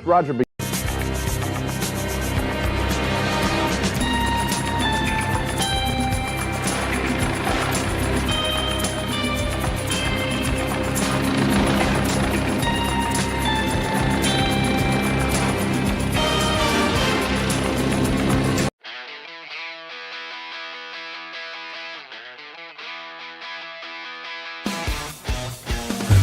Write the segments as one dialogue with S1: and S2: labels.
S1: script, Roger.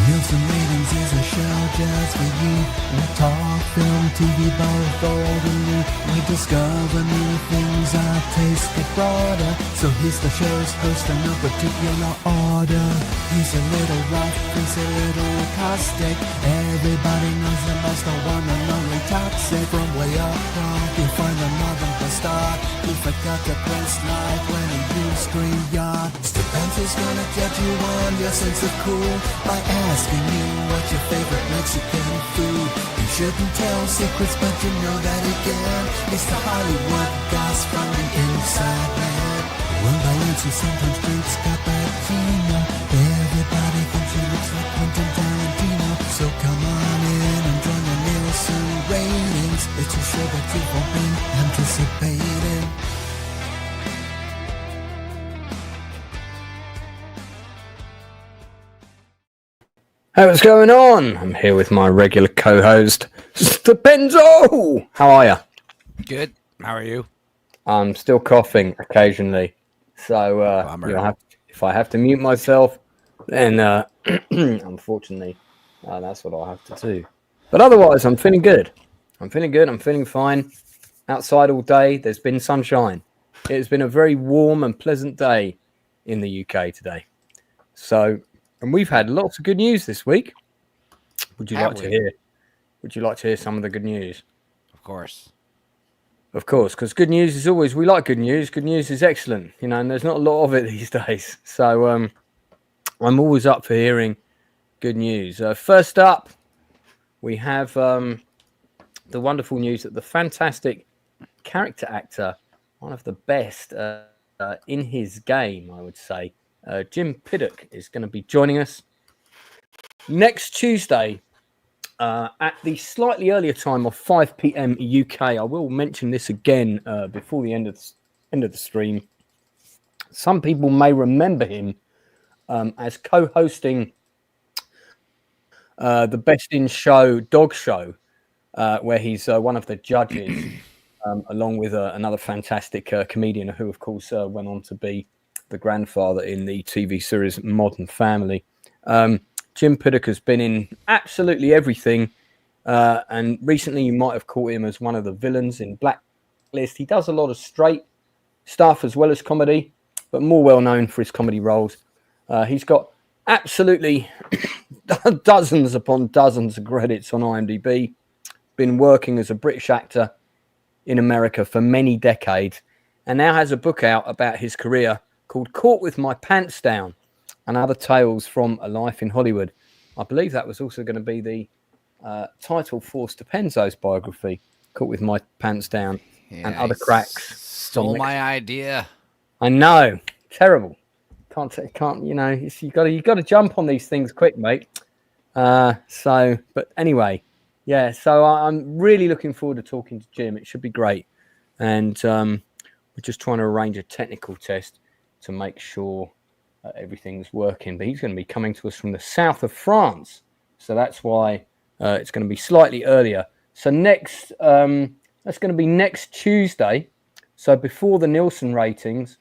S2: Nielsen Ratings is a show just for you. We talk film, TV, both old and new. We discover new things, our taste get broader. So here's the show's host in no particular order. He's a little rough, he's a little caustic. Everybody knows the most, the one and only toxic. From way up top, you find the northern bastard. He forgot to press like when he used StreamYard. Stupenzolicious gonna judge you on your sense of cool by asking you what's your favorite Mexican food. You shouldn't tell secrets, but you know that he can. It's the Hollywood goss from the inside man. Well, Valencia sometimes drinks cappuccino. Everybody thinks he looks like Quentin Tarantino. So come on in and join the Nielsen Ratings. It's a show that you've all been anticipating.
S3: Hey, what's going on? I'm here with my regular co-host, Stupenzo. How are you?
S4: Good. How are you?
S3: I'm still coughing occasionally, so if I have to mute myself, then unfortunately, that's what I'll have to do. But otherwise, I'm feeling good. I'm feeling fine. Outside all day. There's been sunshine. It's been a very warm and pleasant day in the UK today. So. And we've had lots of good news this week. Would you like to hear some of the good news?
S4: Of course,
S3: because good news is always, we like good news. Good news is excellent, and there's not a lot of it these days. So I'm always up for hearing good news. First up, we have the wonderful news that the fantastic character actor, one of the best in his game, I would say, Jim Piddock is going to be joining us next Tuesday at the slightly earlier time of 5 p.m. UK. I will mention this again before the end of the stream. Some people may remember him as co-hosting the Best in Show dog show, where he's one of the judges, along with another fantastic comedian who, of course, went on to be the grandfather in the TV series Modern Family. Jim Piddock has been in absolutely everything, and recently you might have caught him as one of the villains in Blacklist. He does a lot of straight stuff as well as comedy, but more well known for his comedy roles. He's got absolutely dozens upon dozens of credits on IMDb, been working as a British actor in America for many decades, and now has a book out about his career called Caught with My Pants Down and Other Tales from a Life in Hollywood. I believe that was also going to be the title for Stupenzo's biography, Caught with My Pants Down and Other Cracks.
S4: Stole my idea.
S3: I know. Terrible. Can't, you got to jump on these things quick, mate. But anyway, yeah, so I'm really looking forward to talking to Jim. It should be great. And we're just trying to arrange a technical test to make sure everything's working. But he's going to be coming to us from the south of France. So that's why it's going to be slightly earlier. So that's going to be next Tuesday. So before the Nielsen ratings,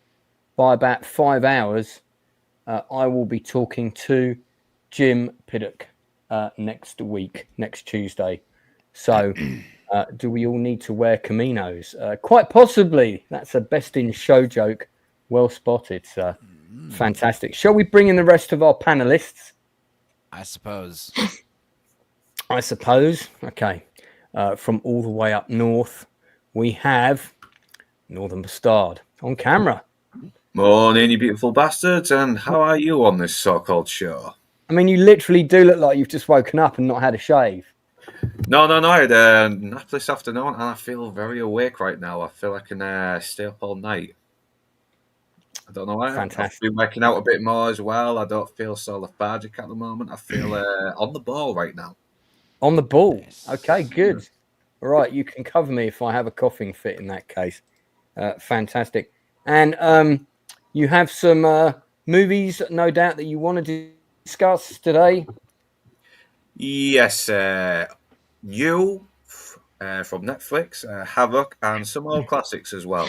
S3: by about 5 hours, I will be talking to Jim Piddock next Tuesday. So do we all need to wear Caminos? Quite possibly. That's a Best in Show joke. Well spotted, sir. Fantastic. Shall we bring in the rest of our panelists?
S4: I suppose.
S3: Okay. From all the way up north, we have Northern Bastard on camera.
S5: Morning, you beautiful bastards, and how are you on this so-called show?
S3: I mean, you literally do look like you've just woken up and not had a shave.
S5: No, I had a nap this afternoon, and I feel very awake right now. I feel I can stay up all night. I don't know why.
S3: Fantastic.
S5: I've been working out a bit more as well. I don't feel so lethargic at the moment. I feel on the ball right now.
S3: On the ball. Okay, good. All right, you can cover me if I have a coughing fit in that case. Fantastic. And you have some movies, no doubt, that you want to discuss today.
S5: Yes, You from Netflix, Havoc, and some old classics as well.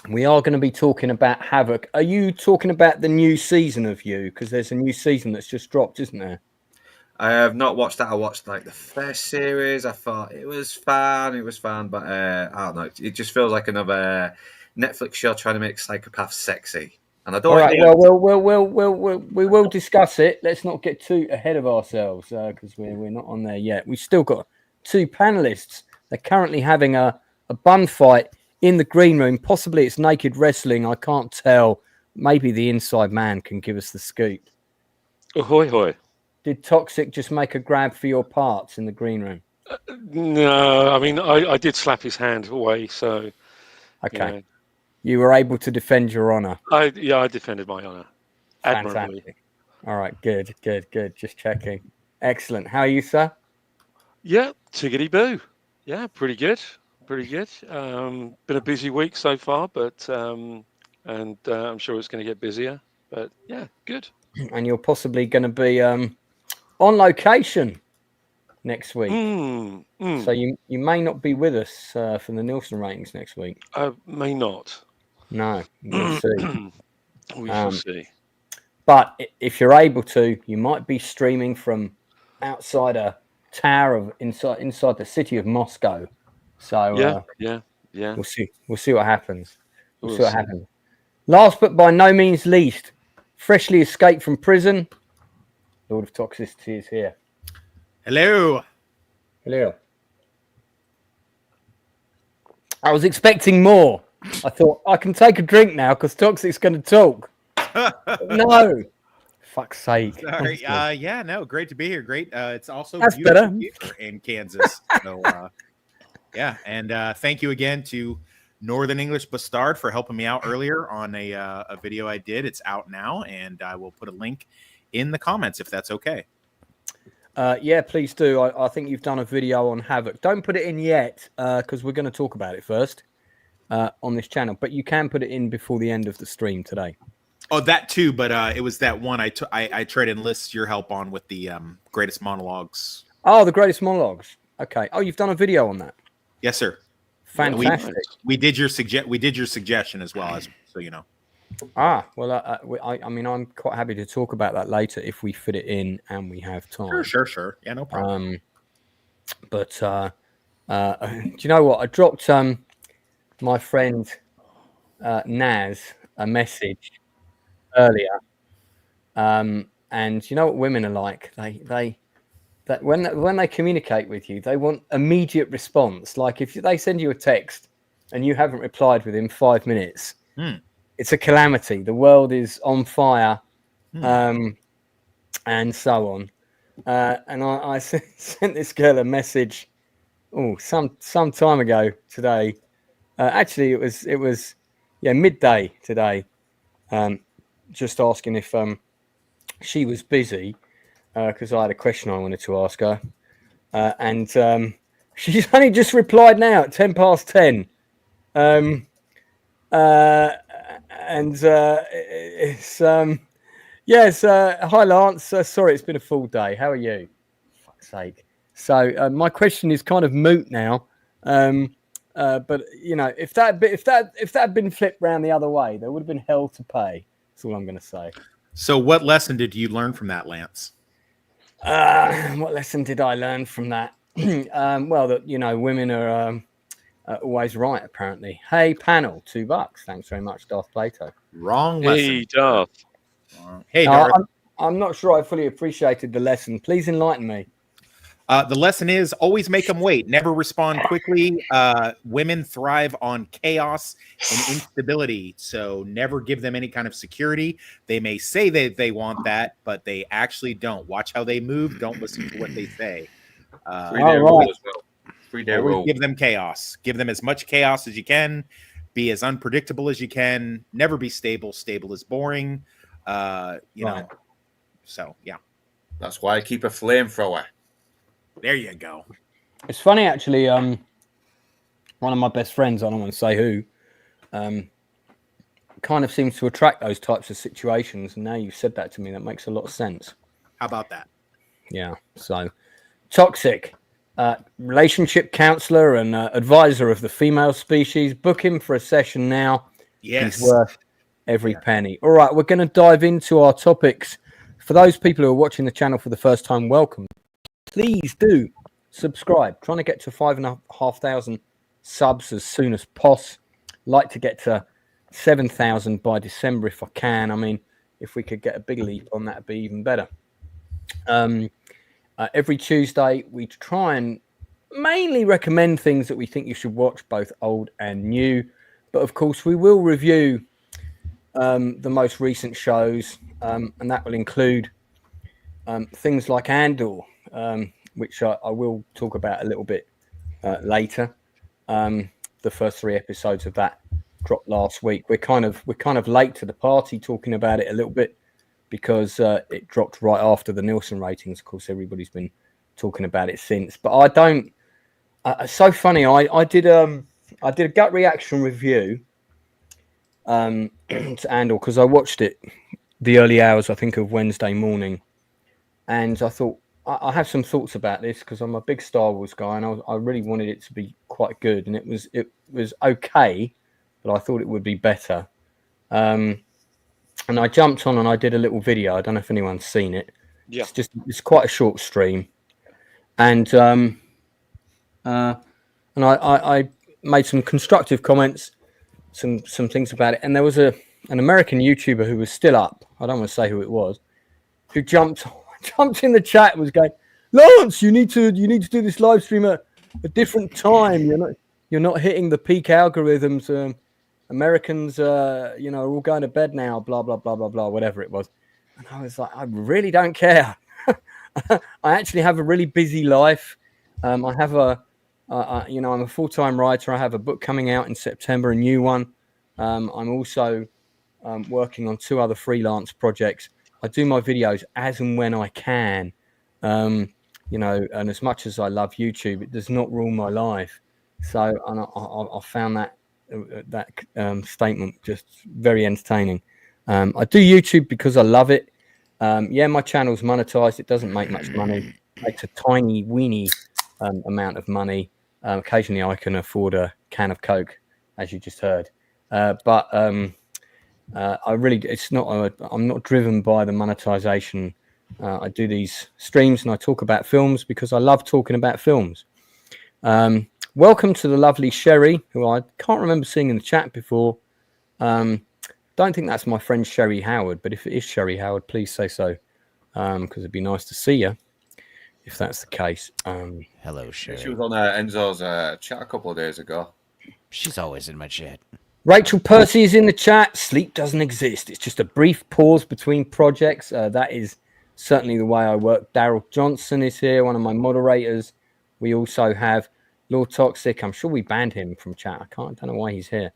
S3: We are going to be talking about Havoc. Are you talking about the new season of You? Because there's a new season that's just dropped, isn't there?
S5: I have not watched that. I watched like the first series. I thought it was fun, but I don't know. It just feels like another Netflix show trying to make psychopaths sexy. And I don't.
S3: All right. Well, we will discuss it. Let's not get too ahead of ourselves because we're not on there yet. We've still got two panelists. They're currently having a bun fight in the green room. Possibly it's naked wrestling. I can't tell. Maybe the inside man can give us the scoop.
S1: Ahoy, hoy.
S3: Did Toxic just make a grab for your parts in the green room?
S1: No, I mean, I did slap his hand away, so...
S3: Okay. You were able to defend your honour.
S1: I defended my honour. Admirably.
S3: Fantastic. All right, good. Just checking. Excellent. How are you, sir?
S1: Yeah, tiggity-boo. Yeah, pretty good. Been a busy week so far, but... I'm sure it's going to get busier. But, yeah, good.
S3: And you're possibly going to be... on location next week. So you may not be with us for the Nielsen ratings next week.
S1: May not.
S3: No, we'll see.
S1: We shall see.
S3: But if you're able to, you might be streaming from outside a tower of inside the city of Moscow. So
S1: yeah.
S3: We'll see what happens. We'll see what happens. Last but by no means least, freshly escaped from prison, Lord of Toxicity is here.
S6: Hello.
S3: I was expecting more. I thought I can take a drink now because Toxic's going to talk. No, fuck's sake.
S6: Sorry. No, great to be here. Great. It's also
S3: That's
S6: beautiful
S3: better.
S6: here in Kansas. So, and thank you again to Northern English Bastard for helping me out earlier on a video I did. It's out now, and I will put a link in the comments if that's okay.
S3: Yeah, please do. I think you've done a video on Havoc. Don't put it in yet because we're going to talk about it first on this channel. But you can put it in before the end of the stream today.
S6: Oh, that too. But it was that one I tried to enlist your help on with the greatest monologues.
S3: Oh, the greatest monologues. Okay. Oh, you've done a video on that.
S6: Yes, sir.
S3: Fantastic.
S6: We did your suggestion as well, as so you know.
S3: Well, I mean, I'm quite happy to talk about that later if we fit it in and we have time.
S6: Sure. Yeah, no problem.
S3: But do you know what? I dropped my friend Naz a message earlier, and you know what women are like? That when they communicate with you, they want immediate response. Like if they send you a text and you haven't replied within 5 minutes. It's a calamity. The world is on fire, and so on. And I sent this girl a message. Some time ago today. Actually, it was midday today. Just asking if she was busy because I had a question I wanted to ask her, and she's only just replied now at 10:10. Hi Lance, sorry it's been a full day. How are you? Fuck's sake. So my question is kind of moot now, but you know, if that had been flipped round the other way, there would have been hell to pay. That's all I'm going to say.
S6: So what lesson did you learn from that, Lance?
S3: What lesson did I learn from that? Well, that women are always right, apparently. Hey, panel, $2. Thanks very much, Darth Plato.
S6: Wrong lesson.
S1: Hey, Darth.
S6: Hey, Darth.
S3: I'm not sure I fully appreciated the lesson. Please enlighten me.
S6: The lesson is always make them wait. Never respond quickly. Women thrive on chaos and instability, so never give them any kind of security. They may say that they want that, but they actually don't. Watch how they move. Don't listen to what they say.
S5: 3-day rule as well. 3-day rule.
S6: Give them chaos. Give them as much chaos as you can. Be as unpredictable as you can. Never be stable. Stable is boring. You know. So yeah.
S5: That's why I keep a flamethrower.
S6: There you go.
S3: It's funny, actually. One of my best friends, I don't want to say who, kind of seems to attract those types of situations. And now you've said that to me, that makes a lot of sense.
S6: How about that?
S3: Yeah. So, toxic. Relationship counselor and advisor of the female species. Book him for a session now.
S6: Yes.
S3: He's worth every penny. All right, we're going to dive into our topics. For those people who are watching the channel for the first time, welcome. Please do subscribe. Trying to get to 5,500 subs as soon as possible. Like to get to 7,000 by December if I can. I mean, if we could get a big leap on that, would be even better. Every Tuesday, we try and mainly recommend things that we think you should watch, both old and new. But of course, we will review the most recent shows, and that will include things like Andor, which I will talk about a little bit later. The first 3 episodes of that dropped last week. We're kind of late to the party talking about it a little bit because it dropped right after the Nielsen ratings. Of course, everybody's been talking about it since. But I don't. It's so funny. I did a gut reaction review to Andor because I watched it the early hours, I think, of Wednesday morning, and I thought I have some thoughts about this because I'm a big Star Wars guy, and I really wanted it to be quite good, and it was okay, but I thought it would be better. And I jumped on and I did a little video. I don't know if anyone's seen it.
S1: Yeah.
S3: It's quite a short stream, and I made some constructive comments, some things about it. And there was an American YouTuber who was still up. I don't want to say who it was, who jumped in the chat and was going, "Lance, you need to do this live stream at a different time. You're not hitting the peak algorithms. Americans, are all going to bed now. Blah blah blah blah blah. Whatever it was." And I was like, I really don't care. I actually have a really busy life. I have I'm a full-time writer. I have a book coming out in September, a new one. I'm also working on 2 other freelance projects. I do my videos as and when I can, and as much as I love YouTube, it does not rule my life. So, and I found that statement just very entertaining. I do YouTube because I love it. My channel's monetized. It doesn't make much money. It makes a tiny, weeny amount of money. Occasionally, I can afford a can of Coke, as you just heard. But I'm not driven by the monetization. I do these streams and I talk about films because I love talking about films. Welcome to the lovely Sherry, who I can't remember seeing in the chat before. Don't think that's my friend Sherry Howard, but if it is Sherry Howard, please say so, because it'd be nice to see you if that's the case.
S4: Hello, Sharon.
S5: She was on Enzo's chat a couple of days ago.
S4: She's always in my chat.
S3: Rachel Percy is in the chat. Sleep doesn't exist. It's just a brief pause between projects. That is certainly the way I work. Daryl Johnson is here, one of my moderators. We also have Lord Toxic. I'm sure we banned him from chat. I don't know why he's here.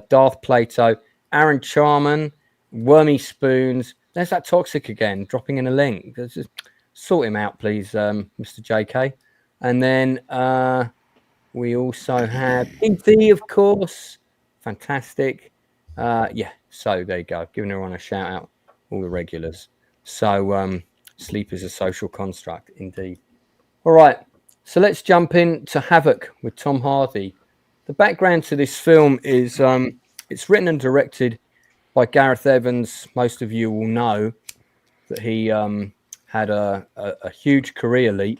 S3: Darth Plato, Aaron Charman, Wormy Spoons. There's that Toxic again, dropping in a link. Just sort him out, please, Mr. JK. And then we also have Indy, of course. Fantastic. So there you go. Giving everyone a shout out, all the regulars. So sleep is a social construct, indeed. All right. So let's jump into Havoc with Tom Hardy. The background to this film is it's written and directed by Gareth Evans. Most of you will know that he had a huge career leap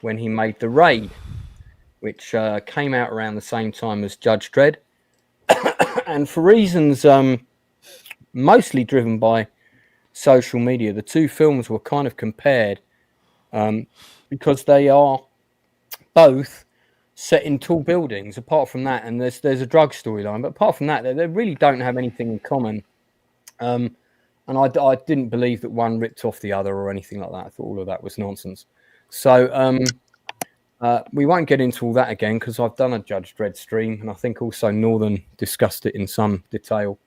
S3: when he made The Raid, which came out around the same time as Judge Dredd. And for reasons mostly driven by social media, the 2 films were kind of compared because they are both set in tall buildings. Apart from that, and there's a drug storyline, but apart from that, they really don't have anything in common. And I didn't believe that one ripped off the other or anything like that. I thought all of that was nonsense. So we won't get into all that again because I've done a Judge Dredd stream, and I think also Northern discussed it in some detail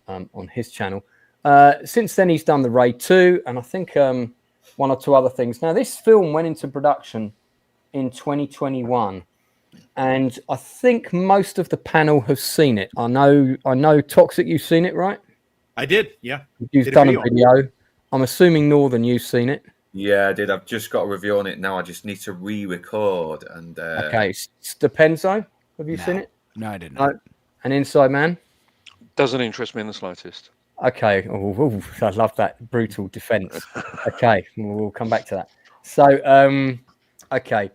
S3: on his channel. Since then, he's done The Raid 2, and I think 1 or 2 other things. Now, this film went into production in 2021, and I think most of the panel have seen it. I know, Toxic, you've seen it, right?
S6: I did, yeah.
S3: You've
S6: Did a
S3: done a
S6: video.
S3: video. I'm assuming Northern, you've seen it.
S5: Yeah, I did. I've just got a review on it now. I just need to re-record. And
S3: Okay, Stupenzolicious, have you seen it?
S4: No, I did not.
S3: No. And Inside Man?
S1: Doesn't interest me in the slightest.
S3: Okay. Oh, I love that brutal defense. Okay, we'll come back to that. So, okay.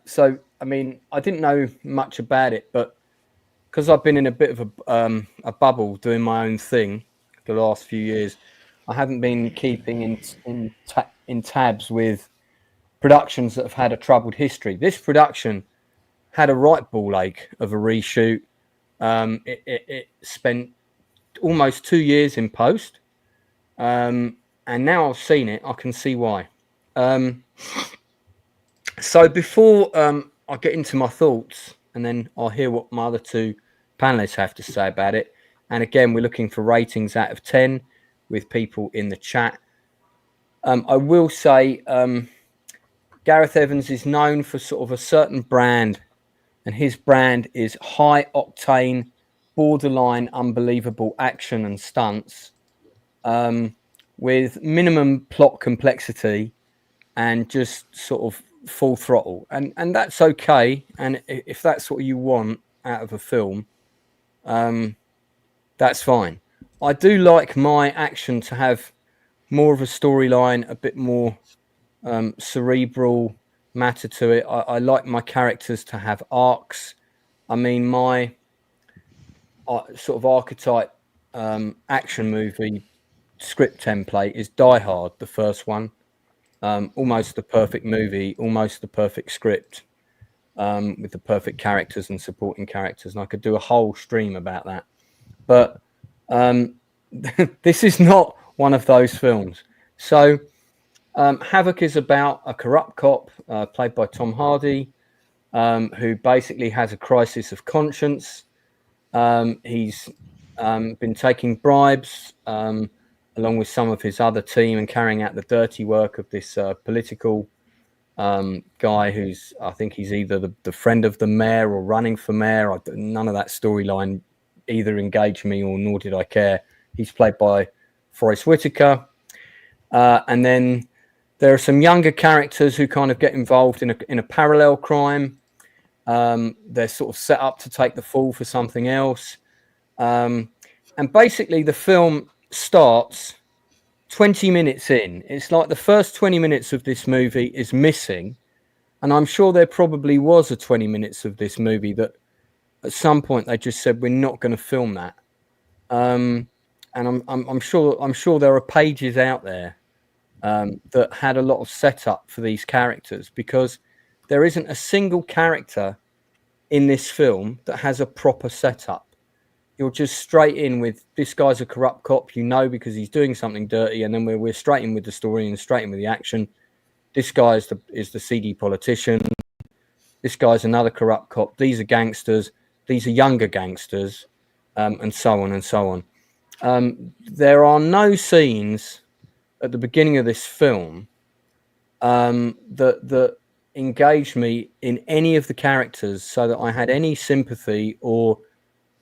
S3: So, I mean, I didn't know much about it, but because I've been in a bit of a bubble doing my own thing the last few years, I haven't been keeping in tabs with productions that have had a troubled history. This production had a right ball ache of a reshoot. It spent almost 2 years in post, and now I've seen it, I can see why. So before I get into my thoughts, and then I'll hear what my other two panelists have to say about it. And again, we're looking for ratings out of 10 with people in the chat. I will say Gareth Evans is known for sort of a certain brand, and his brand is high octane, borderline unbelievable action and stunts with minimum plot complexity and just sort of full throttle. And that's okay. And if that's what you want out of a film, that's fine. I do like my action to have more of a storyline, a bit more cerebral matter to it. I like my characters to have arcs. I mean, my sort of archetype action movie script template is Die Hard, the first one. Almost the perfect movie, almost the perfect script, with the perfect characters and supporting characters. And I could do a whole stream about that. But this is not one of those films. So Havoc is about a corrupt cop played by Tom Hardy, who basically has a crisis of conscience. He's been taking bribes along with some of his other team and carrying out the dirty work of this political guy who's, I think he's either the friend of the mayor or running for mayor. None of that storyline either engaged me or nor did I care. He's played by Forrest Whitaker. And then there are some younger characters who kind of get involved in a parallel crime. They're sort of set up to take the fall for something else. And basically the film starts 20 minutes in. It's like the first 20 minutes of this movie is missing. And I'm sure there probably was a 20 minutes of this movie that at some point they just said, we're not going to film that. And I'm sure there are pages out there that had a lot of setup for these characters, because there isn't a single character in this film that has a proper setup. You're just straight in with, this guy's a corrupt cop, you know, because he's doing something dirty, and then we're straight in with the story and straight in with the action. This guy is the seedy politician. This guy's another corrupt cop. These are gangsters. These are younger gangsters, and so on and so on. There are no scenes at the beginning of this film that engaged me in any of the characters so that I had any sympathy or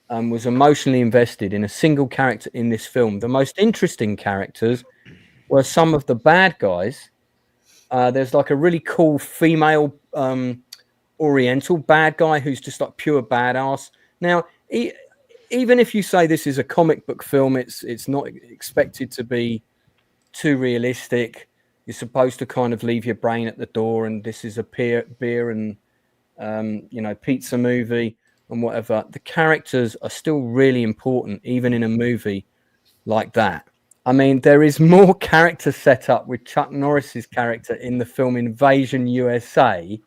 S3: was emotionally invested in a single character in this film. The most interesting characters were some of the bad guys. There's like a really cool female Oriental bad guy who's just like pure badass. Now, even if you say this is a comic book film, it's not expected to be too realistic. You're supposed to kind of leave your brain at the door, and this is a beer and pizza movie and whatever. The characters are still really important, even in a movie like that. I mean, there is more character setup with Chuck Norris's character in the film Invasion USA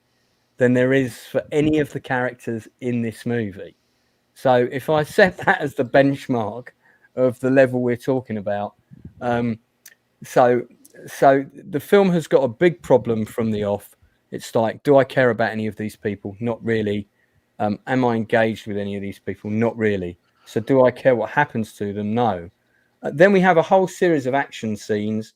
S3: than there is for any of the characters in this movie. So if I set that as the benchmark of the level we're talking about, so the film has got a big problem from the off. It's like, do I care about any of these people? Not really. Am I engaged with any of these people? Not really. So do I care what happens to them? No. Then we have a whole series of action scenes.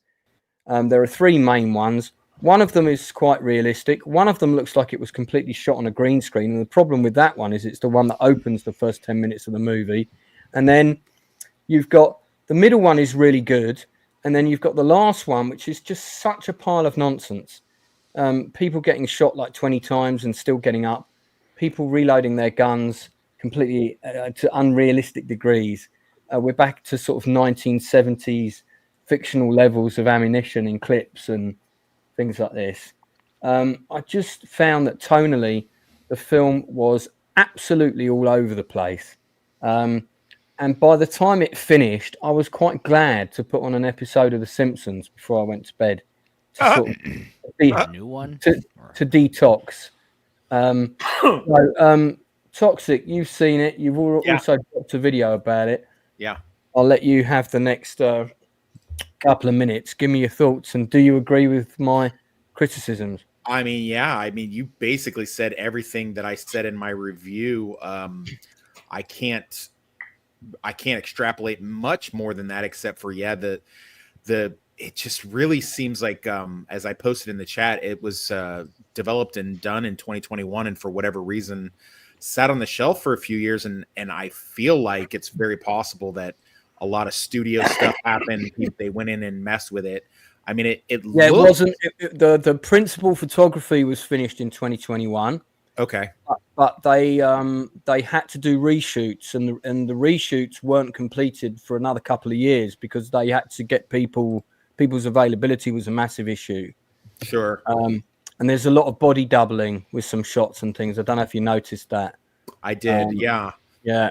S3: There are three main ones. One of them is quite realistic. One of them looks like it was completely shot on a green screen. And the problem with that one is it's the one that opens the first 10 minutes of the movie. And then you've got the middle one is really good. And then you've got the last one, which is just such a pile of nonsense. People getting shot like 20 times and still getting up. People reloading their guns completely to unrealistic degrees. We're back to sort of 1970s fictional levels of ammunition in clips and things like this. I just found that tonally, the film was absolutely all over the place. And by the time it finished, I was quite glad to put on an episode of The Simpsons before I went to bed to sort of
S4: A new one?
S3: to detox. Toxic, you've seen it. You've also dropped a video about it.
S6: Yeah.
S3: I'll let you have the next couple of minutes. Give me your thoughts, and do you agree with my criticisms?
S6: I mean, yeah. I mean, you basically said everything that I said in my review. I can't extrapolate much more than that, except for it just really seems like, as I posted in the chat, it was developed and done in 2021, and for whatever reason sat on the shelf for a few years. And I feel like it's very possible that a lot of studio stuff happened. They went in and messed with it. I mean, it
S3: wasn't the principal photography was finished in 2021.
S6: Okay.
S3: But they had to do reshoots, and the reshoots weren't completed for another couple of years because they had to get people's availability was a massive issue.
S6: Sure.
S3: And there's a lot of body doubling with some shots and things. I don't know if you noticed that.
S6: I did. Yeah.
S3: Yeah.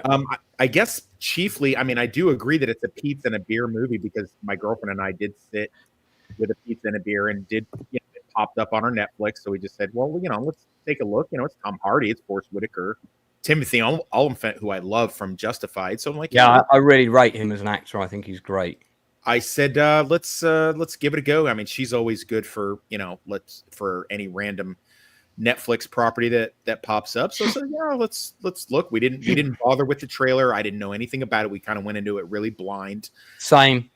S6: I guess chiefly, I mean, I do agree that it's a pizza and a beer movie because my girlfriend and I did sit with a pizza and a beer and it popped up on our Netflix. So we just said, well, let's take a look. It's Tom Hardy, it's Forrest Whitaker, Timothy Olyphant, who I love from Justified. So I'm like,
S3: yeah, I really rate him as an actor. I think he's great.
S6: I said, let's give it a go. I mean, she's always good for, for any random Netflix property that pops up. So I said, yeah, let's look. We didn't bother with the trailer. I didn't know anything about it. We kind of went into it really blind.
S3: Same.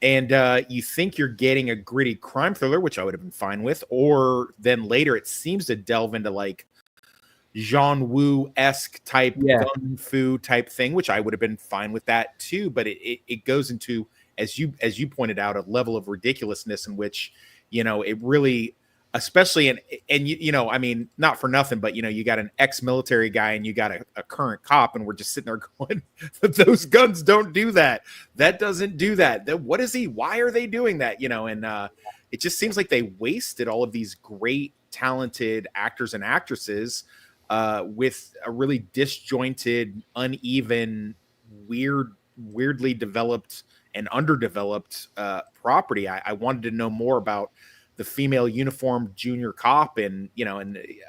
S6: And you think you're getting a gritty crime thriller, which I would have been fine with, or then later it seems to delve into like Jean Woo-esque type kung fu type thing, which I would have been fine with that too. But it goes into, as you pointed out, a level of ridiculousness in which, it really, especially and I mean, not for nothing, but you got an ex-military guy and you got a current cop, and we're just sitting there going, those guns don't do that. That doesn't do that. What is he? Why are they doing that? And it just seems like they wasted all of these great, talented actors and actresses with a really disjointed, uneven, weirdly developed and underdeveloped property. I wanted to know more about the female uniformed junior cop, and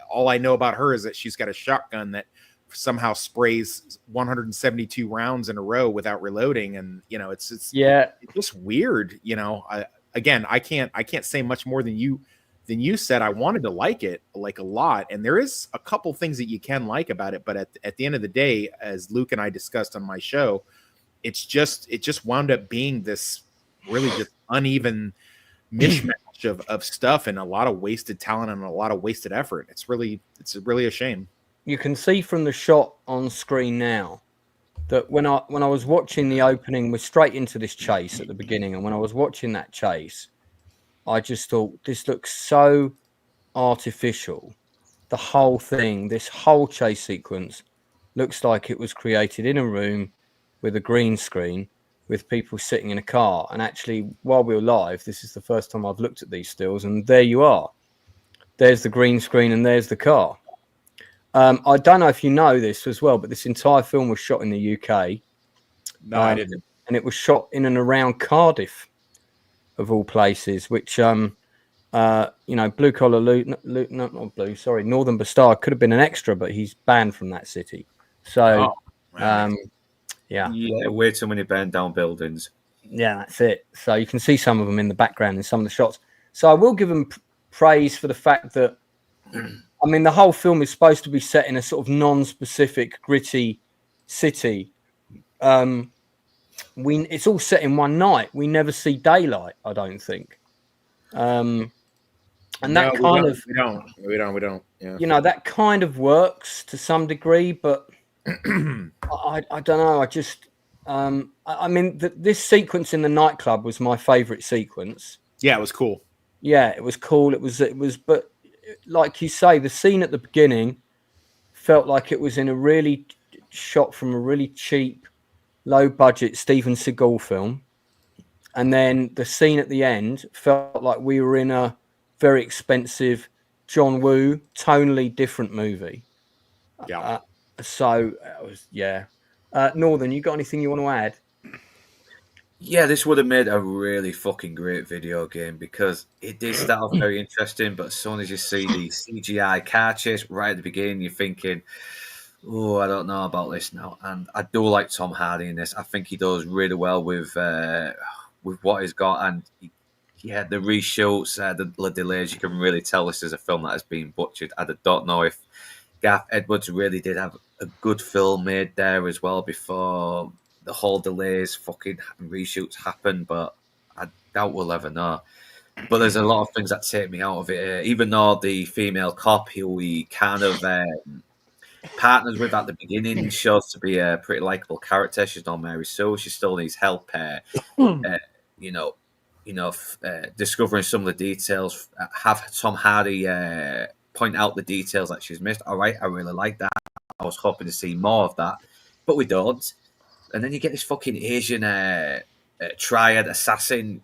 S6: all I know about her is that she's got a shotgun that somehow sprays 172 rounds in a row without reloading, and it's just weird. I can't say much more than you said. I wanted to like it like a lot, and there is a couple things that you can like about it, but at the end of the day, as Luke and I discussed on my show, it just wound up being this really just uneven mishmash of stuff and a lot of wasted talent and a lot of wasted effort. It's really a shame.
S3: You can see from the shot on screen now that when I was watching the opening, we're straight into this chase at the beginning, and when I was watching that chase, I just thought, this looks so artificial. The whole thing, this whole chase sequence, looks like it was created in a room with a green screen with people sitting in a car. And actually, while we were live, this is the first time I've looked at these stills, and there you are. There's the green screen and there's the car. I don't know if you know this as well, but this entire film was shot in the UK.
S6: No, I didn't.
S3: And it was shot in and around Cardiff, of all places, which, blue collar not blue, sorry, Northern Bastard could have been an extra, but he's banned from that city. So, yeah,
S5: way too many burned down buildings.
S3: Yeah, that's it. So you can see some of them in the background in some of the shots. So I will give them praise for the fact that, I mean, the whole film is supposed to be set in a sort of non-specific, gritty city. It's all set in one night. We never see daylight, I don't think. And
S6: No,
S3: that
S6: we
S3: kind
S6: don't.
S3: of,
S6: We don't. Yeah.
S3: you know, that kind of works to some degree, but I don't know. I just, I mean, this sequence in the nightclub was my favorite sequence.
S6: Yeah, it was cool.
S3: Yeah, it was cool. It was, but like you say, the scene at the beginning felt like it was in a really shot from a really cheap, low budget Steven Seagal film. And then the scene at the end felt like we were in a very expensive John Woo, tonally different movie.
S6: Yeah.
S3: So it was, yeah. Northern, you got anything you want to add?
S5: Yeah, this would have made a really fucking great video game because it did start off very interesting, but as soon as you see the CGI car chase right at the beginning, you're thinking, oh, I don't know about this now. And I do like Tom Hardy in this. I think he does really well with what he's got. And yeah, the reshoots, the delays, you can really tell this is a film that has been butchered. I don't know if Garth Edwards really did have a good film made there as well before the whole delays, fucking reshoots happen, but I doubt we'll ever know. But there's a lot of things that take me out of it. Even though the female cop who we kind of partners with at the beginning shows to be a pretty likable character. She's not Mary Sue. She still needs help. Discovering some of the details. Have Tom Hardy point out the details that she's missed. All right, I really like that. I was hoping to see more of that, but we don't. And then you get this fucking Asian triad assassin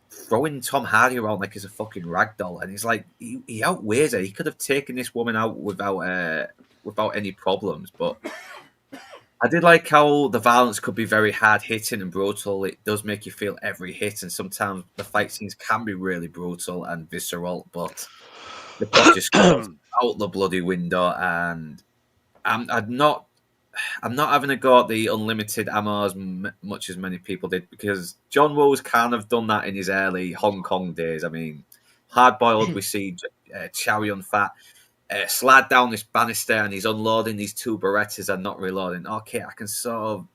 S5: throwing Tom Hardy around like he's a fucking ragdoll, and he's like, he outweighs her. He could have taken this woman out without any problems. But I did like how the violence could be very hard hitting and brutal. It does make you feel every hit, and sometimes the fight scenes can be really brutal and visceral. But the plot just goes out the bloody window, and I'm not having a go at the unlimited ammo as much as many people did, because John Woo's kind of done that in his early Hong Kong days. I mean, Hard Boiled, we see Chow Yun-fat slide down this banister and he's unloading these two Berettas and not reloading. Okay, I can sort of,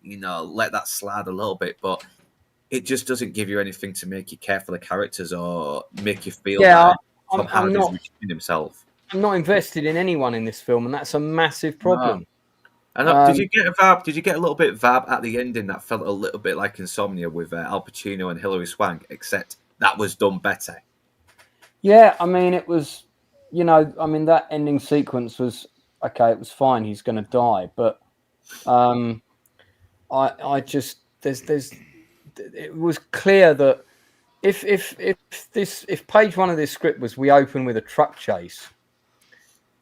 S5: let that slide a little bit, but it just doesn't give you anything to make you care for the characters or make you feel that Tom Hardy's redeeming himself.
S3: I'm not invested in anyone in this film, and that's a massive problem.
S5: No. And did you get a vibe? Did you get a little bit of vibe at the ending that felt a little bit like Insomnia with Al Pacino and Hilary Swank, except that was done better?
S3: Yeah, I mean, it was, that ending sequence was okay. It was fine. He's going to die, but I just it was clear that if page one of this script was we open with a truck chase,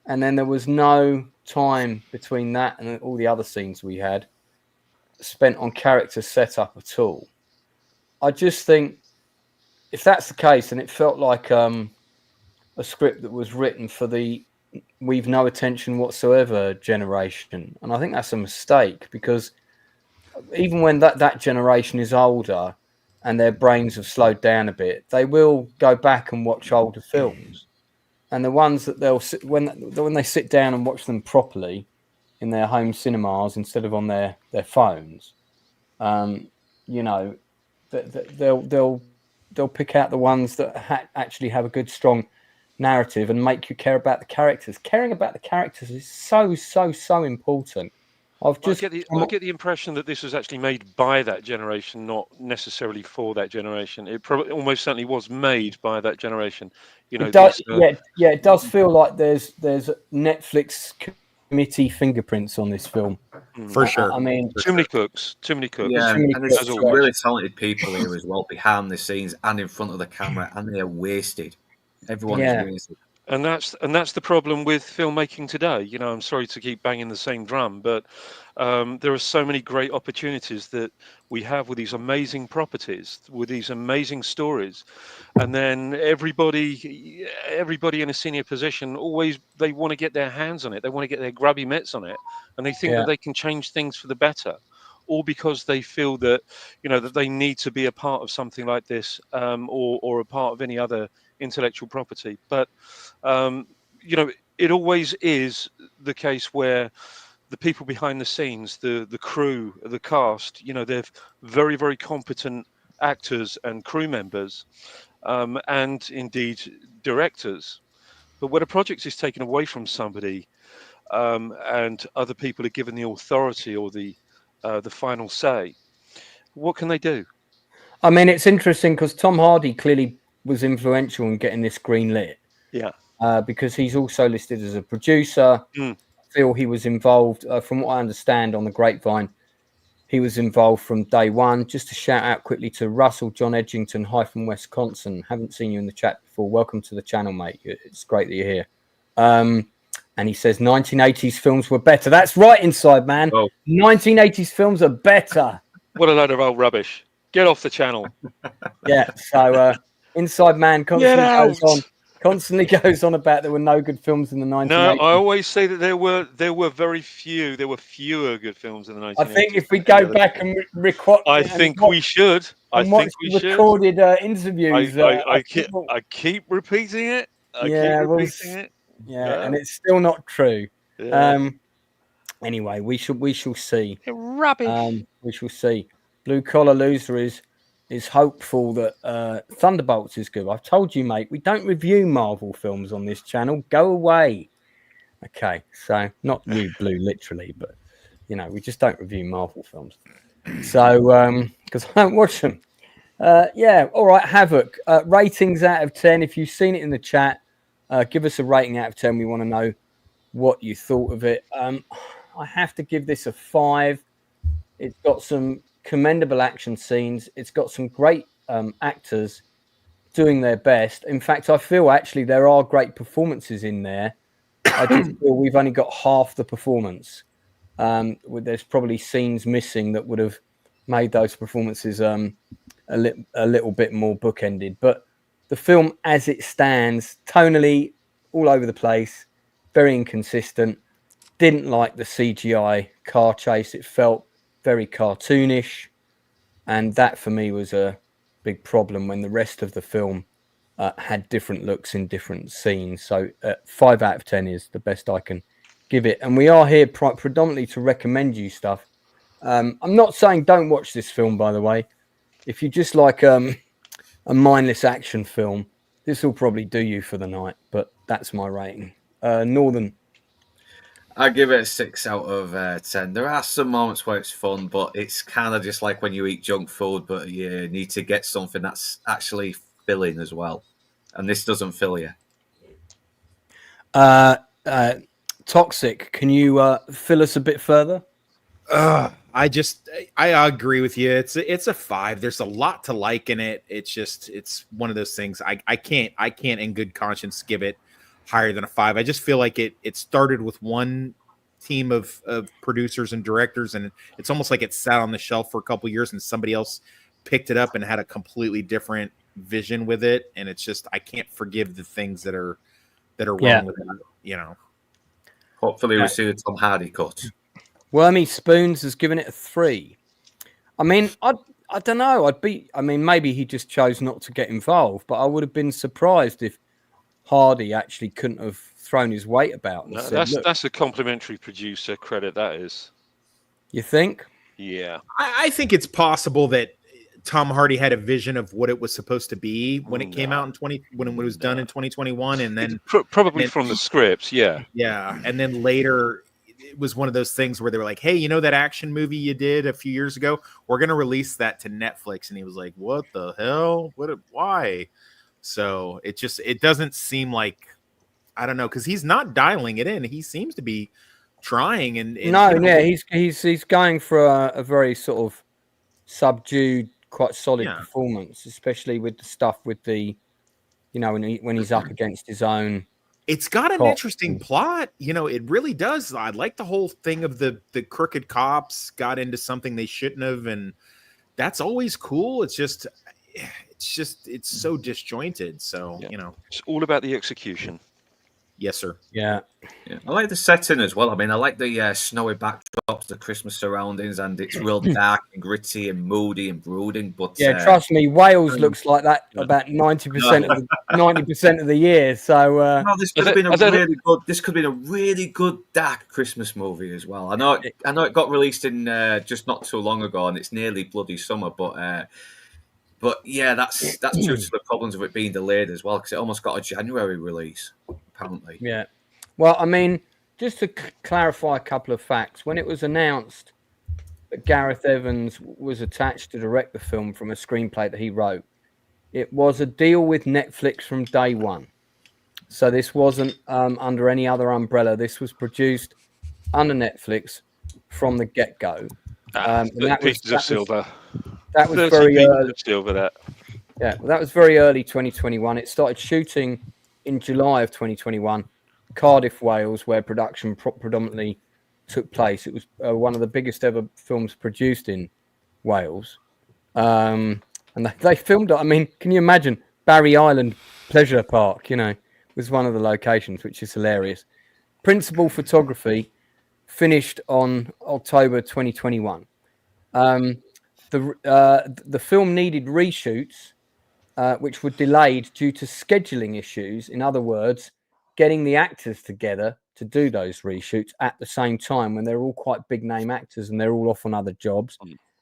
S3: and then there was no time between that and all the other scenes we had spent on character setup at all. I just think if that's the case, and it felt like a script that was written for the we've no attention whatsoever generation, and I think that's a mistake, because even when that generation is older and their brains have slowed down a bit, they will go back and watch older films. And the ones that they'll when they sit down and watch them properly in their home cinemas instead of on their phones, they'll pick out the ones that actually have a good, strong narrative and make you care about the characters. Caring about the characters is so important.
S1: I get the impression that this was actually made by that generation, not necessarily for that generation. It probably almost certainly was made by that generation.
S3: It does, it does feel like there's Netflix committee fingerprints on this film.
S6: For sure.
S3: I mean,
S1: too many cooks.
S5: Yeah, and there's some really talented people here as well behind the scenes and in front of the camera, and they're wasted. Everyone is wasted.
S1: And that's the problem with filmmaking today. I'm sorry to keep banging the same drum, but there are so many great opportunities that we have with these amazing properties, with these amazing stories, and then everybody in a senior position they want to get their hands on it, they want to get their grubby mitts on it, and they think that they can change things for the better, all because they feel that that they need to be a part of something like this, or a part of any other intellectual property. But it always is the case where the people behind the scenes, the crew, the cast, they're very, very competent actors and crew members, and indeed directors. But when a project is taken away from somebody, and other people are given the authority or the final say, what can they do?
S3: I mean, it's interesting because Tom Hardy clearly was influential in getting this green lit.
S1: Yeah.
S3: Because he's also listed as a producer. I feel he was involved, from what I understand on the grapevine, he was involved from day one. Just to shout out quickly to Russell John Edgington, hi from Wisconsin. Haven't seen you in the chat before. Welcome to the channel, mate. It's great that you're here. And he says 1980s films were better. That's right, Inside Man. Oh. 1980s films are better.
S1: What a load of old rubbish. Get off the channel.
S3: Yeah, so Inside Man constantly goes on about there were no good films in the 1980s.
S1: No, I always say that there were very few. There were fewer good films in the 1980s.
S3: I think if we go back and record,
S1: I think we should. I think we should.
S3: Recorded interviews.
S1: I keep repeating it.
S3: Yeah, and it's still not true. Yeah. Anyway, we shall see.
S1: Rubbish.
S3: We shall see. Blue Collar Loser is hopeful that Thunderbolts is good. I've told you, mate, we don't review Marvel films on this channel. Go away. Okay, so not you, Blue, literally, but we just don't review Marvel films. So because I don't watch them. Yeah, all right, Havoc. Ratings out of 10. If you've seen it in the chat, give us a rating out of 10. We want to know what you thought of it. I have to give this a 5. It's got some commendable action scenes. It's got some great actors doing their best. In fact, I feel actually there are great performances in there. I just feel we've only got half the performance. There's probably scenes missing that would have made those performances a little bit more bookended. But the film as it stands, tonally all over the place, very inconsistent. Didn't like the CGI car chase. It felt very cartoonish. And that for me was a big problem when the rest of the film had different looks in different scenes. So 5 out of 10 is the best I can give it. And we are here predominantly to recommend you stuff. I'm not saying don't watch this film, by the way. If you just like a mindless action film, this will probably do you for the night. But that's my rating. Northern.
S5: I give it a 6 out of 10. There are some moments where it's fun, but it's kind of just like when you eat junk food, but you need to get something that's actually filling as well. And this doesn't fill you.
S3: Toxic, can you fill us a bit further?
S6: I agree with you. It's a 5. There's a lot to like in it. It's one of those things. I can't in good conscience give it higher than a 5. I just feel like it started with one team of producers and directors, and it's almost like it sat on the shelf for a couple years and somebody else picked it up and had a completely different vision with it. And it's just, I can't forgive the things that are wrong with it,
S5: Hopefully we see the Tom Hardy cut.
S3: Wormy Spoons has given it a 3. I mean, I don't know. Maybe he just chose not to get involved, but I would have been surprised if Hardy actually couldn't have thrown his weight about.
S1: No, that's a complimentary producer credit, that is.
S3: You think?
S1: Yeah.
S6: I think it's possible that Tom Hardy had a vision of what it was supposed to be when it came out when it was done in 2021, and then
S1: probably from the scripts, yeah.
S6: Yeah, and then later it was one of those things where they were like, "Hey, that action movie you did a few years ago? We're going to release that to Netflix." And he was like, "What the hell? Why?" So it doesn't seem like, I don't know, because he's not dialing it in. He seems to be trying.
S3: He's going for a very sort of subdued, quite solid performance, especially with the stuff with the, when he's up against his own.
S6: It's got an interesting plot. It really does. I like the whole thing of the crooked cops got into something they shouldn't have, and that's always cool. It's so disjointed. So,
S1: it's all about the execution.
S6: Yes, sir.
S3: Yeah.
S5: I like the setting as well. I mean, I like the snowy backdrops, the Christmas surroundings, and it's real dark and gritty and moody and brooding. But
S3: trust me, Wales looks like that about 90% of the year. So
S5: this could have been a really good dark Christmas movie as well. I know it got released in just not too long ago, and it's nearly bloody summer, but But yeah, that's true to the problems of it being delayed as well, because it almost got a January release, apparently.
S3: Yeah. Well, I mean, just to clarify a couple of facts, when it was announced that Gareth Evans was attached to direct the film from a screenplay that he wrote, it was a deal with Netflix from day one. So this wasn't under any other umbrella. This was produced under Netflix from the get-go.
S1: That was very early. That.
S3: Yeah, well, that was very early 2021. It started shooting in July of 2021, Cardiff, Wales, where production predominantly took place. It was one of the biggest ever films produced in Wales. And they filmed it. I mean, can you imagine Barry Island Pleasure Park, was one of the locations, which is hilarious. Principal photography finished on October 2021. The film needed reshoots, which were delayed due to scheduling issues. In other words, getting the actors together to do those reshoots at the same time when they're all quite big name actors and they're all off on other jobs.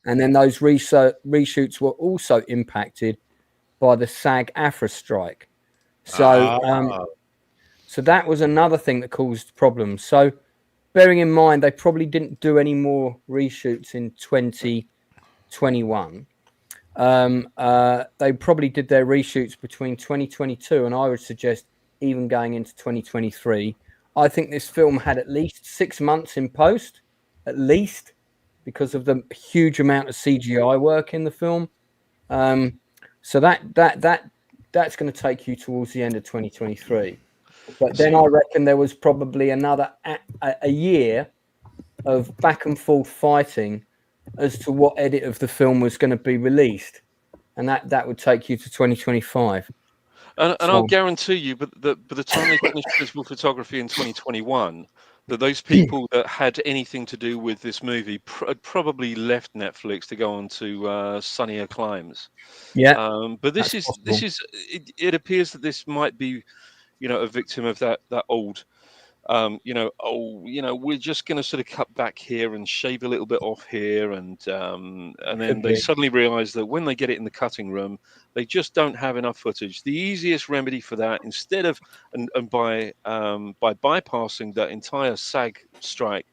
S3: And then those reshoots were also impacted by the SAG-AFTRA strike. So that was another thing that caused problems. So bearing in mind, they probably didn't do any more reshoots in 2021. They probably did their reshoots between 2022 and I would suggest even going into 2023. I think this film had at least 6 months in post, at least, because of the huge amount of CGI work in the film. So that's going to take you towards the end of 2023. But then I reckon there was probably another a year of back and forth fighting as to what edit of the film was going to be released, and that would take you to 2025.
S1: And I'll guarantee you, but by the time they finished principal photography in 2021, that those people that had anything to do with this movie had probably left Netflix to go on to sunnier climes.
S3: Yeah.
S1: But this is it appears that this might be, a victim of that old. We're just going to sort of cut back here and shave a little bit off here, and then they suddenly realize that when they get it in the cutting room, they just don't have enough footage. The easiest remedy for that, instead of by bypassing that entire SAG strike,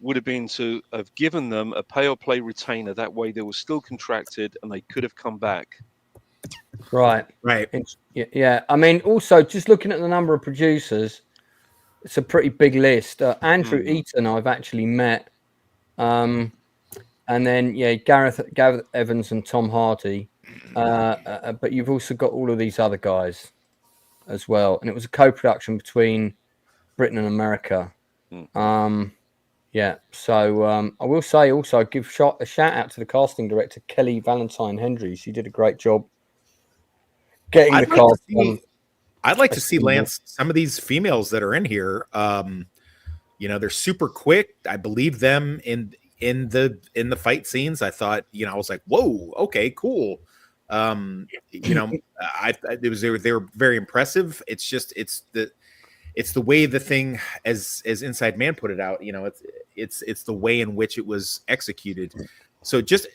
S1: would have been to have given them a pay or play retainer. That way, they were still contracted and they could have come back.
S3: Right. Yeah. I mean, also just looking at the number of producers. It's a pretty big list. Andrew Eaton, I've actually met. And then, Gareth Evans and Tom Hardy. But you've also got all of these other guys as well. And it was a co-production between Britain and America. So I will say also, give a shout out to the casting director, Kelly Valentine Hendry. She did a great job getting the cast done.
S6: I'd like to see, Lance, some of these females that are in here. They're super quick. I believe them in the fight scenes. I thought, I was like, whoa, okay, cool. They were very impressive. It's the way the thing, as Inside Man put it out, it's the way in which it was executed. So just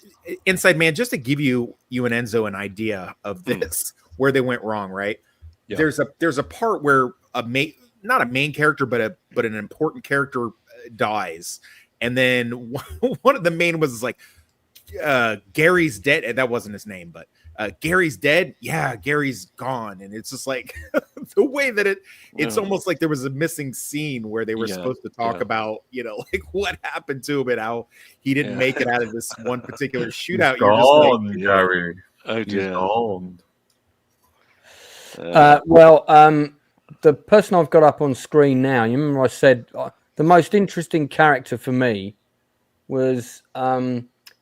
S6: Inside Man, just to give you and Enzo an idea of this, where they went wrong, right? Yeah. There's a part where not a main character, but an important character dies, and then one of the main was like, Gary's dead, and that wasn't his name, but Gary's dead. Yeah, Gary's gone, and it's just like the way that it's almost like there was a missing scene where they were supposed to talk about, like what happened to him and how he didn't make it out of this one particular shootout.
S5: You're just like, Gary.
S1: Oh dear.
S3: The person I've got up on screen now, you remember I said the most interesting character for me was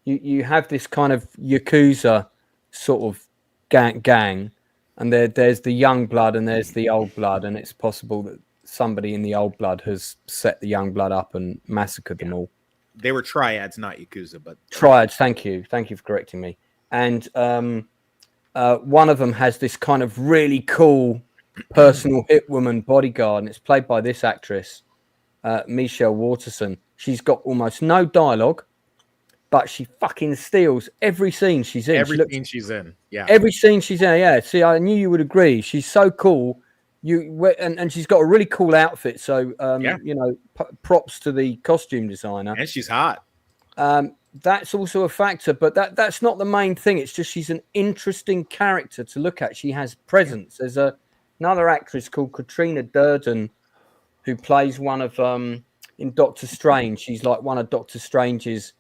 S3: you have this kind of Yakuza sort of gang and there's the young blood and there's the old blood, and it's possible that somebody in the old blood has set the young blood up and massacred them all.
S6: They were triads, not Yakuza, but
S3: triads. Thank you for correcting me. And one of them has this kind of really cool personal hit woman bodyguard, and it's played by this actress, Michelle Waterson. She's got almost no dialogue. but she fucking steals every scene she's in.
S6: Every scene she's in. Yeah.
S3: Every scene she's in. Yeah. See, I knew you would agree. She's so cool. And she's got a really cool outfit. So, you know, props to the costume designer.
S6: And she's hot.
S3: That's also a factor, but that's not the main thing. It's just she's an interesting character to look at. She has presence. There's another actress called Katrina Durden who plays one of in Doctor Strange. She's like one of Doctor Strange's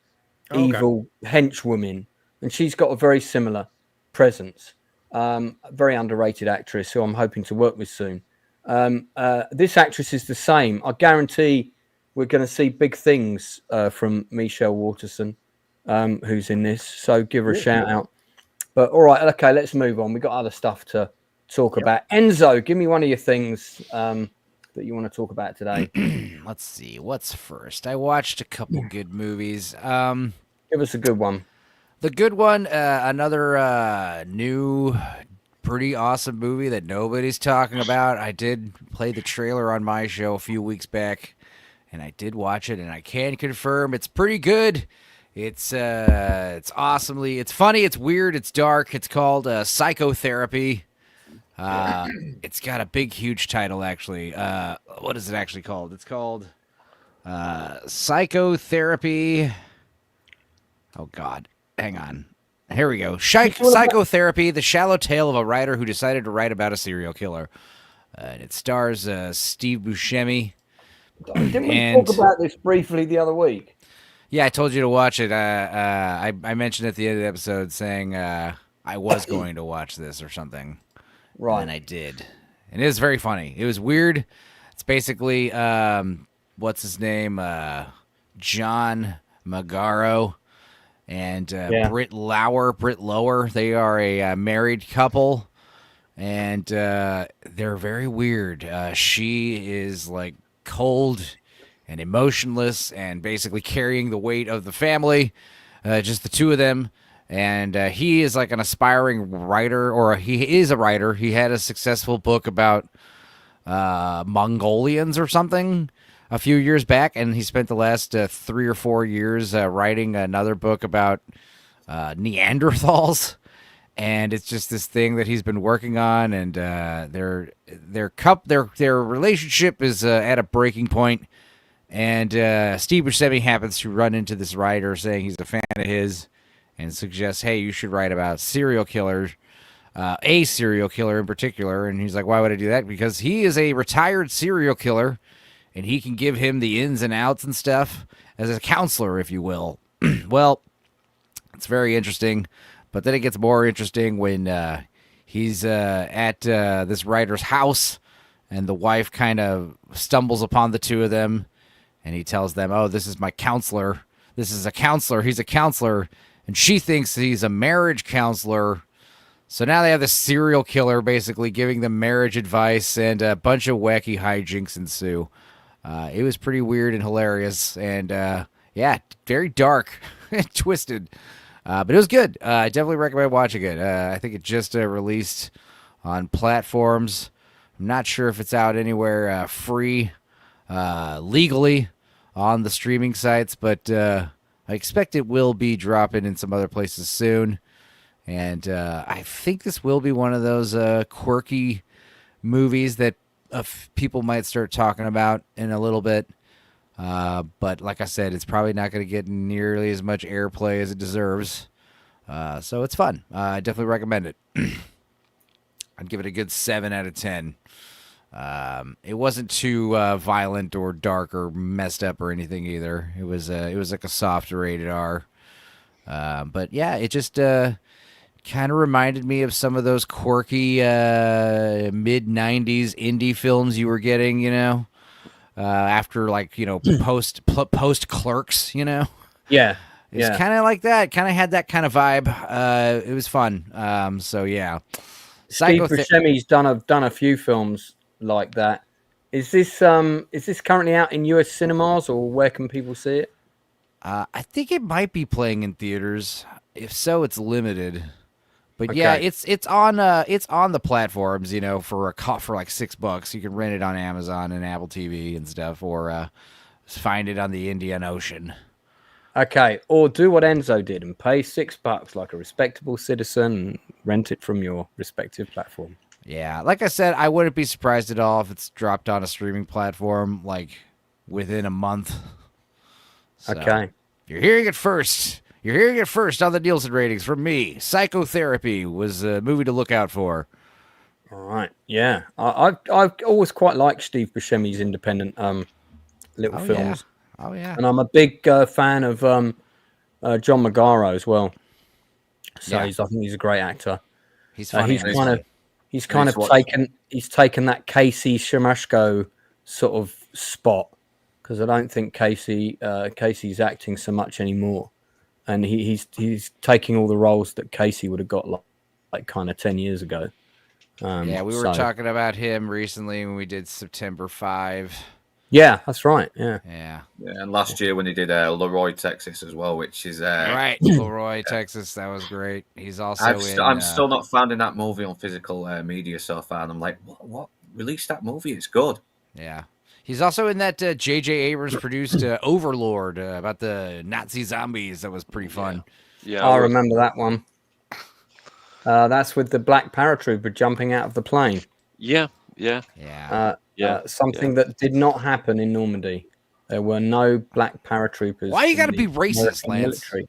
S3: evil henchwomen, and she's got a very similar presence. Very underrated actress who I'm hoping to work with soon. This actress is the same. I guarantee we're going to see big things from Michelle Waterson, who's in this. So give her a shout out. But all right, okay, let's move on. We've got other stuff to talk about. Enzo, give me one of your things that you want to talk about today.
S4: Let's see. What's first? I watched a couple good movies.
S3: Give us a good one.
S4: The good one, another new, pretty awesome movie that nobody's talking about. I did play the trailer on my show a few weeks back, and I did watch it, and I can confirm it's pretty good. It's awesomely, it's funny, it's weird, it's dark. It's called Psychotherapy. It's got a big, huge title, actually. What is it actually called? It's called Psychotherapy. Oh, God. Hang on. Here we go. Psychotherapy, the shallow tale of a writer who decided to write about a serial killer. And it stars Steve Buscemi.
S3: Didn't we talk about this briefly the other week?
S4: Yeah, I told you to watch it. I mentioned at the end of the episode saying I was going to watch this or something.
S3: Right.
S4: And I did. And it was very funny. It was weird. It's basically, what's his name? John Magaro and Britt Lower. They are a married couple, and they're very weird. She is like cold and emotionless and basically carrying the weight of the family, just the two of them. And he is like an aspiring writer, or he is a writer. He had a successful book about Mongolians or something a few years back, and he spent the last 3 or 4 years writing another book about Neanderthals. And it's just this thing that he's been working on, and their relationship is at a breaking point. And Steve Buscemi happens to run into this writer saying he's a fan of his, and suggests, hey, you should write about serial killers, a serial killer in particular. And he's like, why would I do that? Because he is a retired serial killer, and he can give him the ins and outs and stuff as a counselor, if you will. Well, it's very interesting, but then it gets more interesting when he's at this writer's house, and the wife kind of stumbles upon the two of them, and he tells them, oh, this is my counselor. This is a counselor. He's a counselor. And she thinks he's a marriage counselor. So now they have this serial killer basically giving them marriage advice, and a bunch of wacky hijinks ensue. It was pretty weird and hilarious, and yeah, very dark and twisted. But it was good. I definitely recommend watching it. I think it just released on platforms. I'm not sure if it's out anywhere free, legally on the streaming sites, but I expect it will be dropping in some other places soon. And I think this will be one of those quirky movies that people might start talking about in a little bit. But like I said, it's probably not going to get nearly as much airplay as it deserves. So it's fun. I definitely recommend it. I'd give it a good 7 out of 10. It wasn't too violent or dark or messed up or anything either. It was like a soft rated R. But yeah, it just kind of reminded me of some of those quirky mid 90s indie films you were getting, you know, after like, you know, post Clerks, you know.
S3: Yeah.
S4: It's kind of like that. Kind of had that kind of vibe. It was fun. So yeah.
S3: Steve Buscemi's done a few films like that. Is this currently out in US cinemas, or where can people see it?
S4: I think it might be playing in theaters. If so, it's limited. But yeah, it's on the platforms, you know, for like $6. You can rent it on Amazon and Apple TV and stuff, or find it on the Indian Ocean.
S3: Okay, or do what Enzo did and pay $6 like a respectable citizen and rent it from your respective platform.
S4: Yeah, like I said, I wouldn't be surprised at all if it's dropped on a streaming platform like within a month. So,
S3: Okay.
S4: you're hearing it first. You're hearing it first on the Nielsen ratings from me. Psychotherapy was a movie to look out for.
S3: All right. Yeah. I've always quite liked Steve Buscemi's independent little films.
S4: Yeah. Oh, yeah.
S3: And I'm a big fan of John Magaro as well. So
S4: Yeah.
S3: I think he's a great actor.
S4: He's funny.
S3: He's kind of taken that Casey Shimashko sort of spot, because I don't think Casey's acting so much anymore, and he's taking all the roles that Casey would have got like kind of 10 years ago.
S4: Yeah, we were talking about him recently when we did September 5.
S3: Yeah, that's right. Yeah.
S5: And last year when he did Leroy, Texas as well, which is
S4: right, Leroy, Texas. That was great. He's also
S5: I'm still not finding that movie on physical media so far, and I'm like, what? Release that movie? It's good.
S4: Yeah. He's also in that J.J. Abrams produced Overlord about the Nazi zombies. That was pretty fun.
S1: Yeah,
S3: I remember that one. That's with the black paratrooper jumping out of the plane.
S1: Yeah.
S3: Something that did not happen in Normandy. There were no black paratroopers.
S4: Why you got to be racist, Lance?
S3: Military.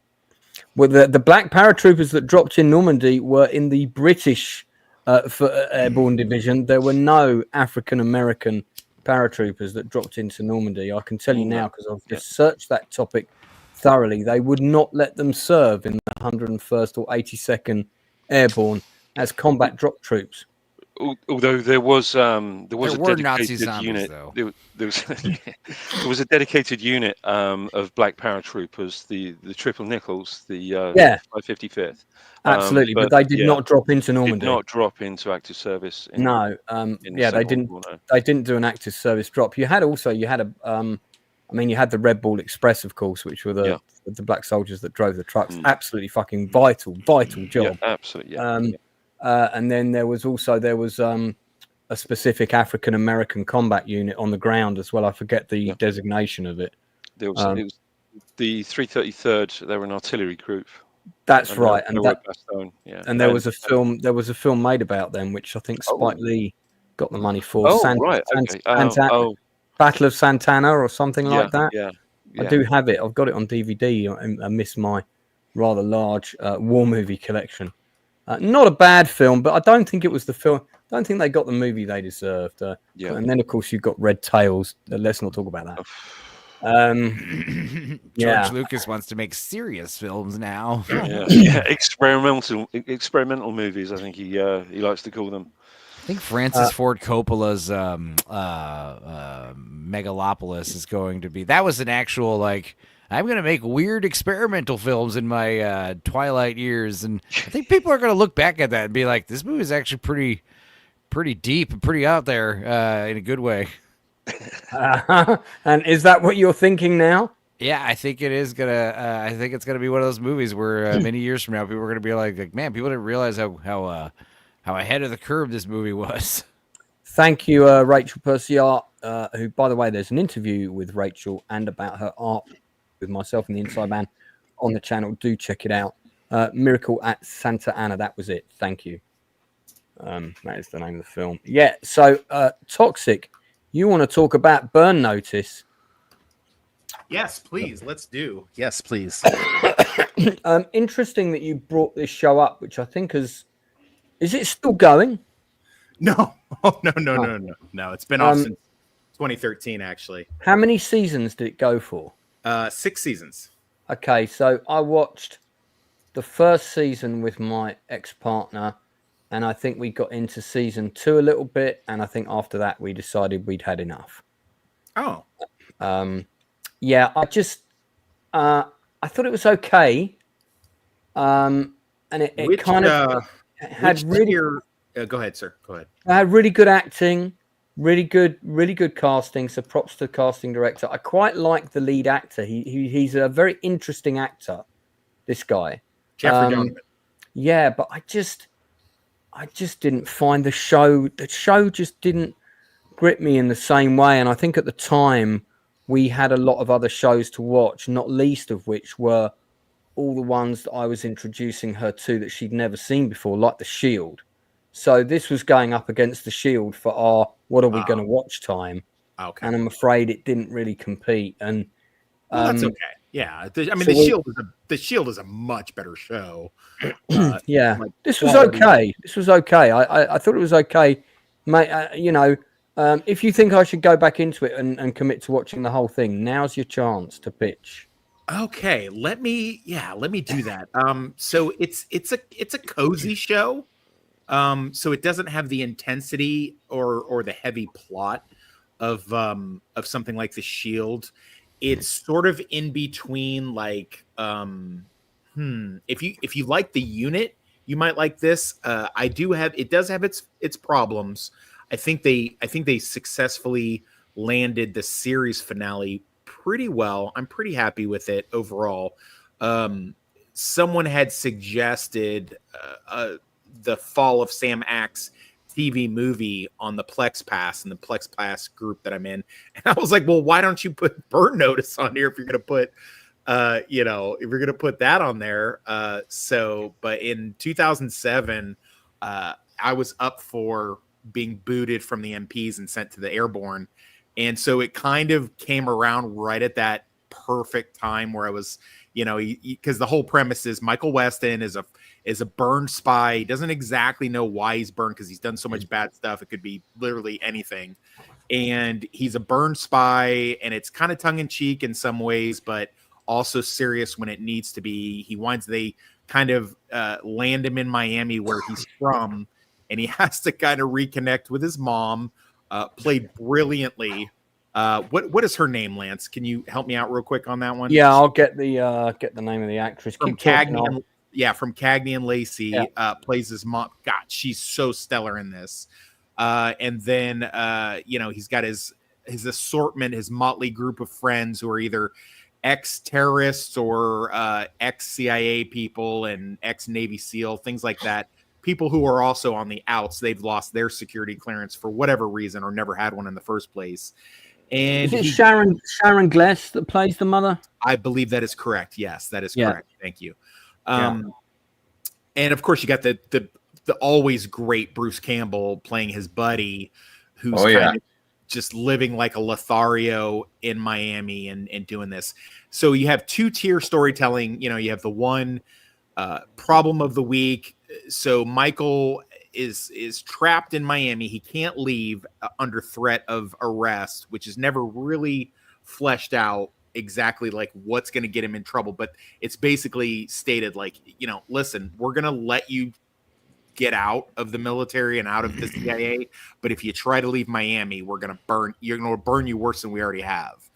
S3: Well, the black paratroopers that dropped in Normandy were in the British Airborne Division. There were no African American paratroopers that dropped into Normandy. I can tell you now, because I've just searched that topic thoroughly. They would not let them serve in the 101st or 82nd Airborne as combat drop troops.
S1: Although there was a dedicated
S4: Nazi zombies,
S1: unit.
S4: though.
S1: There was a dedicated unit of black paratroopers, the Triple Nickels, the 555th.
S3: Absolutely, but they did not drop into Normandy.
S1: Did not drop into active service.
S3: They didn't. They didn't do an active service drop. You had the Red Ball Express, of course, which were the black soldiers that drove the trucks. Absolutely fucking vital job.
S1: Yeah, absolutely.
S3: And then there was a specific African American combat unit on the ground as well. I forget the designation of it.
S1: It was the 333rd. They were an artillery group.
S3: That's right, and there was a film.
S1: And
S3: There was a film made about them, which I think Spike Lee got the money for. Battle of Santana or something like that.
S1: Yeah.
S3: I do have it. I've got it on DVD. I miss my rather large war movie collection. Not a bad film, but I don't think it was the film. I don't think they got the movie they deserved. And then, of course, you've got Red Tails. Let's not talk about that.
S4: George Lucas wants to make serious films now.
S1: Experimental movies. I think he likes to call them.
S4: I think Francis Ford Coppola's Megalopolis is going to be. That was an actual I'm going to make weird experimental films in my twilight years, and I think people are going to look back at that and be like, "This movie is actually pretty deep and pretty out there in a good way."
S3: And is that what you're thinking now?
S4: Yeah, I think it is gonna. I think it's gonna be one of those movies where many years from now, people are gonna be like, "Man, people didn't realize how ahead of the curve this movie was."
S3: Thank you, Rachel Perciart, who, by the way, there's an interview with Rachel and about her art with myself and the Inside Man on the channel. Do check it out. Miracle at Santa Ana. That was it. Thank you. That is the name of the film. Yeah. So, Toxic, you want to talk about Burn Notice?
S6: Yes, please. Let's do. Yes, please.
S3: Interesting that you brought this show up, which I think is it still going?
S6: No. No. It's been off since 2013, actually.
S3: How many seasons did it go for?
S6: 6 seasons.
S3: Okay, so I watched the first season with my ex-partner, and I think we got into season 2 a little bit, and I think after that we decided we'd had enough.
S6: Oh.
S3: Yeah, I thought it was okay. And it kind of had really...
S6: go ahead, sir. Go ahead.
S3: I had really good acting, really good casting. So props to the casting director. I quite like the lead actor. He's a very interesting actor. This guy,
S6: Jeffrey Donovan.
S3: Yeah, but I just didn't find the show. The show just didn't grip me in the same way. And I think at the time we had a lot of other shows to watch, not least of which were all the ones that I was introducing her to that she'd never seen before, like The Shield. So this was going up against The Shield for our what are we going to watch time.
S6: Okay.
S3: And I'm afraid it didn't really compete. And
S6: well, that's okay. Yeah. I mean,
S3: so
S6: The Shield is a much better show.
S3: Yeah,
S6: like
S3: this was
S6: quality.
S3: okay. This was okay. I thought it was okay, mate. If you think I should go back into it and commit to watching the whole thing, now's your chance to pitch.
S6: Okay, let me do that. So it's a cozy show. So it doesn't have the intensity or the heavy plot of something like The Shield. It's sort of in between, like if you like The Unit, you might like this. It does have its problems. I think they successfully landed the series finale pretty well. I'm pretty happy with it overall. Someone had suggested the Fall of Sam Axe TV movie on the Plex Pass and the Plex Pass group that I'm in. And I was like, well, why don't you put Burn Notice on here if you're going to put, if you're going to put that on there. But in 2007, I was up for being booted from the MPs and sent to the Airborne. And so it kind of came around right at that perfect time where I was, because the whole premise is Michael Weston is a burned spy. He doesn't exactly know why he's burned because he's done so much bad stuff. It could be literally anything. And he's a burned spy, and it's kind of tongue in cheek in some ways, but also serious when it needs to be. They kind of land him in Miami where he's from, and he has to kind of reconnect with his mom, played brilliantly. What is her name, Lance? Can you help me out real quick on that one?
S3: Yeah, I'll get the name of the actress.
S6: From Cagney and Lacey, plays his mom. God, she's so stellar in this. And then he's got his assortment, his motley group of friends who are either ex-terrorists or ex-CIA people and ex-Navy SEAL, things like that. People who are also on the outs. They've lost their security clearance for whatever reason or never had one in the first place. And
S3: is it Sharon Gless that plays the mother?
S6: I believe that is correct. Yes, that is correct. Thank you. And of course, you got the always great Bruce Campbell playing his buddy, who's kind of just living like a Lothario in Miami and doing this. So you have two-tier storytelling. You have the one problem of the week. So Michael is trapped in Miami. He can't leave under threat of arrest, which is never really fleshed out exactly like what's going to get him in trouble. But it's basically stated like, listen, we're going to let you get out of the military and out of the CIA. But if you try to leave Miami, you're going to burn you worse than we already have.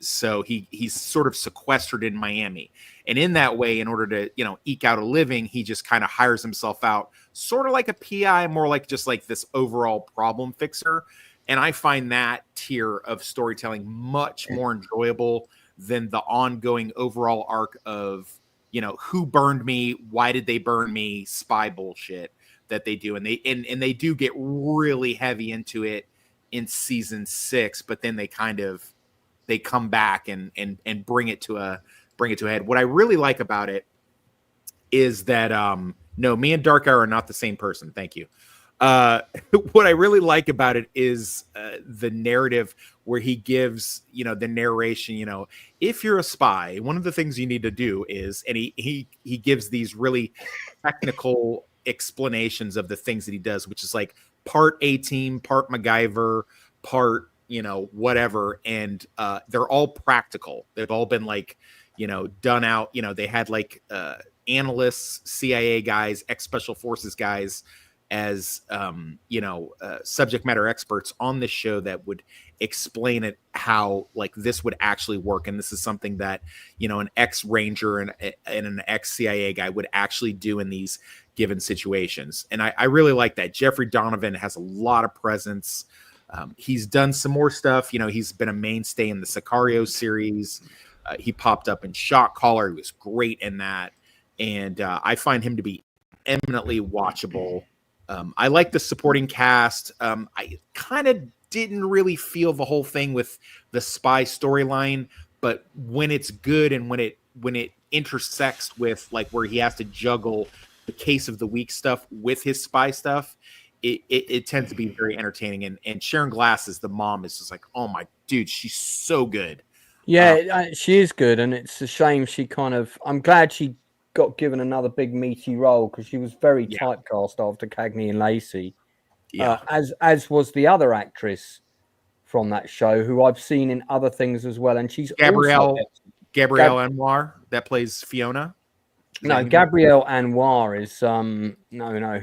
S6: So he's sort of sequestered in Miami. And in that way, in order to, eke out a living, he just kind of hires himself out, sort of like a PI, more like just like this overall problem fixer. And I find that tier of storytelling much more enjoyable than the ongoing overall arc of, who burned me, why did they burn me, spy bullshit that they do. And they do get really heavy into it in season 6, but then they come back and bring it to a head. What I really like about it is that no, me and Dark Hour are not the same person. Thank you. What I really like about it is the narrative where he gives, the narration, if you're a spy, one of the things you need to do is, and he gives these really technical explanations of the things that he does, which is like part A-Team, part MacGyver, part, whatever. And they're all practical. They've all been like, done out, they had like analysts, CIA guys, ex-special forces guys as, subject matter experts on this show that would explain it, how like this would actually work. And this is something that, an ex-Ranger and an ex-CIA guy would actually do in these given situations. And I really like that. Jeffrey Donovan has a lot of presence. He's done some more stuff. He's been a mainstay in the Sicario series. He popped up in Shot Caller. He was great in that. And I find him to be eminently watchable. I like the supporting cast. I kind of didn't really feel the whole thing with the spy storyline, but when it's good and when it intersects with like where he has to juggle the case of the week stuff with his spy stuff, it tends to be very entertaining. And Sharon Glass as the mom is just like, oh my dude, she's so good.
S3: Yeah, she is good, and it's a shame she I'm glad she got given another big meaty role, because she was very typecast after Cagney and Lacey.
S6: Yeah,
S3: as was the other actress from that show, who I've seen in other things as well, and she's
S6: Gabrielle Anwar that plays Fiona.
S3: No, Gabrielle Anwar is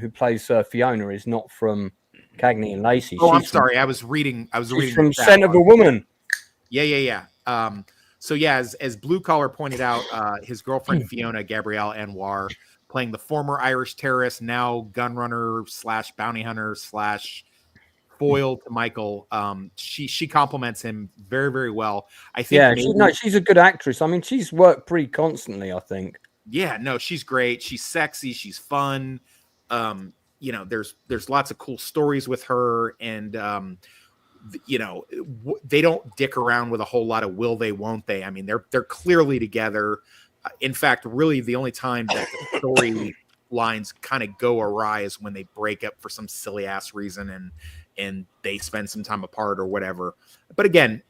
S3: who plays Fiona is not from Cagney and Lacey.
S6: Oh, I'm sorry, I was reading
S3: from Scent of a Woman.
S6: Yeah. So yeah, as Blue Collar pointed out, his girlfriend Fiona, Gabrielle Anwar, playing the former Irish terrorist, now gunrunner / bounty hunter / foil to Michael. She compliments him very, very well. I think.
S3: Yeah, she's a good actress. I mean, she's worked pretty constantly, I think.
S6: Yeah, no, she's great. She's sexy. She's fun. There's lots of cool stories with her, and they don't dick around with a whole lot of will they, won't they. I mean, they're clearly together. In fact, really the only time that the story lines kind of go awry is when they break up for some silly ass reason and they spend some time apart or whatever. But again,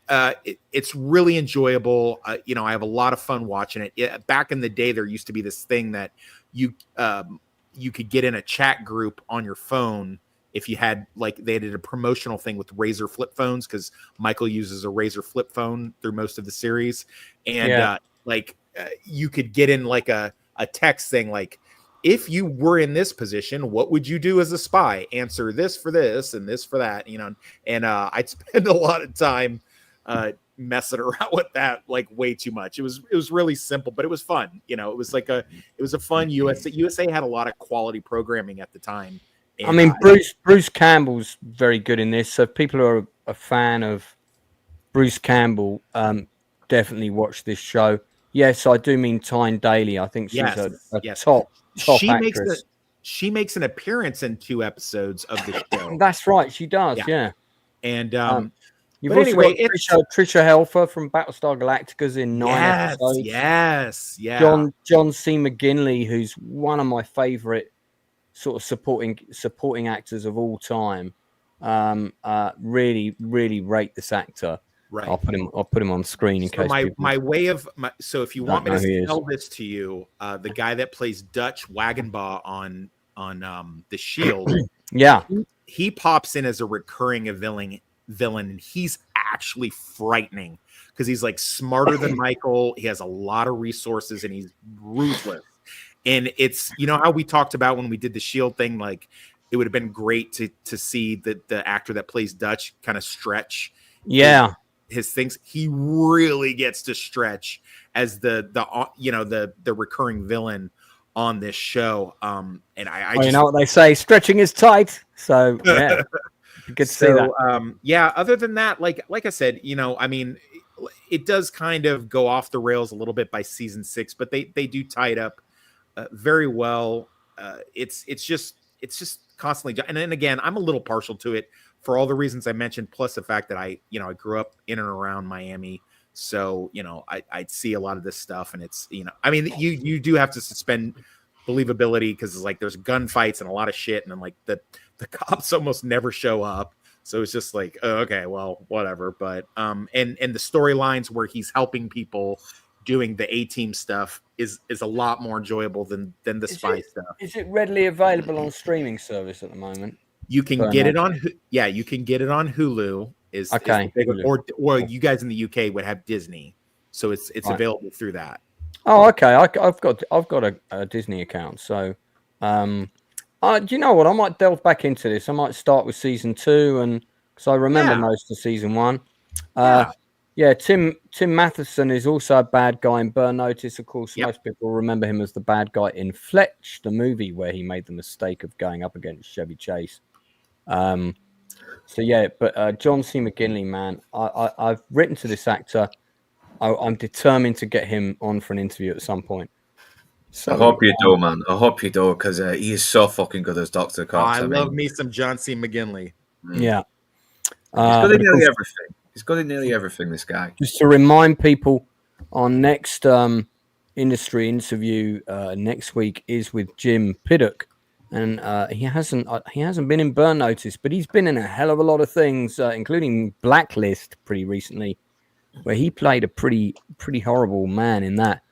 S6: it's really enjoyable. I have a lot of fun watching it. Back in the day, there used to be this thing that you could get in a chat group on your phone if you had, like, they did a promotional thing with Razr flip phones, because Michael uses a Razr flip phone through most of the series. And you could get in like a text thing like, if you were in this position, what would you do as a spy? Answer this for this and this for that, and I'd spend a lot of time messing around with that, like, way too much. It was really simple, but it was fun. It was a fun USA had a lot of quality programming at the time. And,
S3: I mean, Bruce Campbell's very good in this. So if people are a fan of Bruce Campbell, definitely watch this show. Yes, I do mean Tyne Daly. I think she's a top actress.
S6: She makes an appearance in 2 episodes of the show.
S3: That's right, she does. Yeah.
S6: And
S3: you've also got Tricia Helfer from Battlestar Galactica's in 9 episodes.
S6: Yes.
S3: John C. McGinley, who's one of my favorite sort of supporting actors of all time. Really, really rate this actor.
S6: Right.
S3: I'll put him on screen in case.
S6: So if you want me to tell this to you, the guy that plays Dutch Wagenbaugh on The Shield, he pops in as a recurring villain, and he's actually frightening because he's like smarter than Michael. He has a lot of resources and he's ruthless. And it's, how we talked about when we did the Shield thing, like it would have been great to see the actor that plays Dutch kind of stretch.
S3: Yeah.
S6: His things. He really gets to stretch as the recurring villain on this show. And I just,
S3: you know what they say, stretching is tight. So yeah, good to see that.
S6: Other than that, like I said, I mean, it does kind of go off the rails a little bit by season 6, but they do tie it up very well. It's just constantly, and then again, I'm a little partial to it for all the reasons I mentioned, plus the fact that I grew up in and around Miami. So, I'd see a lot of this stuff, and it's, I mean, you do have to suspend believability because it's like there's gunfights and a lot of shit, and then like the cops almost never show up. So it's just like, oh, okay, well, whatever. But and the storylines where he's helping people doing the A-team stuff is a lot more enjoyable than the spy stuff.
S3: Is it readily available on streaming service at the moment?
S6: You can get it on, you can get it on Hulu. Or you guys in the UK would have Disney, so it's available through that.
S3: Oh, okay. I've got a Disney account, so do you know what? I might delve back into this. I might start with season 2, and because I remember most of season 1. Tim Matheson is also a bad guy in Burn Notice. Of course, most people remember him as the bad guy in Fletch, the movie where he made the mistake of going up against Chevy Chase. John C. McGinley, man, I've written to this actor. I'm determined to get him on for an interview at some point. So,
S5: I hope you do, man. I hope you do, because he is so fucking good as Dr. Cox.
S6: I love me some John C. McGinley.
S3: Yeah.
S5: He's good
S3: But
S5: in
S3: of
S5: nearly
S3: course,
S5: everything. He's good in nearly everything, this guy.
S3: just to remind people, our next industry interview next week is with Jim Piddock, and he hasn't been in Burn Notice, but he's been in a hell of a lot of things, including Blacklist pretty recently, where he played a pretty horrible man in that.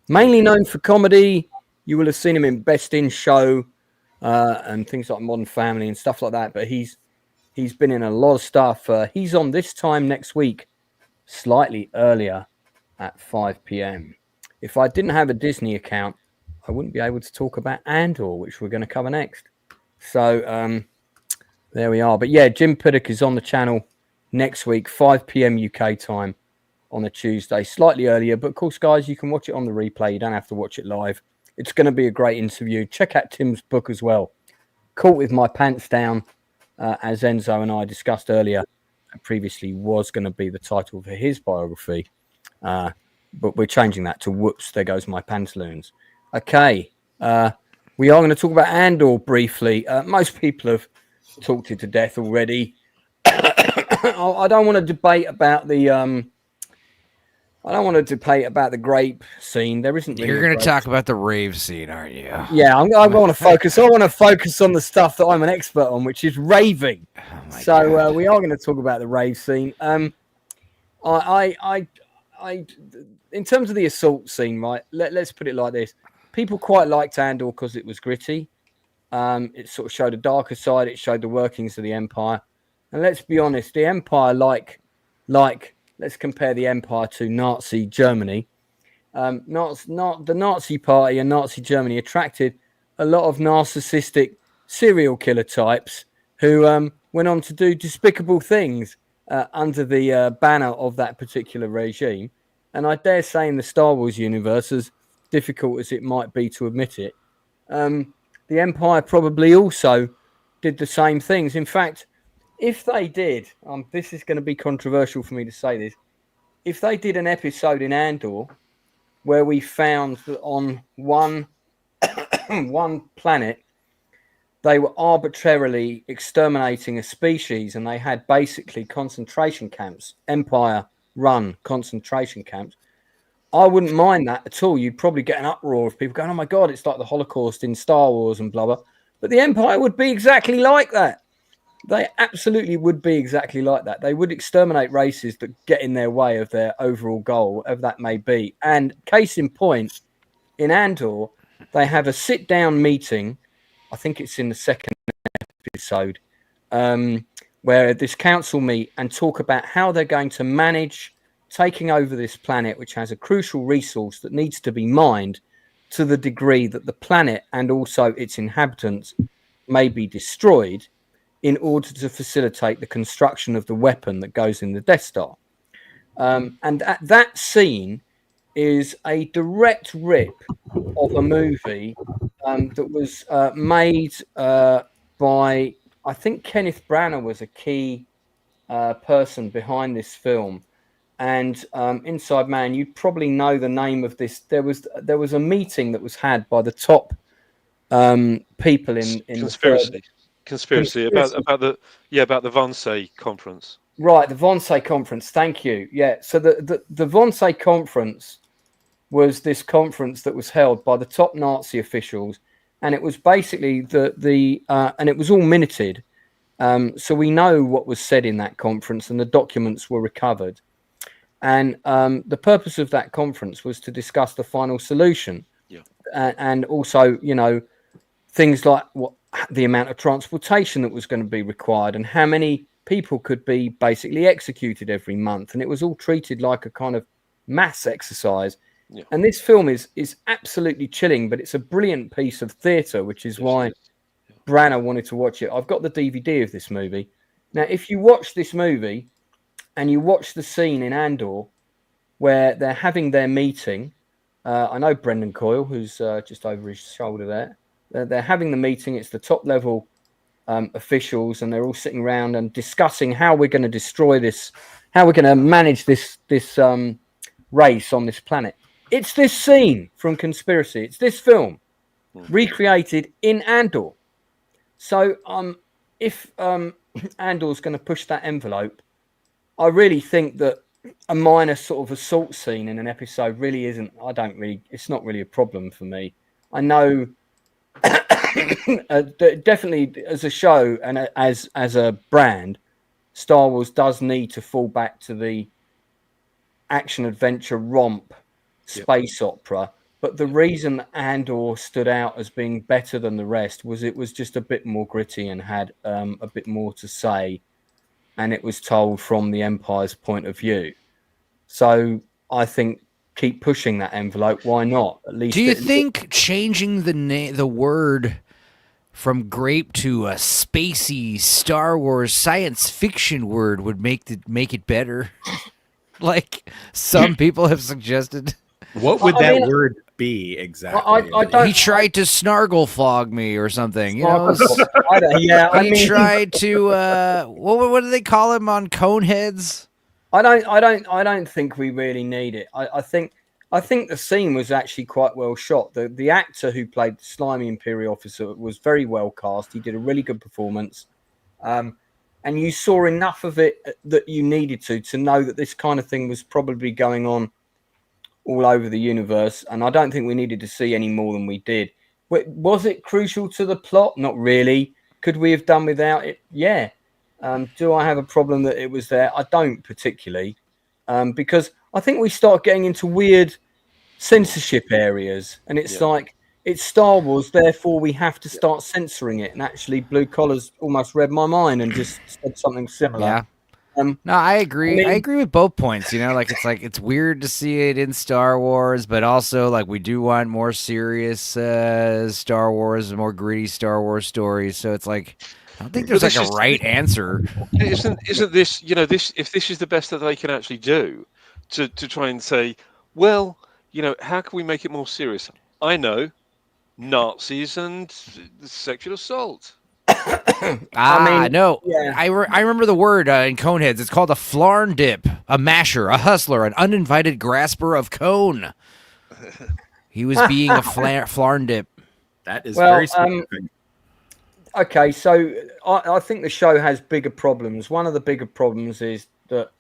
S3: Mainly known for comedy, you will have seen him in Best in Show and things like Modern Family and stuff like that. But he's been in a lot of stuff. He's on this time next week, slightly earlier at 5 p.m. If I didn't have a Disney account, I wouldn't be able to talk about Andor, which we're going to cover next. So there we are. But yeah, Jim Piddock is on the channel next week, 5 p.m. UK time on a Tuesday, slightly earlier. But of course, guys, you can watch it on the replay. You don't have to watch it live. It's going to be a great interview. Check out Tim's book as well. Caught with My Pants Down, as Enzo and I discussed earlier, previously was going to be the title for his biography. But we're changing that to Whoops, There Goes My Pantaloons. Okay. We are going to talk about Andor briefly. Most people have talked it to death already. I don't want to debate about the grape scene. There isn't. Really
S4: You're going to talk about the rave scene, aren't you?
S3: Yeah, I want to focus. I want to focus on the stuff that I'm an expert on, which is raving. So we are going to talk about the rave scene. In terms of the assault scene, right? Let's put it like this: people quite liked Andor because it was gritty. It sort of showed a darker side. It showed the workings of the Empire. And let's be honest, the Empire, like, let's compare the Empire to Nazi Germany. Not the Nazi Party and Nazi Germany attracted a lot of narcissistic serial killer types who went on to do despicable things under the banner of that particular regime. And I dare say in the Star Wars universe, as difficult as it might be to admit it, the Empire probably also did the same things. In fact, if they did, this is going to be controversial for me to say this, if they did an episode in Andor where we found that on one planet they were arbitrarily exterminating a species and they had basically concentration camps, Empire-run concentration camps, I wouldn't mind that at all. You'd probably get an uproar of people going, oh my God, it's like the Holocaust in Star Wars and blah, blah. But the Empire would be exactly like that. They absolutely would be exactly like that. They would exterminate races that get in their way of their overall goal, whatever that may be. And case in point, in Andor, they have a sit-down meeting. I think it's in the second episode, where this council meet and talk about how they're going to manage taking over this planet, which has a crucial resource that needs to be mined to the degree that the planet and also its inhabitants may be destroyed in order to facilitate the construction of the weapon that goes in the Death Star. And that scene is a direct rip of a movie that was made by, I think Kenneth Branagh was a key person behind this film. And Inside Man, you'd probably know the name of this. There was a meeting that was had by the top people in
S1: Conspiracy about the Wannsee conference.
S3: Right, the Wannsee conference. Thank you. Yeah, so the Wannsee conference was this conference that was held by the top Nazi officials, and it was basically and it was all minuted. So we know what was said in that conference, and the documents were recovered. And the purpose of that conference was to discuss the final solution, and also, things like what the amount of transportation that was going to be required and how many people could be basically executed every month. And it was all treated like a kind of mass exercise. Yeah. And this film is absolutely chilling, but it's a brilliant piece of theatre, which is why Branagh wanted to watch it. I've got the DVD of this movie. Now, if you watch this movie and you watch the scene in Andor where they're having their meeting, I know Brendan Coyle, who's just over his shoulder there. They're having the meeting. It's the top level officials, and they're all sitting around and discussing how we're going to destroy this, how we're going to manage this race on this planet. It's this scene from Conspiracy. It's this film recreated in Andor. So if Andor's going to push that envelope, I really think that a minor sort of assault scene in an episode really isn't. It's not really a problem for me. I know definitely as a show and as a brand, Star Wars does need to fall back to the action adventure romp space opera. But the reason that Andor stood out as being better than the rest was it was just a bit more gritty and had a bit more to say, and it was told from the Empire's point of view. So I think keep pushing that envelope. Why not? At least.
S4: Do you think changing the word from grape to a spacey Star Wars science fiction word would make it better? Like some people have suggested.
S6: What would that word be exactly?
S3: I don't.
S4: He tried to snargle fog me or something. You know,
S3: he
S4: tried to. What do they call him on Coneheads?
S3: I don't think we really need it. I think the scene was actually quite well shot. The actor who played the slimy Imperial officer was very well cast. He did a really good performance, and you saw enough of it that you needed to know that this kind of thing was probably going on all over the universe, and I don't think we needed to see any more than we did. Was it crucial to the plot? Not really. Could we have done without it? Yeah. Do I have a problem that it was there? I don't particularly, because I think we start getting into weird censorship areas, and it's like it's Star Wars, therefore we have to start censoring it. And actually, Blue Collar's almost read my mind and just said something similar.
S4: Yeah. No, I agree. I agree with both points. You know, like it's weird to see it in Star Wars, but also like we do want more serious Star Wars, more gritty Star Wars stories. So it's like I don't think there's like a right answer.
S1: Isn't this, you know, this if this is the best that they can actually do to try and say, well, you know, how can we make it more serious? I know, Nazis and sexual assault.
S4: No. Yeah. I remember the word in Coneheads. It's called a flarn dip, a masher, a hustler, an uninvited grasper of cone. He was being a flarn dip.
S6: That is very specific.
S3: Okay, so I think the show has bigger problems. One of the bigger problems is that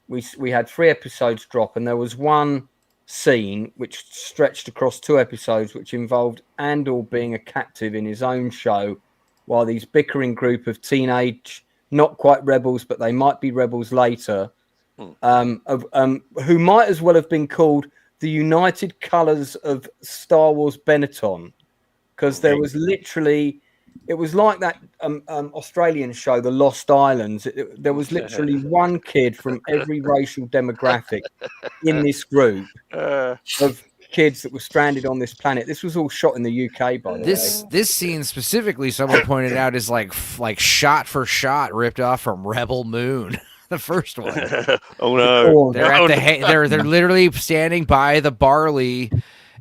S3: we had 3 episodes drop, and there was one scene which stretched across 2 episodes, which involved Andor being a captive in his own show, while these bickering group of teenage, not quite rebels, but they might be rebels later, who might as well have been called the United Colors of Star Wars Benetton, because there was literally, it was like that Australian show, The Lost Islands. There was literally one kid from every racial demographic in this group of kids that were stranded on this planet. This was all shot in the UK, by the way.
S4: This scene specifically, someone pointed out, is like shot for shot ripped off from Rebel Moon, the first one.
S1: Oh no!
S4: They're literally standing by the barley,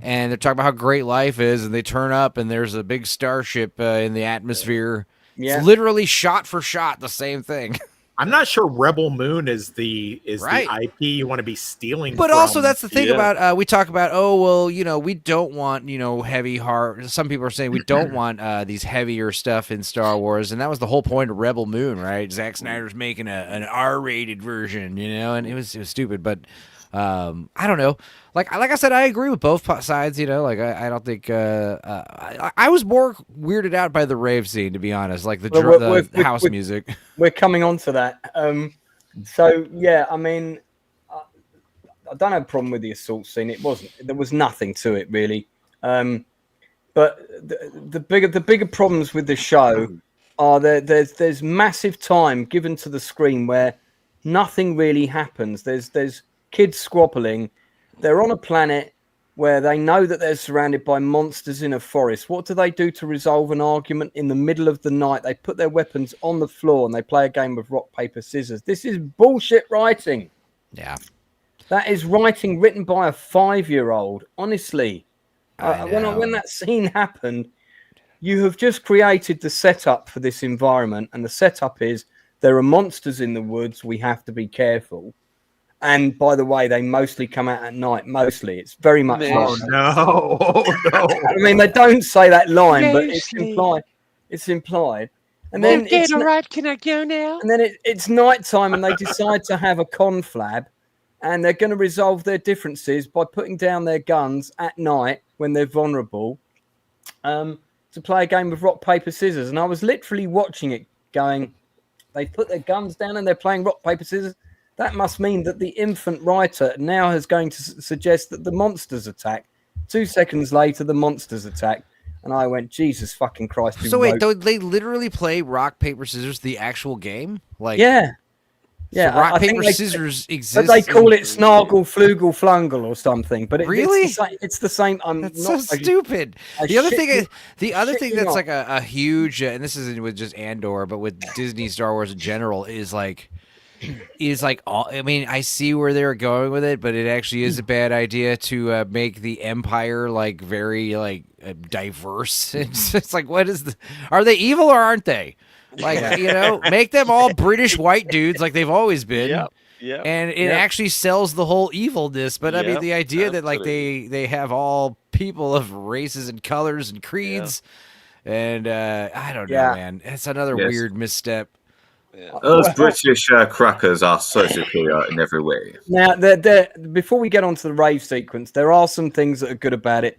S4: and they're talking about how great life is, and they turn up, and there's a big starship in the atmosphere. Yeah. It's literally shot for shot the same thing.
S6: I'm not sure Rebel Moon is the IP you want to be stealing.
S4: But also that's the thing about we talk about, oh well, you know, we don't want, you know, heavy hard. Some people are saying we don't want these heavier stuff in Star Wars, and that was the whole point of Rebel Moon, right? Zack Snyder's making an R-rated version, you know, and it was stupid, but I don't know. Like I said, I agree with both sides. You know, like I don't think I was more weirded out by the rave scene, to be honest. Like the house music.
S3: We're coming on to that. So yeah, I mean, I don't have a problem with the assault scene. There was nothing to it really. But the bigger problems with the show are there's massive time given to the screen where nothing really happens. There's kids squabbling. They're on a planet where they know that they're surrounded by monsters in a forest. What do they do to resolve an argument in the middle of the night? They put their weapons on the floor and they play a game of rock, paper, scissors. This is bullshit writing.
S4: Yeah.
S3: That is writing written by a 5-year-old. Honestly, when that scene happened, you have just created the setup for this environment. And the setup is there are monsters in the woods. We have to be careful. And by the way, they mostly come out at night. Mostly, it's very much.
S6: Oh no!
S3: I mean, they don't say that line, but it's implied. It's implied. And then it's
S1: right. Can I go now?
S3: and then it's nighttime, and they decide to have a conflab, and they're going to resolve their differences by putting down their guns at night when they're vulnerable, to play a game of rock paper scissors. And I was literally watching it, going, they put their guns down and they're playing rock paper scissors. That must mean that the infant writer now is going to suggest that the monsters attack. 2 seconds later, the monsters attack. And I went, Jesus fucking Christ.
S4: So wait, they literally play rock, paper, scissors, the actual game? Like,
S3: yeah. Yeah.
S4: So rock,
S3: I
S4: paper,
S3: think
S4: scissors exists.
S3: But they call it Snargle, Flugel, Flungle or something. But
S4: really?
S3: It's the same.
S4: That's so stupid. The other thing that's like a huge, and this isn't with just Andor, but with Disney, Star Wars in general, is like, I mean, I see where they're going with it, but it actually is a bad idea to make the Empire like very like diverse. It's like, are they evil or aren't they? Like, make them all British white dudes like they've always been.
S1: Yeah. Yeah.
S4: And it actually sells the whole evilness. But I mean, the idea that like they have all people of races and colors and creeds, and I don't know, man. It's another weird misstep.
S5: Yeah. Those British crackers are so superior in every way.
S3: Now, before we get on to the rave sequence, there are some things that are good about it.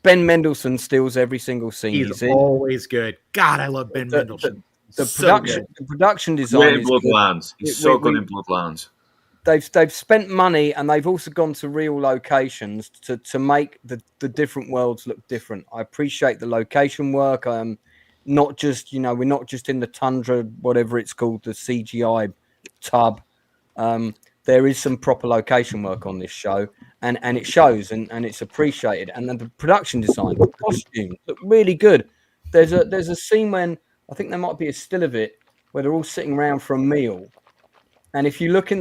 S3: Ben Mendelsohn steals every single scene he's in.
S6: Always good. God, I love Ben Mendelsohn.
S3: The production design
S5: in Bloodlands. He's so good in Bloodlands.
S3: They've spent money, and they've also gone to real locations to make the different worlds look different. I appreciate the location work. Not just, we're not just in the tundra, whatever it's called, the CGI tub. There is some proper location work on this show, and it shows, and it's appreciated. And then the production design, the costumes look really good. There's a scene when, I think there might be a still of it, where they're all sitting around for a meal. And if you look on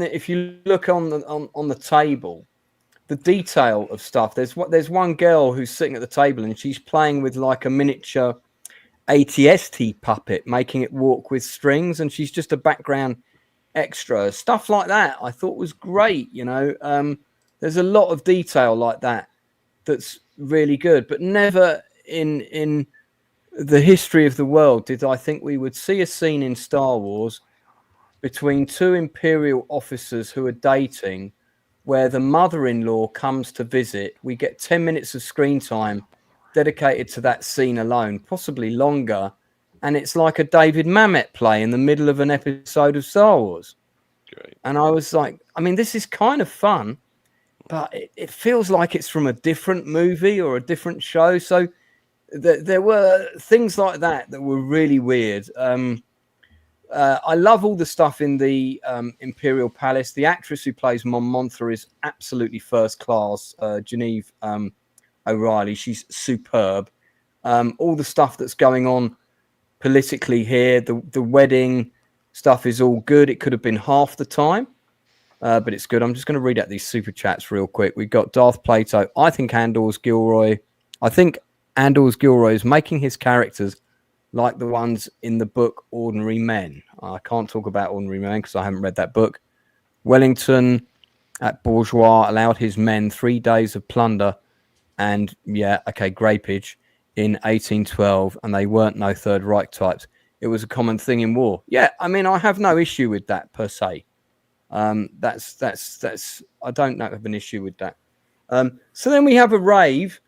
S3: the table, the detail of stuff, there's one girl who's sitting at the table, and she's playing with like a miniature ATST puppet, making it walk with strings, and she's just a background extra. Stuff like that I thought was great. There's a lot of detail like that that's really good, but never in the history of the world did I think we would see a scene in Star Wars between two Imperial officers who are dating, where the mother-in-law comes to visit. We get 10 minutes of screen time dedicated to that scene alone, possibly longer, and it's like a David Mamet play in the middle of an episode of Star Wars.
S1: Great.
S3: And I was like, I mean, this is kind of fun, but it feels like it's from a different movie or a different show. So there were things like that were really weird. I love all the stuff in the Imperial Palace. The actress who plays Mon Mothma is absolutely first class. Genevieve O'Reilly, she's superb. All the stuff that's going on politically here, the wedding stuff is all good. It could have been half the time, but it's good. I'm just going to read out these super chats real quick. We've got Darth Plato. I think Andor's Gilroy is making his characters like the ones in the book Ordinary Men. I can't talk about Ordinary Men because I haven't read that book. Wellington at Bourgeois allowed his men 3 days of plunder and, grapage in 1812, and they weren't no Third Reich types. It was a common thing in war. Yeah, I mean, I have no issue with that per se. That's I don't have an issue with that. So then we have a rave,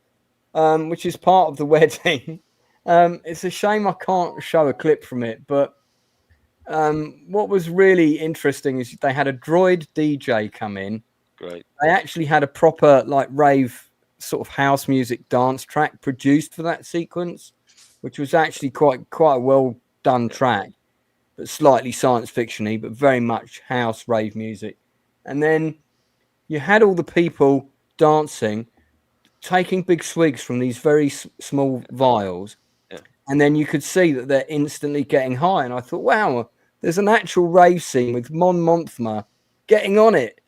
S3: which is part of the wedding. It's a shame I can't show a clip from it, but what was really interesting is they had a droid DJ come in.
S1: Great.
S3: They actually had a proper like rave sort of house music dance track produced for that sequence, which was actually quite a well done track, but slightly science fiction-y, but very much house rave music. And then you had all the people dancing, taking big swigs from these very small vials. And then you could see that they're instantly getting high. And I thought, wow, there's an actual rave scene with Mon Mothma getting on it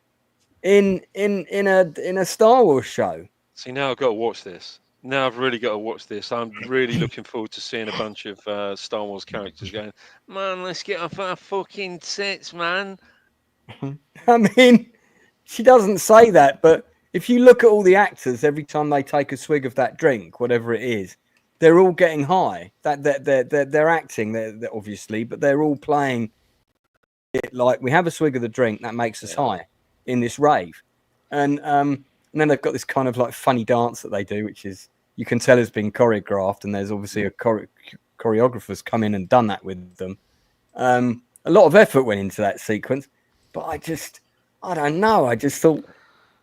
S3: in a Star Wars show.
S1: See, now I've got to watch this. Now I've really got to watch this. I'm really looking forward to seeing a bunch of Star Wars characters going, man, let's get off our fucking tits, man.
S3: I mean, she doesn't say that, but if you look at all the actors, every time they take a swig of that drink, whatever it is, they're all getting high. That they're acting, they're obviously, but they're all playing it like we have a swig of the drink that makes us high in this rave, and then they've got this kind of like funny dance that they do, which is you can tell has been choreographed, and there's obviously a choreographer's come in and done that with them. A lot of effort went into that sequence, but I don't know. I just thought,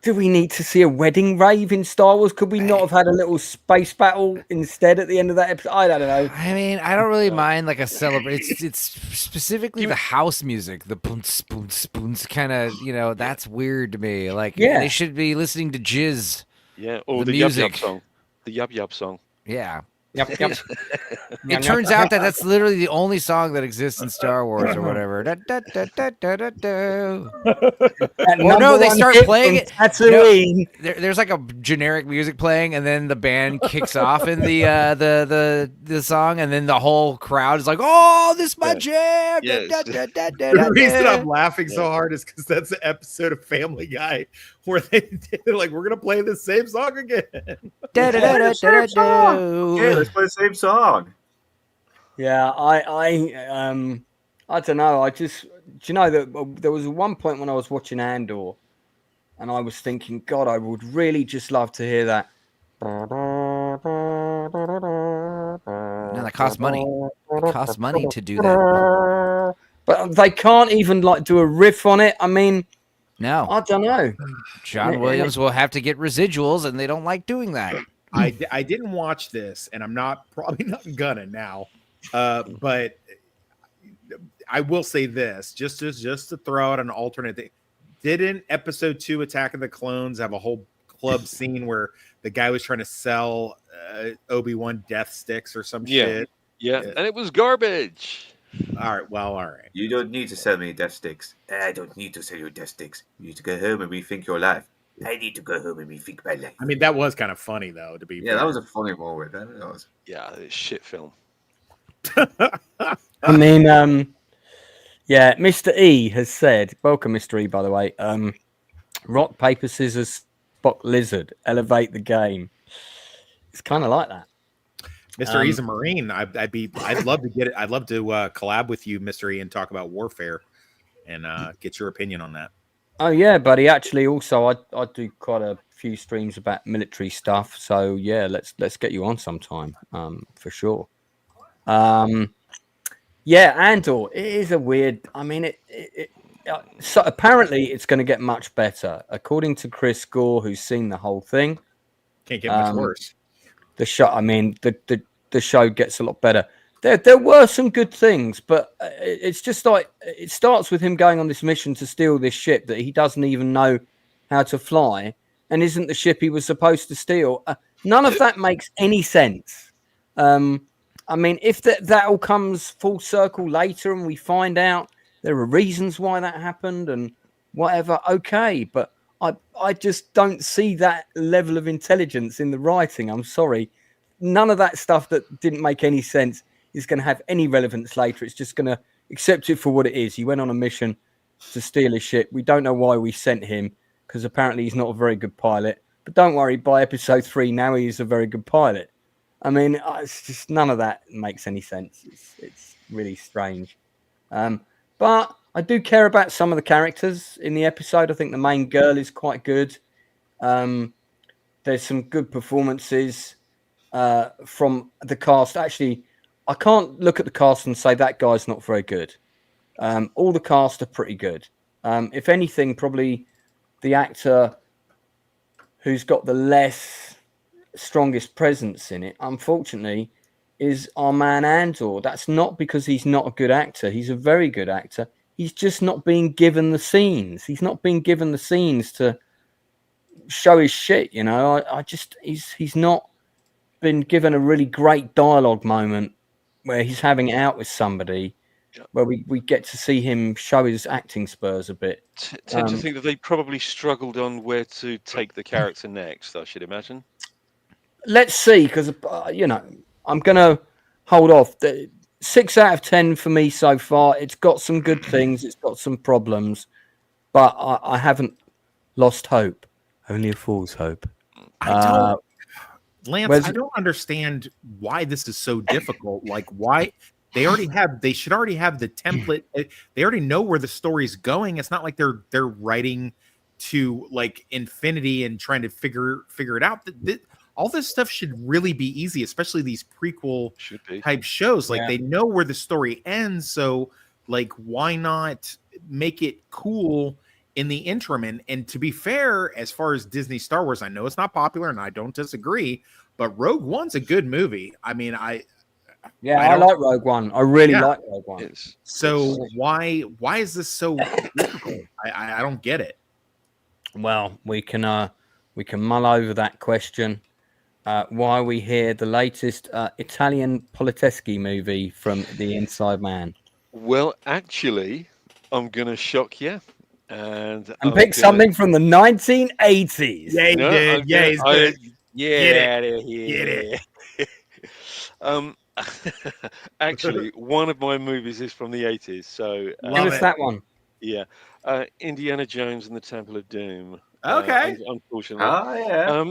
S3: do we need to see a wedding rave in Star Wars? Could we not have had a little space battle instead at the end of that episode? I don't know.
S4: I mean, I don't really mind like a celebration. It's specifically the house music, the boom, spoon, spoons kind of, that's weird to me. Like, they should be listening to Jizz.
S1: Yeah, or
S4: the
S1: the Yub
S4: music.
S1: Yub song. The Yub Yub song.
S4: Yeah.
S3: Yep.
S4: It turns out that that's literally the only song that exists in Star Wars or whatever. Or no, they start playing it. There's like a generic music playing, and then the band kicks off in the song, and then the whole crowd is like, "Oh, this is my jam!"
S6: The reason I'm laughing so hard is because that's the episode of Family Guy where they're like, "We're gonna play the same song again."
S5: Yeah, let's play the same song.
S3: Yeah, I don't know. Do you know that there was one point when I was watching Andor, and I was thinking, God, I would really just love to hear that.
S4: No, that costs money. It costs money to do that.
S3: But they can't even like do a riff on it. I mean,
S4: no,
S3: I don't know.
S4: John Williams will have to get residuals, and they don't like doing that.
S6: I didn't watch this, and I'm probably not gonna now. But I will say this, just to throw out an alternate thing. Didn't episode 2 Attack of the Clones have a whole club scene where the guy was trying to sell Obi-Wan death sticks or some shit?
S1: Yeah, and it was garbage.
S6: All right.
S5: You don't need to sell me death sticks. I don't need to sell you death sticks. You need to go home and rethink your life. I need to go home and rethink my life.
S6: I mean, that was kind of funny, though, to be fair.
S5: That was a funny moment. That was.
S1: Yeah, it's shit film.
S3: I mean, Mr. E has said, welcome, Mr. E, by the way. Rock, paper, scissors, Spock, lizard, elevate the game. It's kind of like that.
S6: Mr. E's a Marine. I'd love to get it. I'd love to collab with you, Mr. E, and talk about warfare and get your opinion on that.
S3: Oh yeah, buddy. Actually, also, I do quite a few streams about military stuff. So yeah, let's get you on sometime, for sure. Yeah, Andor. It is a weird. I mean, so apparently it's going to get much better, according to Chris Gore, who's seen the whole thing.
S6: Can't get much worse.
S3: The show. I mean, the show gets a lot better. There were some good things, but it's just like it starts with him going on this mission to steal this ship that he doesn't even know how to fly, and isn't the ship he was supposed to steal. None of that makes any sense. I mean, if that all comes full circle later and we find out there are reasons why that happened and whatever, okay, but I just don't see that level of intelligence in the writing. I'm sorry. None of that stuff that didn't make any sense is going to have any relevance later. It's just going to accept it for what it is. He went on a mission to steal a ship. We don't know why we sent him, because apparently he's not a very good pilot. But don't worry, by episode 3, now he is a very good pilot. I mean, it's just none of that makes any sense. It's really strange. But I do care about some of the characters in the episode. I think the main girl is quite good. There's some good performances from the cast. Actually, I can't look at the cast and say that guy's not very good. All the cast are pretty good. If anything, probably the actor who's got the strongest presence in it, unfortunately, is our man Andor. That's not because he's not a good actor. He's a very good actor. He's just not being given the scenes. He's not being given the scenes to show his shit, you know. He's not been given a really great dialogue moment where he's having it out with somebody, where we get to see him show his acting spurs a bit.
S1: Tend to think that they probably struggled on where to take the character next, I should imagine.
S3: Let's see, because, I'm going to hold off. 6 out of 10 for me so far. It's got some good things. It's got some problems. But I haven't lost hope. Only a fool's hope.
S6: Lance, I don't understand why this is so difficult. Like, why they should already have the template. They already know where the story's going. It's not like they're writing to like infinity and trying to figure it out. All this stuff should really be easy, especially these prequel type shows. Like they know where the story ends, so like why not make it cool in the interim? And to be fair, as far as Disney Star Wars, I know it's not popular and I don't disagree, but Rogue One's a good movie. I mean, I
S3: like Rogue One. I really like Rogue One.
S6: So why is this so difficult? I don't get it.
S3: Well, we can mull over that question while we hear the latest Italian Politeschi movie from The Inside Man.
S1: Well, actually, I'm gonna shock you. And
S3: pick something from the 1980s.
S6: Yeah, he did. Yeah, he's good.
S1: Yeah,
S6: Get it.
S1: Actually, one of my movies is from the 80s. So
S3: give us that one.
S1: Yeah, Indiana Jones and the Temple of Doom.
S6: Okay.
S1: Unfortunately.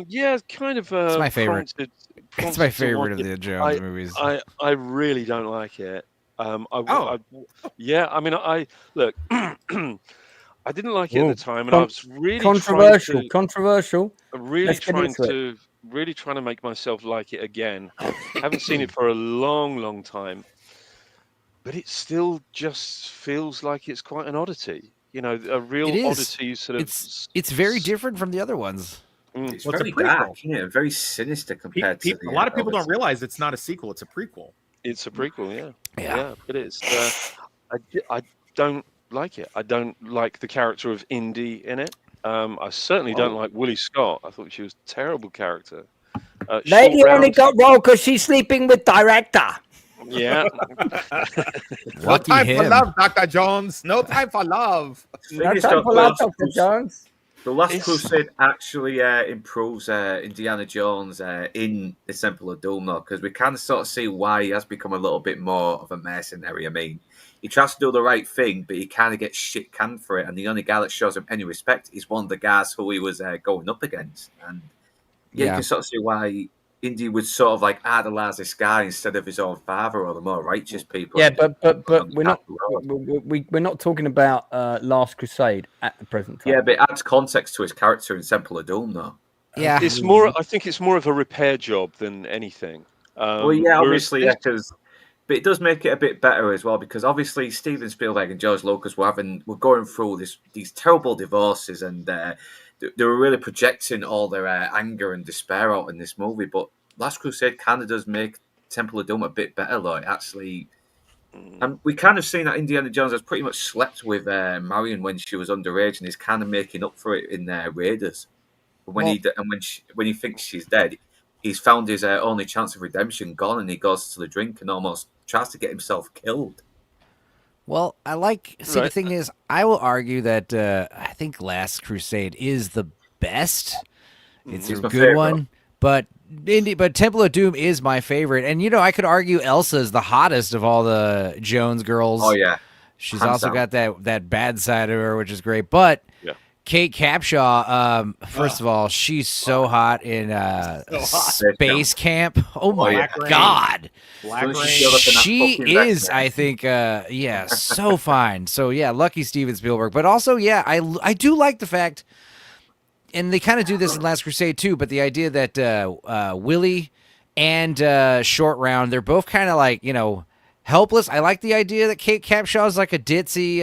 S1: Yeah, kind of.
S4: It's my favorite. It's my favorite of the Jones movies.
S1: I really don't like it. Yeah. I mean, I look. I didn't like it at the time, and I was really
S3: controversial.
S1: Really trying to make myself like it again. Haven't seen it for a long time, but it still just feels like it's quite an oddity. You know, a real oddity. Sort of.
S4: It's very different from the other ones.
S5: It's very dark, very sinister compared to
S6: a lot of people don't realize it's not a sequel; it's a prequel.
S1: It's a prequel, yeah, it is. I don't like it. I don't like the character of Indy in it. I certainly don't like Willie Scott. I thought she was a terrible character.
S3: Lady only got role because she's sleeping with director.
S1: Yeah.
S6: No time for love, Dr. Jones. No time for love.
S3: No time for love, Dr. Jones.
S5: The Last Crusade actually improves Indiana Jones in the Temple of Doom, though, because we kind of sort of see why he has become a little bit more of a mercenary. I mean, he tries to do the right thing, but he kind of gets shit canned for it. And the only guy that shows him any respect is one of the guys who he was going up against. And you can sort of see why Indy would sort of like idolize this guy instead of his own father or the more righteous people.
S3: Yeah, but we're not talking about Last Crusade at the present time.
S5: Yeah, but it adds context to his character in Temple of Doom, though.
S4: Yeah,
S1: it's more. I think it's more of a repair job than anything.
S5: Well, yeah, obviously, because. But it does make it a bit better as well, because obviously Steven Spielberg and George Lucas were going through these terrible divorces, and they were really projecting all their anger and despair out in this movie. But Last Crusade kind of does make Temple of Doom a bit better, though. It actually, and we kind of seen that Indiana Jones has pretty much slept with Marion when she was underage, and he's kind of making up for it in Raiders. When he thinks she's dead, he's found his only chance of redemption gone, and he goes to the drink and almost tries to get himself killed.
S4: Well, the thing is, I will argue that I think Last Crusade is the best. It's a good one, but Temple of Doom is my favorite. And, I could argue Elsa is the hottest of all the Jones girls.
S5: Oh, yeah.
S4: She's also got that bad side of her, which is great. But Kate Capshaw, first of all, she's so hot in Space Camp. Oh my God. She is, I think, so fine. So, lucky Steven Spielberg. But also, I do like the fact, and they kind of do this in Last Crusade too, but the idea that Willie and Short Round, they're both kind of like, helpless. I like the idea that Kate Capshaw is like a ditzy,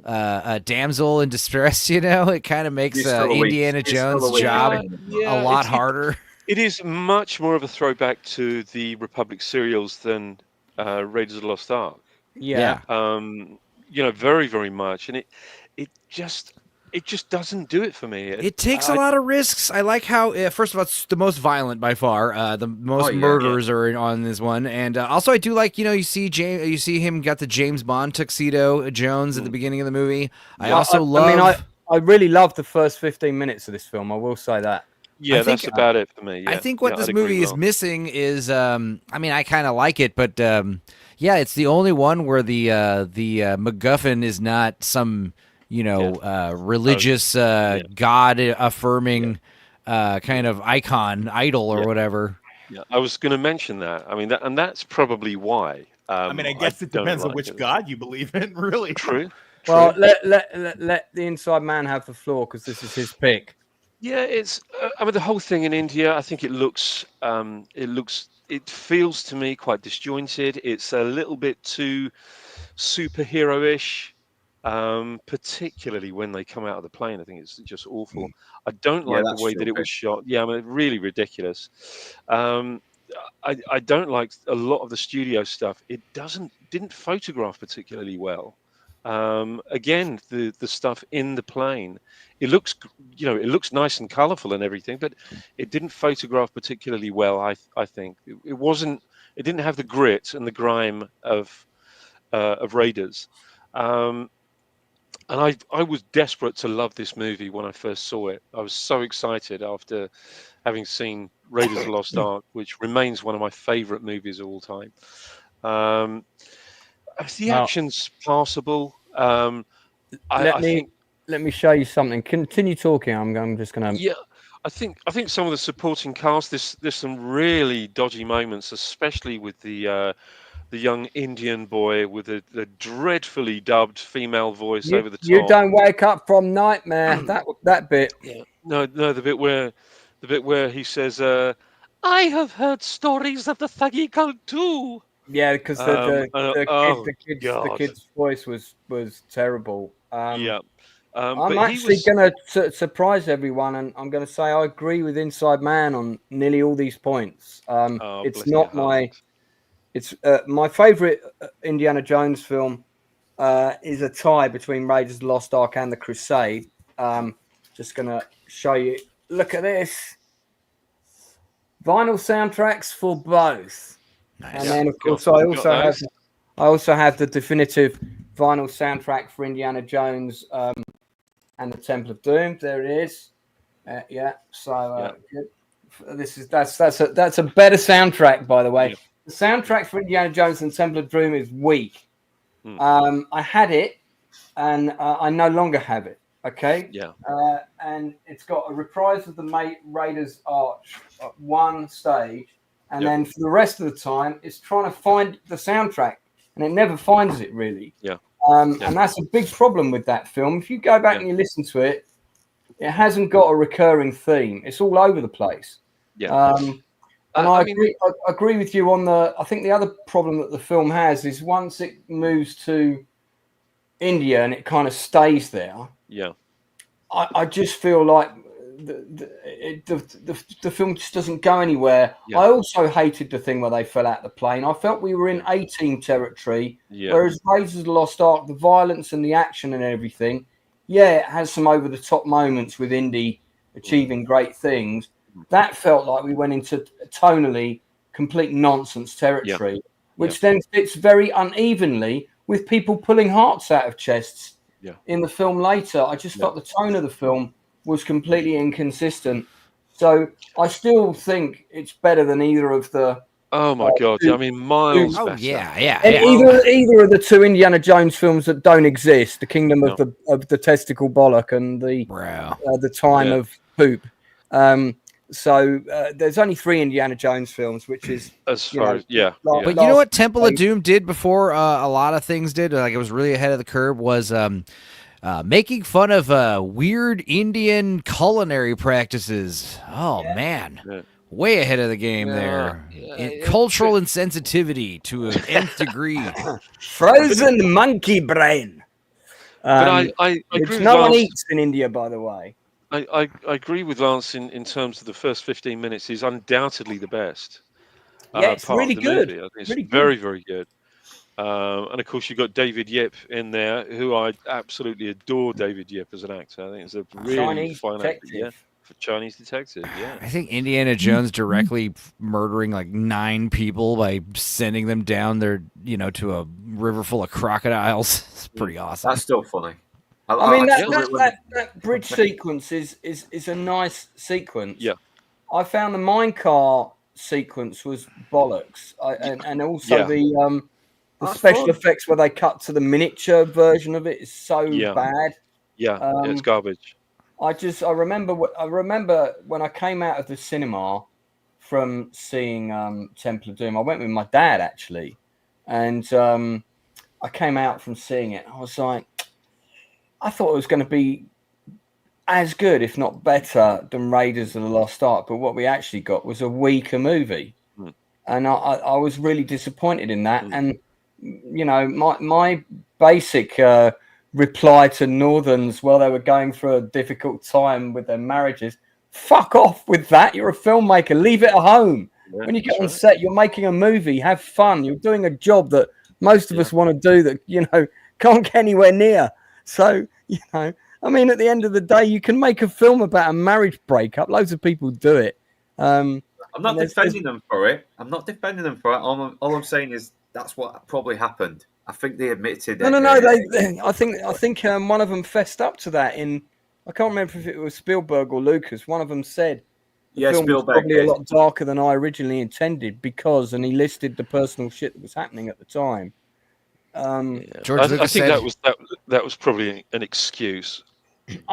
S4: a damsel in distress. It kind of makes Indiana Jones' job a lot harder.
S1: It is much more of a throwback to the Republic serials than Raiders of the Lost Ark.
S3: Yeah.
S1: Very, very much, and it just doesn't do it for me.
S4: It takes a lot of risks. I like how, first of all, it's the most violent by far. The most murders are on this one, and also I do like, you see him got the James Bond tuxedo Jones at the beginning of the movie.
S3: I really love the first 15 minutes of this film. I will say that.
S1: Yeah, that's about it for me. Yeah.
S4: I think what this movie is missing is, I kind of like it, but it's the only one where the MacGuffin is not some religious God affirming kind of idol or whatever.
S1: Yeah, I was going to mention that. I mean, that's probably why.
S6: I mean, I guess it depends on which god you believe in, really.
S1: True.
S3: Well, let the inside man have the floor because this is his pick.
S1: Yeah, it's. I mean, the whole thing in India. I think it feels to me quite disjointed. It's a little bit too superhero-ish, particularly when they come out of the plane. I think it's just awful. I don't like the way that it was shot. Yeah, I mean, really ridiculous. I don't like a lot of the studio stuff. It didn't photograph particularly well. Again, the stuff in the plane, it looks nice and colourful and everything, but it didn't photograph particularly well. I think it didn't have the grit and the grime of Raiders. And I was desperate to love this movie when I first saw it. I was so excited after having seen Raiders of the Lost Ark, which remains one of my favourite movies of all time. The action's passable.
S3: Let me show you something. Continue talking. I'm just going to.
S1: Yeah, I think some of the supporting cast. There's some really dodgy moments, especially with the young Indian boy with the dreadfully dubbed female voice over the top.
S3: You don't wake up from nightmare. that bit.
S1: Yeah. No, the bit where he says, "I have heard stories of the Thuggy cult too."
S3: Yeah, because the kid's voice was terrible. I'm actually going to surprise everyone, and I'm going to say I agree with Inside Man on nearly all these points. It's not my. It's my favourite Indiana Jones film is a tie between Raiders of the Lost Ark and The Crusade. Just going to show you. Look at this. Vinyl soundtracks for both. Nice. And then, of course, I also have the definitive vinyl soundtrack for Indiana Jones and the Temple of Doom. There it is. Good. That's a better soundtrack, by the way. Yeah. The soundtrack for Indiana Jones and Temple of Doom is weak. I had it, and I no longer have it. Okay.
S1: Yeah.
S3: And it's got a reprise of the Raiders Arch at one stage, and then for the rest of the time, it's trying to find the soundtrack, and it never finds it really.
S1: Yeah.
S3: And that's a big problem with that film. If you go back and you listen to it, it hasn't got a recurring theme. It's all over the place.
S1: Yeah.
S3: And I agree with you on I think the other problem that the film has is once it moves to India and it kind of stays there.
S1: Yeah.
S3: I just feel like the film just doesn't go anywhere. Yeah. I also hated the thing where they fell out the plane. I felt we were in A-Team territory, whereas Raiders of the Lost Ark, the violence and the action and everything, it has some over-the-top moments with Indy achieving great things. That felt like we went into tonally complete nonsense territory, which then fits very unevenly with people pulling hearts out of chests in the film later. I just felt the tone of the film was completely inconsistent. So I still think it's better than either of the...
S1: Oh, my God. I mean, miles better.
S3: Either of the two Indiana Jones films that don't exist, The Kingdom of the Testicle Bollock and the Time of Poop. So there's only 3 Indiana Jones films, which is
S1: but you
S4: know what Temple of Doom did before a lot of things did, like it was really ahead of the curve, was making fun of weird Indian culinary practices. Man, way ahead of the game there. Cultural insensitivity to an nth degree.
S3: Frozen monkey brain.
S1: But I
S3: which no one eats in India, by the way.
S1: I agree with Lance in terms of the first 15 minutes is undoubtedly the best.
S3: It's really good.
S1: Movie. It's really very, very good. And of course, you've got David Yip in there, who I absolutely adore. David Yip as an actor, I think he's a really fine actor. For Chinese detective. Yeah,
S4: I think Indiana Jones directly murdering like 9 people by sending them down there, to a river full of crocodiles. It's pretty awesome.
S5: That's still funny.
S3: I mean, that bridge sequence is a nice sequence.
S1: Yeah.
S3: I found the minecar sequence was bollocks. And also the special effects where they cut to the miniature version of it is so bad.
S1: Yeah, it's garbage.
S3: I remember when I came out of the cinema from seeing Temple of Doom. I went with my dad actually, and I came out from seeing it. I was like, I thought it was going to be as good, if not better, than Raiders of the Lost Ark. But what we actually got was a weaker movie, and I was really disappointed in that. And you know, my basic reply to Northerns while they were going through a difficult time with their marriages: fuck off with that. You're a filmmaker. Leave it at home. When you get on set, you're making a movie. Have fun. You're doing a job that most of us want to do that, you know, can't get anywhere near. So, you know, I mean, at the end of the day, you can make a film about a marriage breakup. Loads of people do it.
S5: I'm not defending them for it. All I'm saying is that's what probably happened. I think they admitted it.
S3: No. I think one of them fessed up to that in. I can't remember if it was Spielberg or Lucas. One of them said the film was probably a lot darker than I originally intended because, and he listed the personal shit that was happening at the time.
S4: George Lucas
S1: I think that was probably an excuse.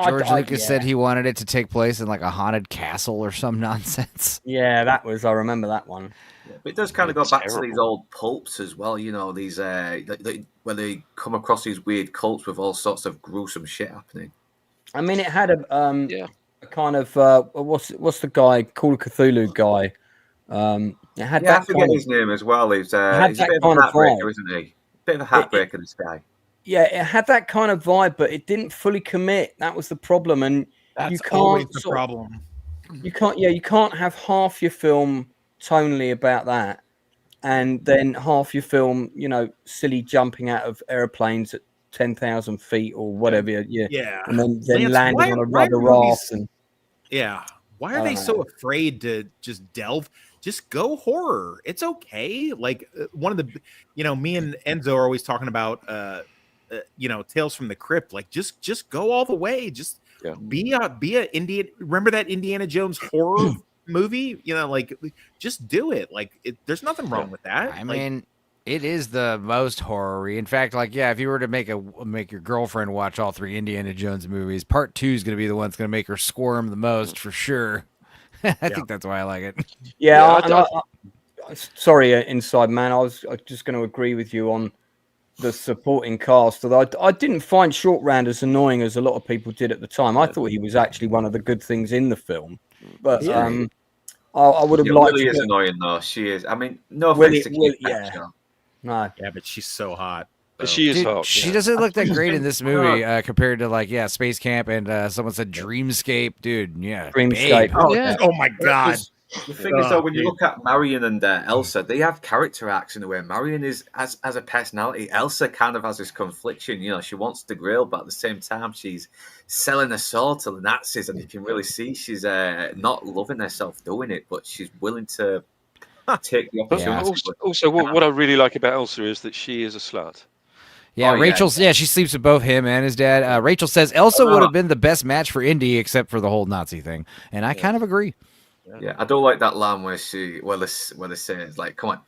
S4: George Lucas said he wanted it to take place in like a haunted castle or some nonsense.
S3: Yeah, that was. I remember that one.
S5: Yeah, but it does kind of go back to these old pulps as well. You know, these where they come across these weird cults with all sorts of gruesome shit happening.
S3: I mean, it had a kind of what's the guy, Call of Cthulhu guy? It had that
S5: I forget his name as well. He's a bit of a heartbreaker, isn't he? Bit of a heartbreaker, this guy.
S3: Yeah, it had that kind of vibe, but it didn't fully commit. That was the problem, and
S6: that's always the problem.
S3: You can't have half your film tonally about that, and then half your film, you know, silly jumping out of airplanes at 10,000 feet or whatever. Yeah. And then
S6: Lance,
S3: landing on a rubber raft.
S6: Why are they so afraid to just delve? Just go horror. It's okay. Like one of the, you know, me and Enzo are always talking about, you know, Tales from the Crypt. Like just go all the way. Just be a Indian. Remember that Indiana Jones horror movie? You know, like just do it. Like there's nothing wrong with that.
S4: I mean, it is the most horror-y. In fact, like, if you were to make your girlfriend watch all 3 Indiana Jones movies, part 2 is going to be the one that's going to make her squirm the most for sure. I think that's why I like it.
S3: Yeah. Sorry, Inside Man. I was just going to agree with you on the supporting cast. Although I didn't find Short Round as annoying as a lot of people did at the time. I thought he was actually one of the good things in the film. But I would have liked.
S5: Willie is annoying though. She is. I mean, no offense to Kate Beckinsale.
S3: No.
S6: Yeah, but she's so hot.
S1: She is hot.
S4: She doesn't look that great in this movie compared to like Space Camp and someone said Dreamscape, dude. Yeah,
S3: Dreamscape.
S6: Oh my god.
S5: The thing is though, when you look at Marion and Elsa, they have character arcs in a way. Marion is as a personality. Elsa kind of has this confliction. You know, she wants the grill, but at the same time, she's selling her soul to the Nazis, and you can really see she's not loving herself doing it, but she's willing to take the opportunity.
S1: Also, what I really like about Elsa is that she is a slut.
S4: Yeah, Rachel's. Yeah, she sleeps with both him and his dad. Rachel says Elsa would have been the best match for Indy, except for the whole Nazi thing, and I kind of agree.
S5: Yeah, I don't like that line where they say it's like, "Come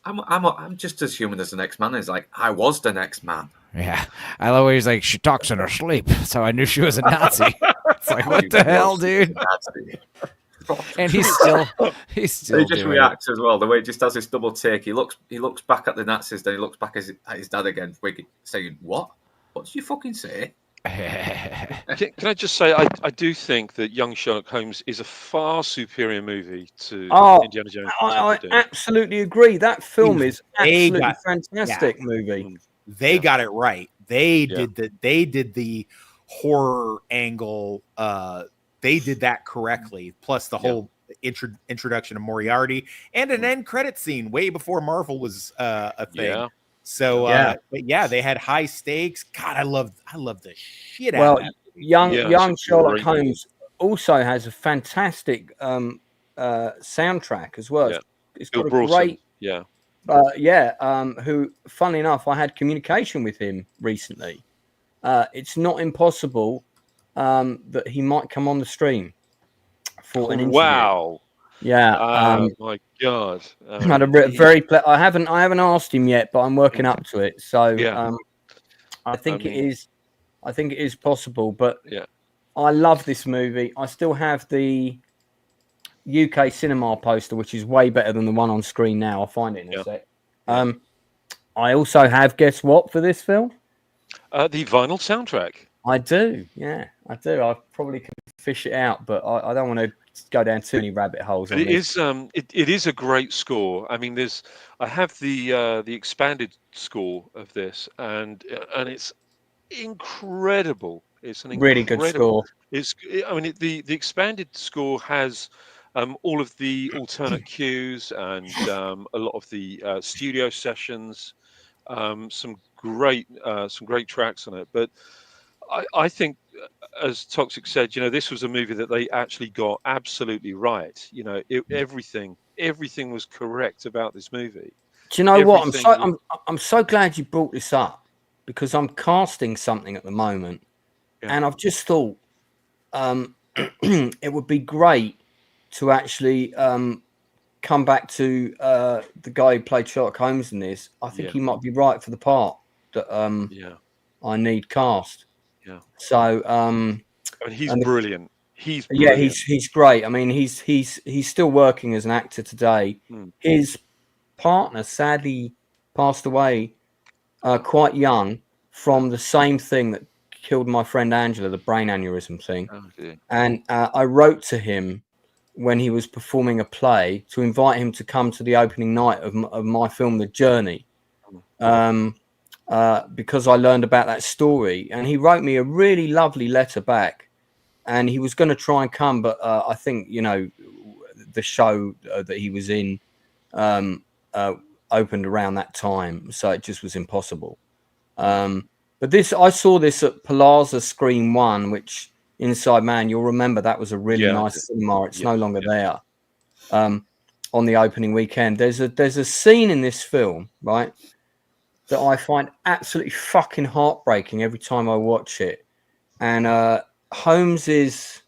S5: on, I'm just as human as the next man." It's like, I was the next man.
S4: Yeah, I love where he's like, she talks in her sleep, so I knew she was a Nazi. It's like, what the hell, dude? And he's still. He just
S5: reacts as well. The way he just has this double take. He looks back at the Nazis, then he looks back at his dad again, saying, "What? What did you fucking say?"
S1: Can I just say, I do think that Young Sherlock Holmes is a far superior movie to Indiana Jones.
S3: I absolutely agree. That film is absolutely fantastic movie.
S6: They got it right. They did the horror angle. They did that correctly. Plus the whole introduction of Moriarty and an end credit scene way before Marvel was a thing.
S1: Yeah.
S6: So, but they had high stakes. God, I love the shit out of that.
S3: Young Sherlock Holmes also has a fantastic soundtrack as well.
S1: Yeah.
S3: It's got a great, who, funnily enough, I had communication with him recently. It's not impossible that he might come on the stream for an interview.
S1: Wow.
S3: Yeah.
S1: Oh my God.
S3: Had a very. I haven't asked him yet, but I'm working up to it. So I think it is. I think it is possible. But I love this movie. I still have the UK cinema poster, which is way better than the one on screen now. I'll find it in a sec. I also have, guess what, for this film?
S1: The vinyl soundtrack.
S3: I do. Yeah, I do. I probably could fish it out, but I don't want to go down too many rabbit holes.
S1: But it is a great score. I mean, I have the expanded score of this, and it's incredible. It's an
S3: really good score.
S1: The expanded score has all of the alternate cues and a lot of the studio sessions, some great tracks on it. But I think, as Toxic said, this was a movie that they actually got absolutely right. Everything was correct about this movie.
S3: Do you know what? I'm so glad you brought this up, because I'm casting something at the moment, and I've just thought it would be great to actually come back to the guy who played Sherlock Holmes in this. I think he might be right for the part that I need cast.
S1: Yeah.
S3: So
S1: he's brilliant. He's
S3: great. I mean, he's still working as an actor today. His partner sadly passed away quite young from the same thing that killed my friend Angela, the brain aneurysm thing. And I wrote to him when he was performing a play to invite him to come to the opening night of my film, The Journey. Because I learned about that story, and he wrote me a really lovely letter back, and he was going to try and come, but I think the show that he was in opened around that time, so it just was impossible. But I saw this at Palazzo Screen 1, which Inside Man, you'll remember that was a really nice cinema. It's no longer there. On the opening weekend, there's a scene in this film, right, that I find absolutely fucking heartbreaking every time I watch it. And Holmes is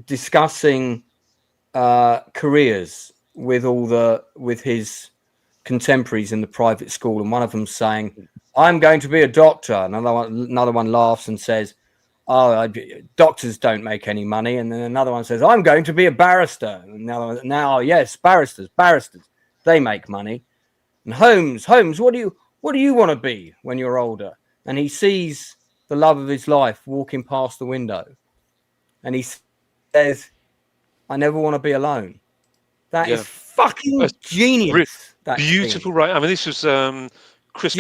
S3: discussing careers with his contemporaries in the private school, and one of them saying, "I'm going to be a doctor." Another one laughs and says, "Oh, doctors don't make any money." And then another one says, "I'm going to be a barrister." And now, yes, barristers, they make money. And Holmes, what do you want to be when you're older? And he sees the love of his life walking past the window, and he says, "I never want to be alone." That is fucking genius.
S1: Beautiful, right? I mean, this was Chris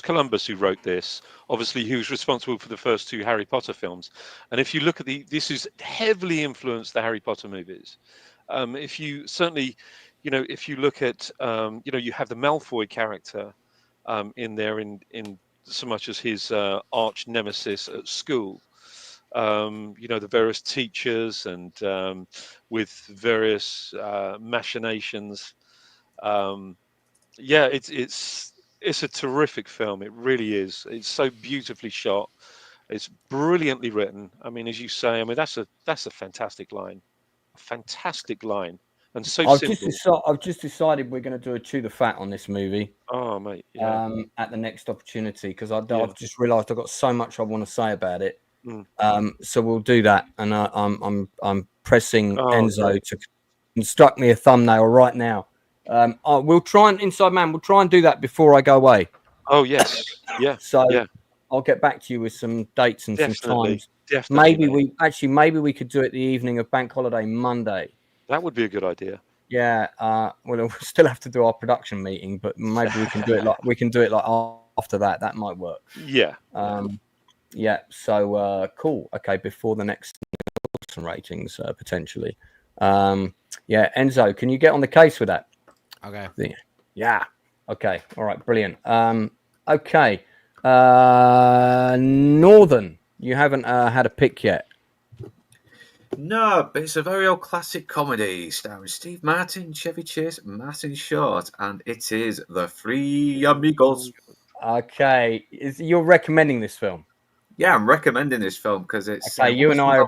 S1: Columbus who wrote this. Obviously, he was responsible for the first two Harry Potter films. And if you look at this is heavily influenced the Harry Potter movies. If you look at, you have the Malfoy character in there in so much as his arch nemesis at school. The various teachers and with various machinations. It's a terrific film. It really is. It's so beautifully shot. It's brilliantly written. I mean, as you say, that's a fantastic line. A fantastic line. And so simple.
S3: I've just decided we're going to do a Chew the Fat on this movie.
S1: Oh, mate.
S3: At the next opportunity, because I've just realised I've got so much I want to say about it. So we'll do that, and I'm pressing Enzo to construct me a thumbnail right now. We'll try and we'll try and do that before I go away.
S1: Oh yes, yeah.
S3: So I'll get back to you with some dates and some times.
S1: Definitely.
S3: Maybe we could do it the evening of Bank Holiday Monday.
S1: That would be a good idea.
S3: Yeah. We'll still have to do our production meeting, but maybe we can do it like after that. That might work.
S1: Yeah.
S3: Yeah. So cool. Okay. Before the next Nielsen ratings, potentially. Enzo, can you get on the case with that?
S4: Okay.
S3: Yeah. Okay. All right. Brilliant. Okay. Northern, you haven't had a pick yet.
S5: No, but it's a very old classic comedy starring Steve Martin, Chevy Chase, Martin Short, and it is The Three Amigos.
S3: Okay. You're recommending this film?
S5: Yeah, I'm recommending this film because it's.
S3: Okay, you and I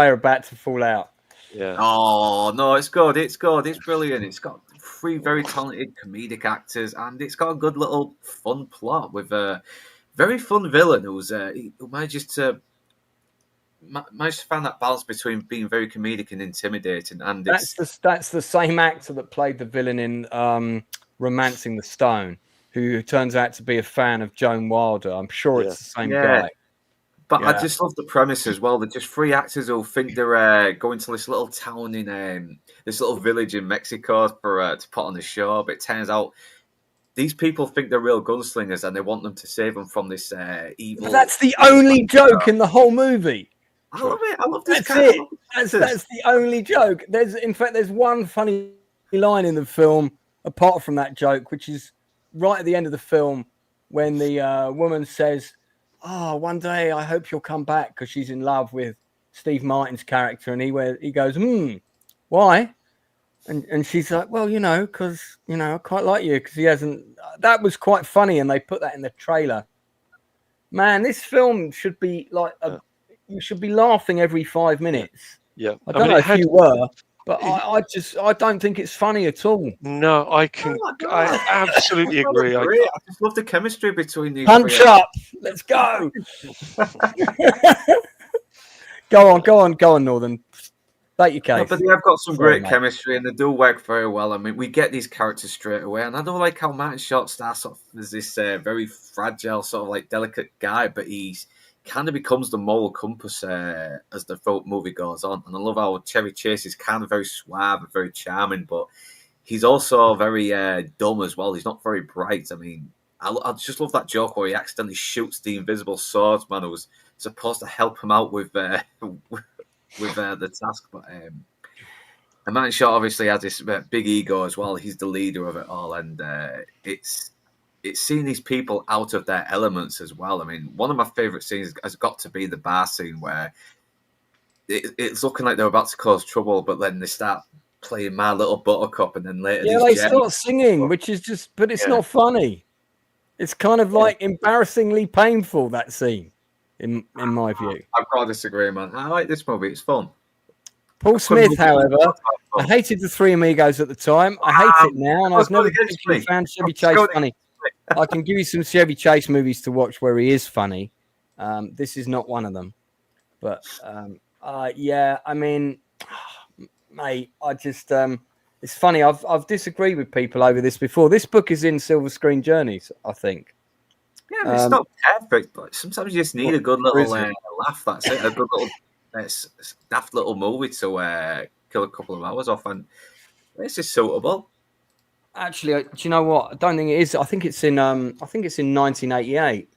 S3: are about to fall out.
S1: Yeah.
S5: Oh no, it's good. It's good. It's brilliant. It's got three very talented comedic actors, and it's got a good little fun plot with a very fun villain who manages to managed to find that balance between being very comedic and intimidating. And
S3: that's the same actor that played the villain in Romancing the Stone, who turns out to be a fan of Joan Wilder. I'm sure it's the same guy.
S5: But I just love the premise as well. They're just three actors who think they're going to this little town in this little village in Mexico for to put on a show. But it turns out these people think they're real gunslingers and they want them to save them from this evil.
S3: But that's the only joke in the whole movie.
S5: I love it. I love this.
S3: That's the only joke. There's one funny line in the film apart from that joke, which is right at the end of the film when the woman says, "Oh, one day I hope you'll come back," because she's in love with Steve Martin's character, and he goes, why? And she's like, well, because I quite like you, because he hasn't. That was quite funny, and they put that in the trailer. Man, this film should be like you should be laughing every 5 minutes.
S1: Yeah,
S3: I don't know if you were, but I don't think it's funny at all.
S1: No, I absolutely agree.
S5: I just love the chemistry between these.
S3: Punch up, let's go. Go on, Northern. State your case.
S5: No, but they have got some great chemistry, and they do work very well. I mean, we get these characters straight away, and I don't like how Martin Short starts off as this very fragile, sort of like delicate guy, but he's kind of becomes the moral compass as the movie goes on. And I love how Chevy Chase is kind of very suave and very charming, but he's also very dumb as well. He's not very bright. I mean, I just love that joke where he accidentally shoots the invisible swordsman who was supposed to help him out with the task. But and Martin Short obviously has this big ego as well. He's the leader of it all, and it's seeing these people out of their elements as well. I mean, one of my favourite scenes has got to be the bar scene where it's looking like they're about to cause trouble, but then they start playing My Little Buttercup, and then later
S3: they start singing, which is just, but it's not funny. It's kind of like embarrassingly painful, that scene, in my view.
S5: I've got to disagree, man. I like this movie. It's fun.
S3: Paul Smith, however, I hated the Three Amigos at the time. I hate it now, and I've never found Chevy Chase funny. I can give you some Chevy Chase movies to watch where he is funny. This is not one of them. But, I mean, mate, I just... it's funny. I've disagreed with people over this before. This book is in Silver Screen Journeys, I think.
S5: Yeah, but it's not perfect, but sometimes you just need a good little laugh. That's it. A good little daft little movie to kill a couple of hours off, and this is suitable.
S3: Actually, do you know what? I don't think it is. I think it's in 1988.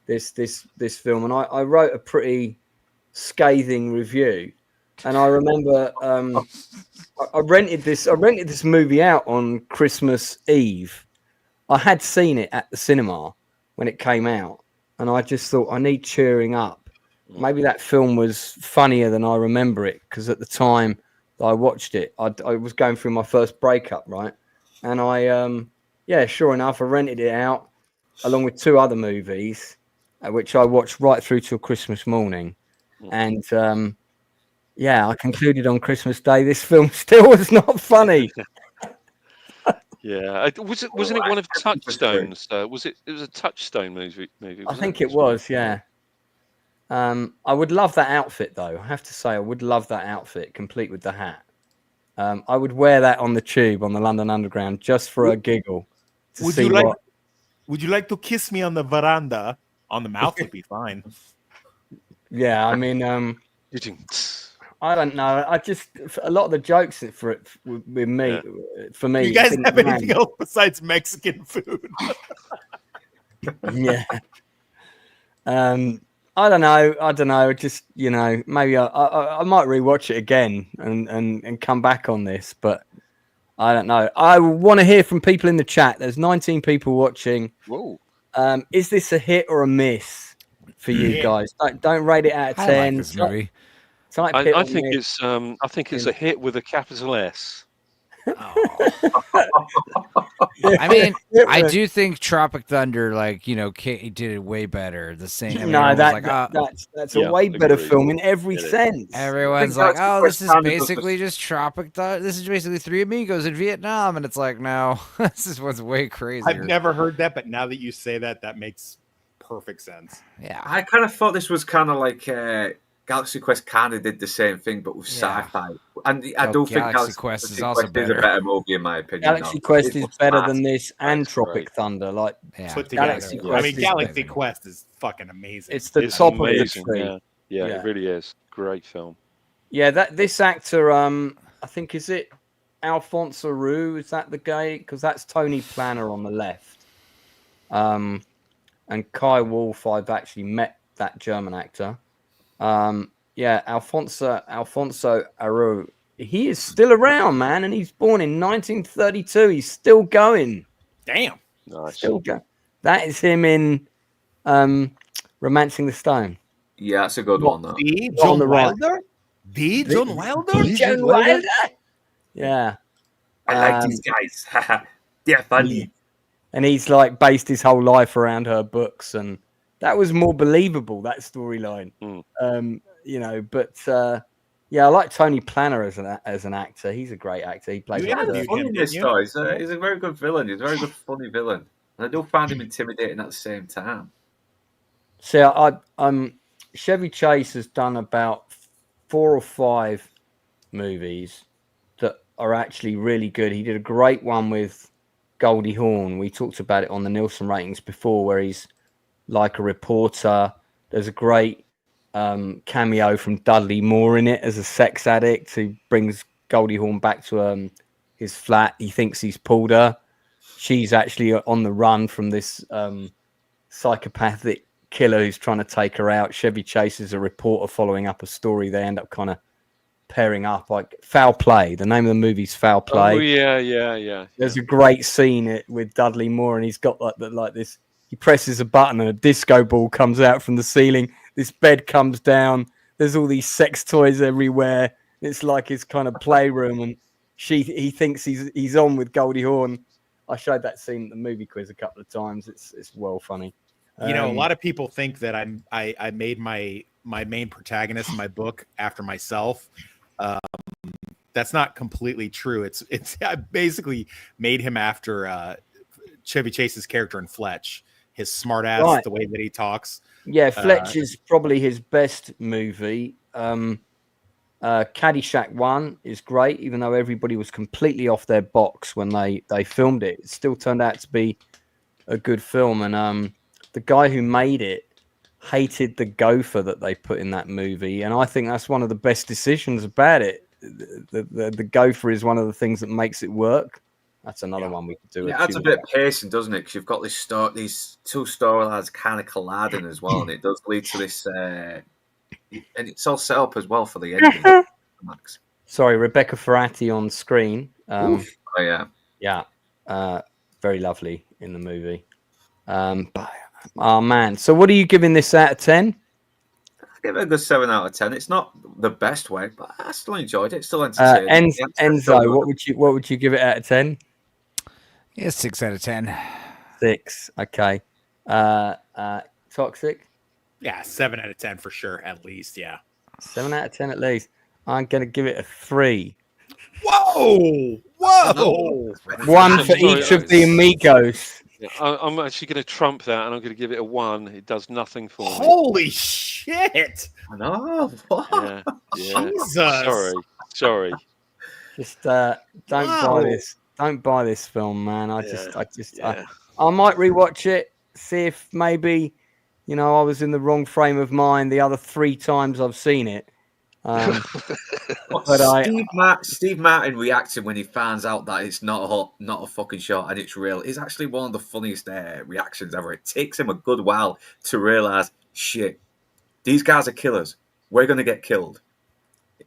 S3: This film, and I wrote a pretty scathing review, and I remember I rented this movie out on Christmas Eve. I had seen it at the cinema when it came out, and I just thought I need cheering up. Maybe that film was funnier than I remember it, because at the time that I watched it, I was going through my first breakup, right? And sure enough, I rented it out along with 2 other movies, which I watched right through till Christmas morning. And I concluded on Christmas Day, this film still was not funny.
S1: Yeah, wasn't it one of Touchstone's? It was a Touchstone movie.
S3: I think it was. Yeah. I would love that outfit, though. I have to say, I would love that outfit, complete with the hat. I would wear that on the tube on the London Underground just for a giggle.
S6: Would you like to kiss me on the veranda? On the mouth would be fine.
S3: Yeah, I mean, I don't know. I just a lot of the jokes with me, for me.
S6: You guys have anything else besides Mexican food?
S3: Yeah. I don't know. Just, maybe I might rewatch it again and come back on this, but I don't know. I want to hear from people in the chat. There's 19 people watching.
S1: Whoa.
S3: Is this a hit or a miss for you guys? Don't rate it out of 10.
S4: I like this movie.
S1: I think it's a hit with a capital S.
S4: I mean, I do think Tropic Thunder, did it way better. The same.
S3: That's a way better film in every sense.
S4: Everyone's like, "Oh, this is basically just Tropic Thunder. This is basically Three Amigos in Vietnam," and it's like, no, this one's way crazier.
S6: I've never heard that, but now that you say that, that makes perfect sense.
S4: Yeah,
S5: I kind of thought this was kind of like Galaxy Quest kind of did the same thing, but with sci-fi. And I don't think
S4: Galaxy Quest is also
S5: is a
S4: better.
S5: better movie in my opinion.
S3: Galaxy Quest is better than this and
S1: That's
S3: Tropic
S1: great.
S3: Thunder. Like
S6: Put together.
S3: Galaxy
S6: I
S3: Quest
S6: mean,
S3: is
S6: Galaxy
S4: better.
S6: Quest is fucking amazing.
S3: it's the
S1: It's
S3: top of the
S1: amazing.
S3: tree.
S1: Yeah.
S3: Yeah.
S1: It really is. Great film.
S3: Yeah, this actor, I think, is it Alfonso Rue? Is that the guy? Because that's Tony Planner on the left. And Kai Wolf, I've actually met that German actor. Yeah, Alfonso Aru. He is still around, man, and he's born in 1932. He's still going.
S6: Damn.
S1: Nice.
S3: Still going. That is him in Romancing the Stone.
S5: Yeah, that's a good one. Though.
S6: The
S3: On
S6: John
S3: the right.
S6: Wilder? The John Wilder?
S3: John Wilder? Yeah.
S5: I like these guys. They're funny.
S3: And he's like based his whole life around her books, and that was more believable, that storyline. You know, but yeah, I like Tony Planner as an actor. He's a great actor. He plays
S6: You
S3: like
S6: interviewed
S5: Funny
S6: him,
S5: in this
S6: didn't you?
S5: story. He's a very good villain. He's a very good, funny villain. And I do find him intimidating at the same time.
S3: So Chevy Chase has done about 4 or 5 movies that are actually really good. He did a great one with Goldie Hawn. We talked about it on the Nielsen ratings before, where he's like a reporter. There's a great cameo from Dudley Moore in it as a sex addict who brings Goldie Hawn back to his flat. He thinks he's pulled her. She's actually on the run from this psychopathic killer who's trying to take her out. Chevy Chase is a reporter following up a story. They end up kind of pairing up, like Foul Play. The name of the movie's Foul Play.
S1: Oh yeah.
S3: There's a great scene with Dudley Moore, and he's got like this. He presses a button, and a disco ball comes out from the ceiling. This bed comes down. There's all these sex toys everywhere. It's like his kind of playroom, and he thinks he's on with Goldie Hawn. I showed that scene at the movie quiz a couple of times. It's well funny.
S6: You know, a lot of people think that I made my main protagonist in my book after myself. That's not completely true. It's I basically made him after Chevy Chase's character in Fletch. His smart ass,
S3: Right.
S6: the way that he talks.
S3: Yeah, Fletch is probably his best movie. Caddyshack 1 is great, even though everybody was completely off their box when they filmed it. It still turned out to be a good film. And the guy who made it hated the gopher that they put in that movie. And I think that's one of the best decisions about it. The gopher is one of the things that makes it work. That's another one we could do.
S5: Yeah, it adds a bit of pacing, doesn't it? Because you've got these two storylines kind of colliding as well, and it does lead to this. And it's all set up as well for the ending. Max.
S3: Sorry, Rebecca Ferrati on screen.
S5: Oh yeah,
S3: yeah, very lovely in the movie. But oh man, so what are you giving this out of 10?
S5: I give it a good 7 out of 10. It's not the best way, but I still enjoyed it. It's still entertaining.
S3: Enzo, what would you give it out of 10?
S4: Yeah, 6 out of 10.
S3: 6. Okay. Toxic.
S6: Yeah, 7 out of 10 for sure, at least. Yeah.
S3: 7 out of 10 at least. I'm gonna give it a 3.
S6: Whoa!
S3: 1 for each of the amigos.
S1: Yeah, I'm actually going to trump that, and I'm going to give it a 1. It does nothing for me.
S6: Holy shit!
S5: I know. What?
S1: Yeah.
S6: Jesus.
S1: Sorry.
S3: Just don't buy this. Don't buy this film, man. I might rewatch it, see if maybe, I was in the wrong frame of mind the other 3 times I've seen it.
S5: But Steve Martin reacting when he finds out that it's not a fucking shot and it's real is actually one of the funniest reactions ever. It takes him a good while to realize, shit, these guys are killers. We're going to get killed.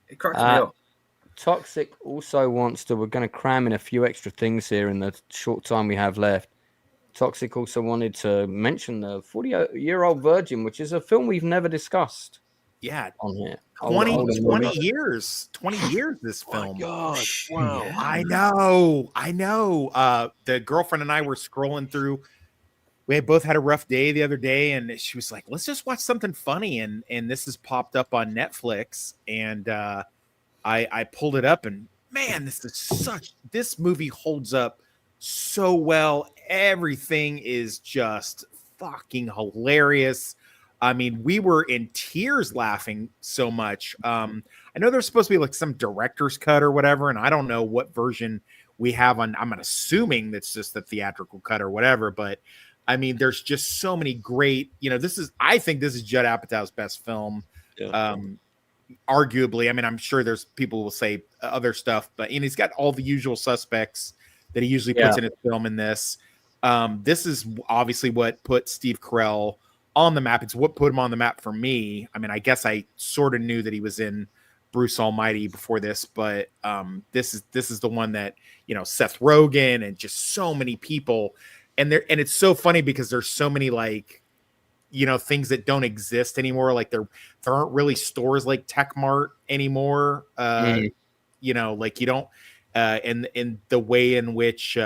S5: It cracks me up.
S3: Toxic also wants to. We're going to cram in a few extra things here in the short time we have left. Toxic also wanted to mention the 40-year-old virgin, which is a film we've never discussed.
S6: Yeah,
S3: on here.
S6: 20 years. 20 years. This film.
S1: Oh my God! Wow.
S6: Yeah. I know. The girlfriend and I were scrolling through. We both had a rough day the other day, and she was like, "Let's just watch something funny." And this has popped up on Netflix, and I pulled it up, and man, this movie holds up so well. Everything is just fucking hilarious. I mean, we were in tears laughing so much. I know there's supposed to be like some director's cut or whatever, and I don't know what version we have on. I'm assuming that's just the theatrical cut or whatever, but I mean, there's just so many great, I think this is Judd Apatow's best film.
S1: Yeah.
S6: Arguably, I mean, I'm sure there's people who will say other stuff, but he's got all the usual suspects that he usually puts in his film in this. This is obviously what put Steve Carell on the map. It's what put him on the map for me. I mean, I guess I sort of knew that he was in Bruce Almighty before this, but this is the one that, Seth Rogen and just so many people. And it's so funny because there's so many like, things that don't exist anymore. Like there aren't really stores like Tech Mart anymore. Like you don't, and the way in which,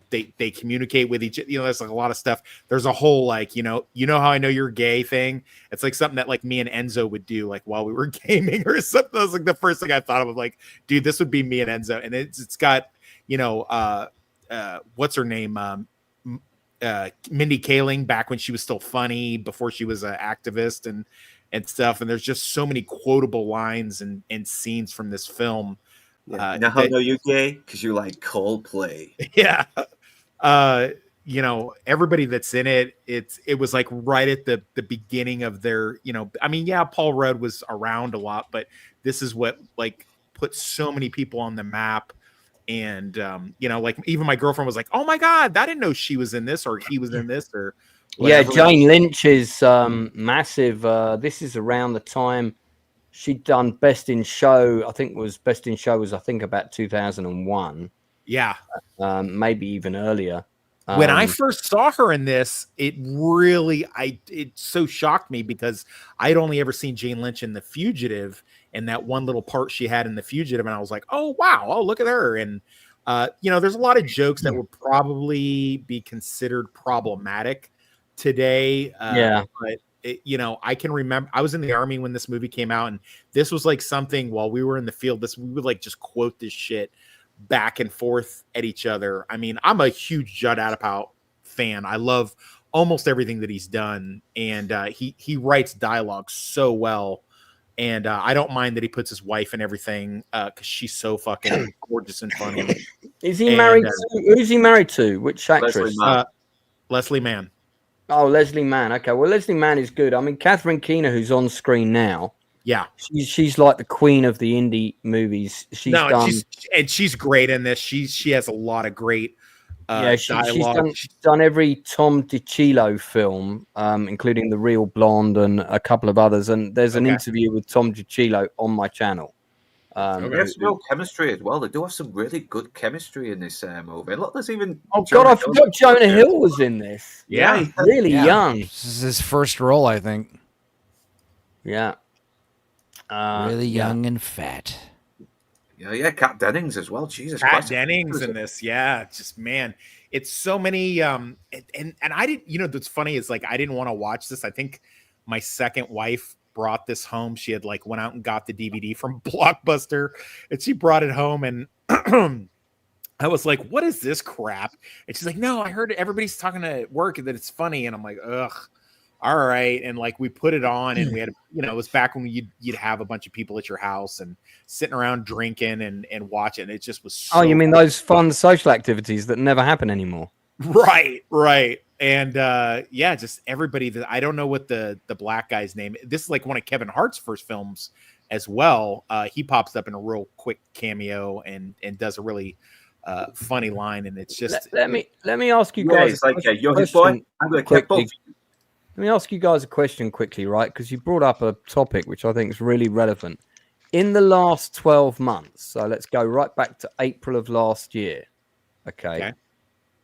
S6: they communicate with each, there's like a lot of stuff. There's a whole, like, how I know you're gay thing. It's like something that like me and Enzo would do, like while we were gaming or something. That was like the first thing I thought of, like, dude, this would be me and Enzo. And it's got, what's her name? Mindy Kaling back when she was still funny before she was an activist and stuff. And there's just so many quotable lines and scenes from this film.
S5: Now how know you're gay? Because you like Coldplay.
S6: Yeah. Everybody that's in it, it was like right at the beginning of their, Paul Rudd was around a lot, but this is what like put so many people on the map. And, like even my girlfriend was like, oh my God, I didn't know she was in this or he was in this or whatever.
S3: Yeah, Jane Lynch is massive. This is around the time she'd done Best in Show. I think about 2001.
S6: Yeah.
S3: Maybe even earlier.
S6: When I first saw her in this, it so shocked me because I'd only ever seen Jane Lynch in The Fugitive and that one little part she had in The Fugitive. And I was like, oh, wow. Oh, look at her. And, there's a lot of jokes that would probably be considered problematic today. But, I can remember I was in the Army when this movie came out. And this was like something while we were in the field, we would like just quote this shit back and forth at each other. I mean, I'm a huge Judd Apatow fan. I love almost everything that he's done. And he writes dialogue so well. And I don't mind that he puts his wife in everything because she's so fucking gorgeous and funny.
S3: Is he married to? Who's he married to? Which actress?
S6: Leslie Mann.
S3: Oh, Leslie Mann. Okay, well, Leslie Mann is good. I mean, Catherine Keener, who's on screen now.
S6: Yeah,
S3: she's like the queen of the indie movies.
S6: She's great in this. She has a lot of great dialogue.
S3: She's done every Tom DiCillo film, including The Real Blonde and a couple of others. And there's an interview with Tom DiCillo on my channel.
S5: There's real chemistry as well. They do have some really good chemistry in this movie. Look, there's even
S3: I forgot Jonah Hill was in this.
S6: Yeah,
S3: really young.
S4: This is his first role, I think.
S3: Yeah.
S4: Really young and fat.
S5: Yeah, Kat Dennings as well. Jesus
S6: Christ. Kat Dennings in this. Yeah, just man, it's so many. And I didn't. What's funny is like I didn't want to watch this. I think my second wife brought this home. She had like went out and got the DVD from Blockbuster, and she brought it home. And I was like, "What is this crap?" And she's like, "No, I heard everybody's talking at work and that it's funny." And I'm like, "Ugh." All right. And like we put it on and we had, it was back when you'd have a bunch of people at your house and sitting around drinking and watching. It just was so
S3: you mean those fun social activities that never happen anymore?
S6: Right. And just everybody that I don't know what the black guy's name. This is like one of Kevin Hart's first films as well. He pops up in a real quick cameo and does a really funny line. And it's just
S3: let me ask you guys.
S5: Like you're his boy. I'm gonna keep both.
S3: Let me ask you guys a question quickly, right? Because you brought up a topic which I think is really relevant. In the last 12 months, so let's go right back to April of last year, okay?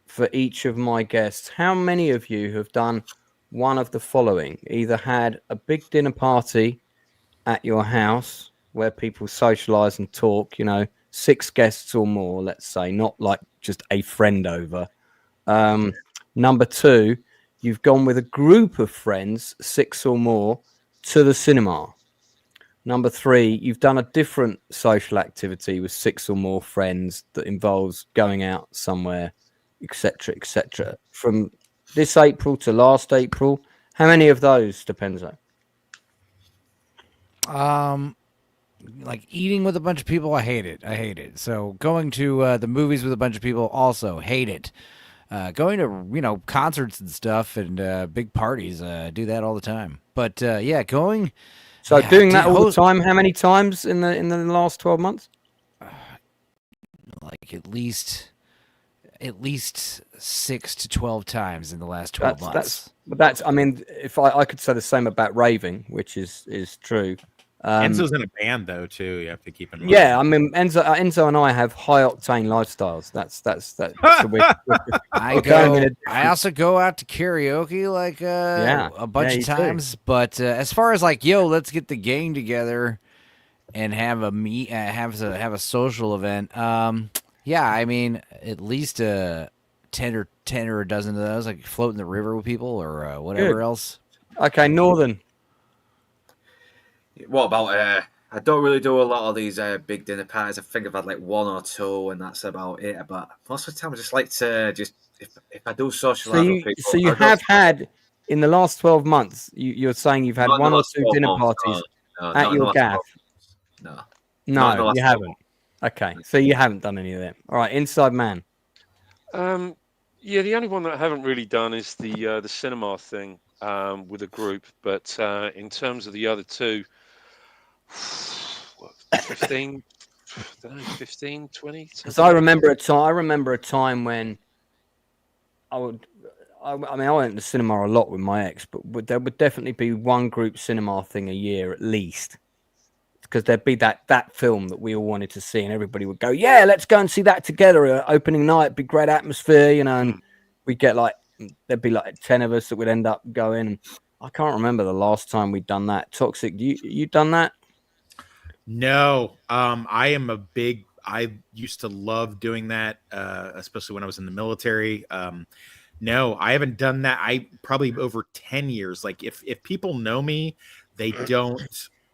S3: For each of my guests, how many of you have done one of the following? Either had a big dinner party at your house where people socialize and talk, 6 guests or more, let's say, not like just a friend over. Number 2, you've gone with a group of friends, 6 or more, to the cinema. Number 3, you've done a different social activity with 6 or more friends that involves going out somewhere, etc., etc. From this April to last April, How many of those, Stupenzolicious?
S4: Like eating with a bunch of people, I hate it. So going to the movies with a bunch of people, also hate it. Going to concerts and stuff and big parties, do that all the time. But going.
S3: So doing that all the time. How many times in the last 12 months?
S4: Like at least 6 to 12 times in the last 12 months.
S3: That's. I mean, if I could say the same about raving, which is true.
S6: Enzo's in a band though too. You have to keep in mind.
S3: Yeah, I mean Enzo and I have high octane lifestyles. That's so
S4: I also go out to karaoke a bunch of times. Too. But as far as let's get the gang together and have a social event. I mean at least 10 or a dozen of those, like floating the river with people or whatever else.
S3: Okay, Northern.
S5: What about I don't really do a lot of these big dinner parties. I think I've had like one or two, and that's about it. But most of the time, I just like to if I do socialize with people.
S3: So you have had in the last 12 months. You're saying you've had one or two dinner parties at your gaff. No, you haven't. Okay, so you haven't done any of them. All right, Inside Man.
S1: The only one that I haven't really done is the cinema thing with a group. But in terms of the other two. 15, 20.
S3: Because I remember a time when I went to the cinema a lot with my ex, but there would definitely be one group cinema thing a year at least. Because there'd be that film that we all wanted to see, and everybody would go, "Yeah, let's go and see that together." Opening night, big great atmosphere, and we'd get there'd be 10 of us that would end up going. And I can't remember the last time we'd done that. Toxic, you done that?
S6: No, I used to love doing that, especially when I was in the military. No, I haven't done that. I probably over 10 years. Like if people know me, they don't,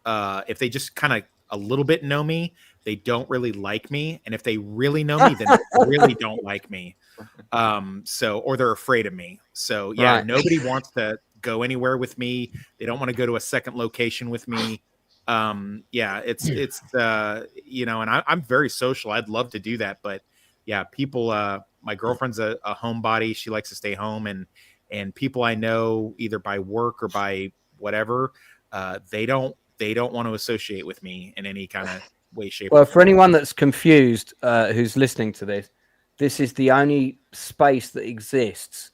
S6: if they just kind of a little bit know me, they don't really like me. And if they really know me, then they really don't like me. Or they're afraid of me. So yeah, right. Nobody wants to go anywhere with me. They don't want to go to a second location with me. It's and I'm very social. I'd love to do that, but yeah, people, my girlfriend's a homebody. She likes to stay home, and people I know either by work or by whatever, they don't want to associate with me in any kind of way, shape.
S3: Well, for anyone that's confused, who's listening to this is the only space that exists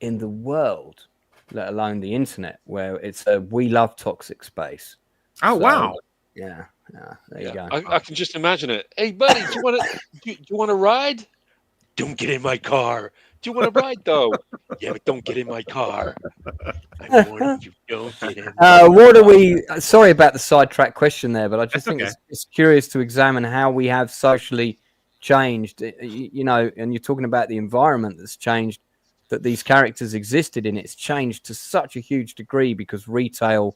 S3: in the world, let alone the internet, where it's a We Love Toxic space.
S6: Oh, so, wow.
S3: Yeah. There you go.
S1: I can just imagine it. Hey, buddy, do you want to ride? Don't get in my car. Do you want to ride, though? Yeah, but don't get in my car. I'm warning you, don't get in.
S3: Sorry about the sidetrack question there, but I just think it's curious to examine how we have socially changed, and you're talking about the environment that's changed that these characters existed in. It's changed to such a huge degree because retail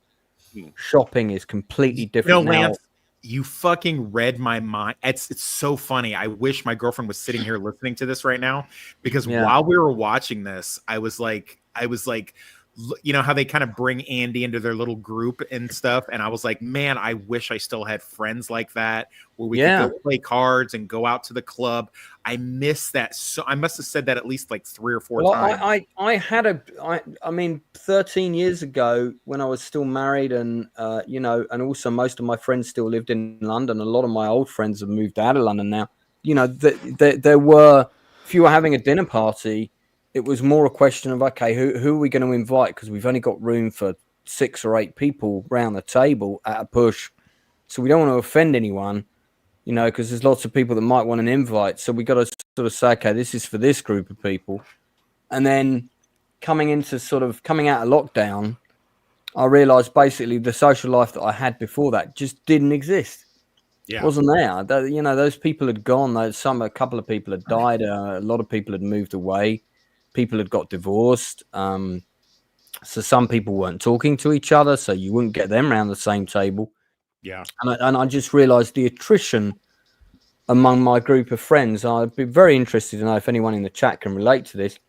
S3: shopping is completely different now.
S6: Lance, you fucking read my mind. It's so funny. I wish my girlfriend was sitting here listening to this right now, because while we were watching this, I was like, you know how they kind of bring Andy into their little group and stuff, and I was like, man, I wish I still had friends like that where we could go play cards and go out to the club. I miss that. So I must have said that at least like 3 or 4 times.
S3: I mean 13 years ago when I was still married, and and also most of my friends still lived in London. A lot of my old friends have moved out of London now. There were, if you were having a dinner party, it was more a question of, okay, who are we going to invite? Because we've only got room for 6 or 8 people around the table at a push. So we don't want to offend anyone, because there's lots of people that might want an invite. So we got to sort of say, okay, this is for this group of people. And then coming out of lockdown, I realized basically the social life that I had before that just didn't exist. Yeah. Wasn't there. Those people had gone. A couple of people had died. A lot of people had moved away. People had got divorced. So some people weren't talking to each other, so you wouldn't get them around the same table.
S6: Yeah.
S3: And I just realized the attrition among my group of friends. I'd be very interested to know if anyone in the chat can relate to this.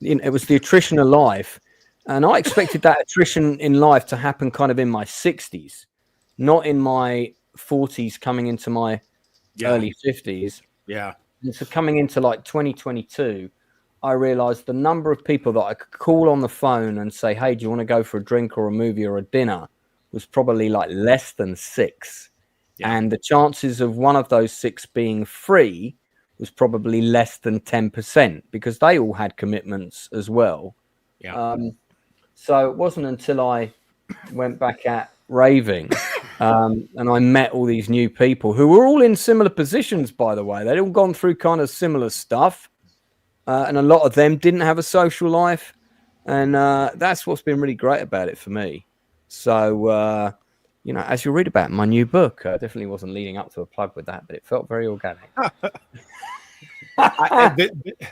S3: It was the attrition of life. And I expected that attrition in life to happen kind of in my 60s, not in my 40s coming into my early 50s.
S6: Yeah.
S3: And so coming into like 2022, I realized the number of people that I could call on the phone and say, hey, do you want to go for a drink or a movie or a dinner was probably like less than 6. Yeah. And the chances of one of those 6 being free was probably less than 10% because they all had commitments as well.
S6: Yeah.
S3: So it wasn't until I went back at raving and I met all these new people who were all in similar positions, by the way. They'd all gone through kind of similar stuff. And a lot of them didn't have a social life. And that's what's been really great about it for me. So, you know, as you read about my new book, I definitely wasn't leading up to a plug with that, but it felt very organic.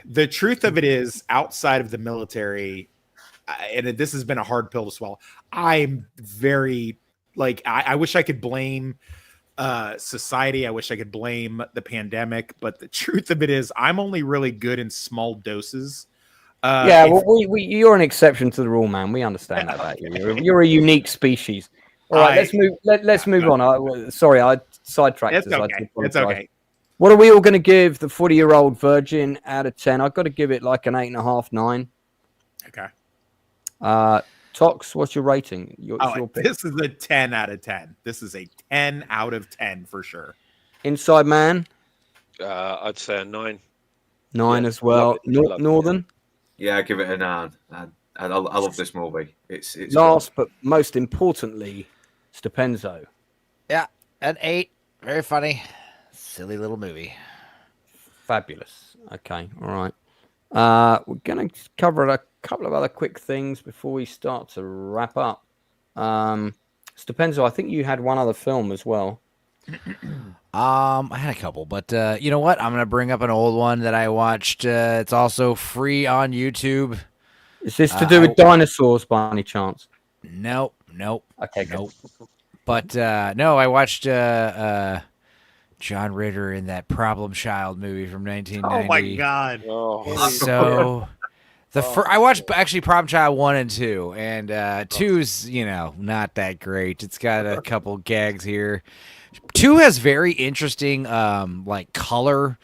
S6: The truth of it is, outside of the military, and this has been a hard pill to swallow, I'm very, like, I wish I could blame society. I wish I could blame the pandemic, but the truth of it is I'm only really good in small doses.
S3: Well, you're an exception to the rule, man. We understand that about you. You're a unique species. All right, let's move on. Sorry, I sidetracked.
S6: It's okay. It's okay.
S3: What are we all going to give the 40-year-old virgin out of 10? I've got to give it like an 8.5, 9.
S6: Okay.
S3: Tox, what's your rating? Your pick.
S6: This is a 10 out of 10. This is a 10 out of 10 for sure.
S3: Inside Man?
S1: I'd say a 9.
S3: 9 as well. Northern?
S5: Yeah, I give it a 9. I love this movie. It's
S3: last but most importantly, Stupenzo.
S4: Yeah, an 8. Very funny. Silly little movie.
S3: Fabulous. Okay, all right. We're going to cover a couple of other quick things before we start to wrap up. Stupenzo, I think you had one other film as well.
S4: I had a couple, but you know what? I'm going to bring up an old one that I watched. It's also free on YouTube.
S3: Is this to do with dinosaurs by any chance?
S4: Nope.
S3: Okay,
S4: nope. But no, I watched John Ritter in that Problem Child movie from 1990.
S6: Oh my God!
S5: Oh.
S4: So I watched actually Problem Child 1 and 2, and 2's not that great. It's got a couple gags here. 2 has very interesting like color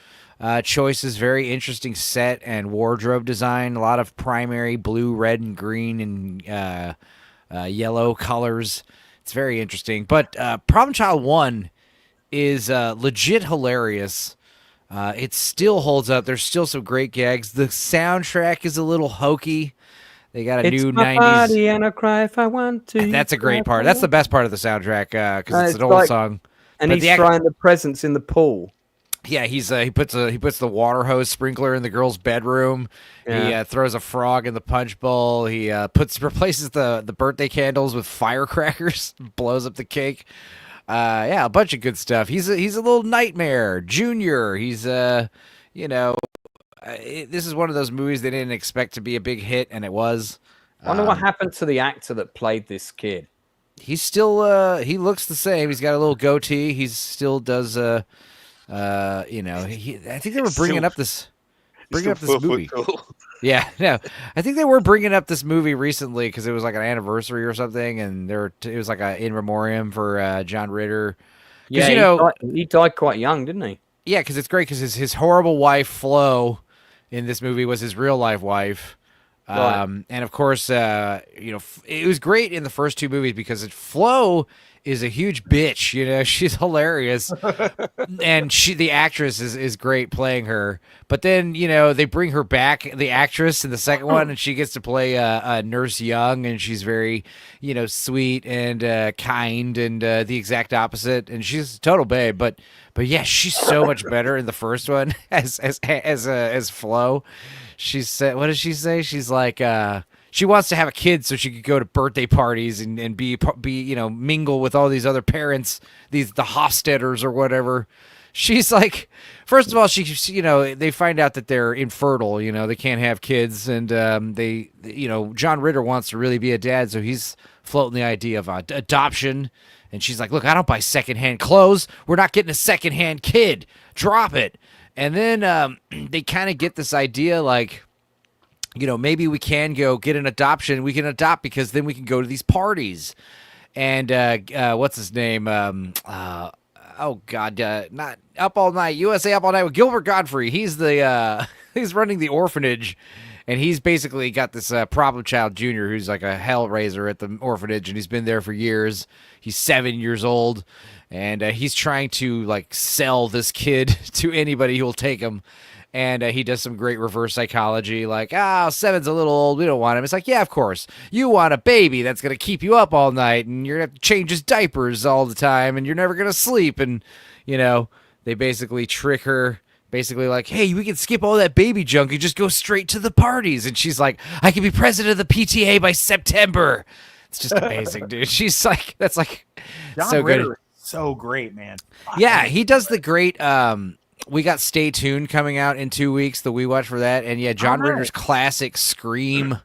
S4: choices, very interesting set and wardrobe design. A lot of primary blue, red, and green and yellow colors. It's very interesting. But Problem Child 1 is legit hilarious. It still holds up. There's still some great gags. The soundtrack is a little hokey. They got a new 90s.
S3: Body and I cry if I want to.
S4: That's a great part. That's the best part of the soundtrack because it's an old song.
S3: And he's trying the presents in the pool.
S4: Yeah, he puts the water hose sprinkler in the girl's bedroom. Yeah. He throws a frog in the punch bowl. He replaces the birthday candles with firecrackers, blows up the cake. A bunch of good stuff. He's a little nightmare junior. He's this is one of those movies they didn't expect to be a big hit, and it was.
S3: I wonder what happened to the actor that played this kid.
S4: He's still he looks the same. He's got a little goatee. He still does I think they were bringing up this movie. Yeah, no, I think they were bringing up this movie recently because it was like an anniversary or something, and it was like a in memoriam for John Ritter.
S3: Yeah, he died quite young, didn't he?
S4: Yeah, because it's great because his horrible wife Flo in this movie was his real life wife. Right. And of course, it was great in the first 2 movies because Flo is a huge bitch. She's hilarious, and the actress is great playing her. But then they bring her back, the actress, in the second one, and she gets to play Nurse Young, and she's very sweet and kind, and the exact opposite. And she's a total babe, but yeah, she's so much better in the first one as Flo. She said, what does she say? She's like, she wants to have a kid so she could go to birthday parties and be mingle with all these other parents, the Hofstetters or whatever. She's like, first of all, she they find out that they're infertile, they can't have kids, and John Ritter wants to really be a dad, so he's floating the idea of adoption. And she's like, look, I don't buy secondhand clothes. We're not getting a secondhand kid. Drop it. And then they kind of get this idea like, maybe we can go get an adoption. We can adopt because then we can go to these parties. And what's his name? Not Up All Night, USA Up All Night with Gilbert Godfrey. He's the he's running the orphanage, and he's basically got this problem child junior who's like a hellraiser at the orphanage, and he's been there for years. He's 7 years old, and he's trying to like sell this kid to anybody who will take him. And he does some great reverse psychology, like, 7's a little old, we don't want him. It's like, yeah, of course. You want a baby that's going to keep you up all night, and you're going to have to change his diapers all the time, and you're never going to sleep. And, they basically trick her, basically like, hey, we can skip all that baby junk and just go straight to the parties. And she's like, I can be president of the PTA by September. It's just amazing, dude. She's like, that's like
S6: John
S4: so
S6: Ritter
S4: good.
S6: is so great, man.
S4: Yeah, he does the great. We got Stay Tuned coming out in 2 weeks. The We Watch for that, and yeah, John Ritter's classic Scream.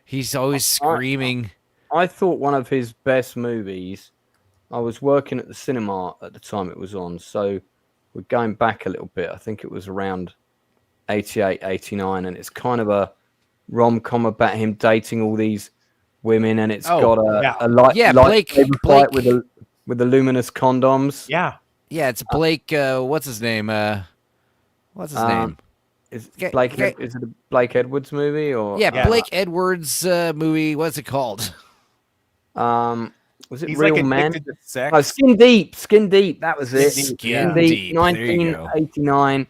S4: He's always screaming.
S3: I thought one of his best movies. I was working at the cinema at the time it was on, so we're going back a little bit. I think it was around 88, 89, and it's kind of a rom-com about him dating all these women, and it's got a
S4: Blake
S3: fight with the luminous condoms.
S6: Yeah.
S4: Yeah, it's Blake. What's his name? What's his name?
S3: Is it a Blake Edwards movie or?
S4: Yeah, Blake Edwards movie. What's it called?
S3: Was it
S6: He's
S3: Real
S6: like
S3: Men?
S6: addicted to sex.
S3: Oh, Skin Deep. Skin Deep. That was it.
S4: Skin Deep.
S3: 1989.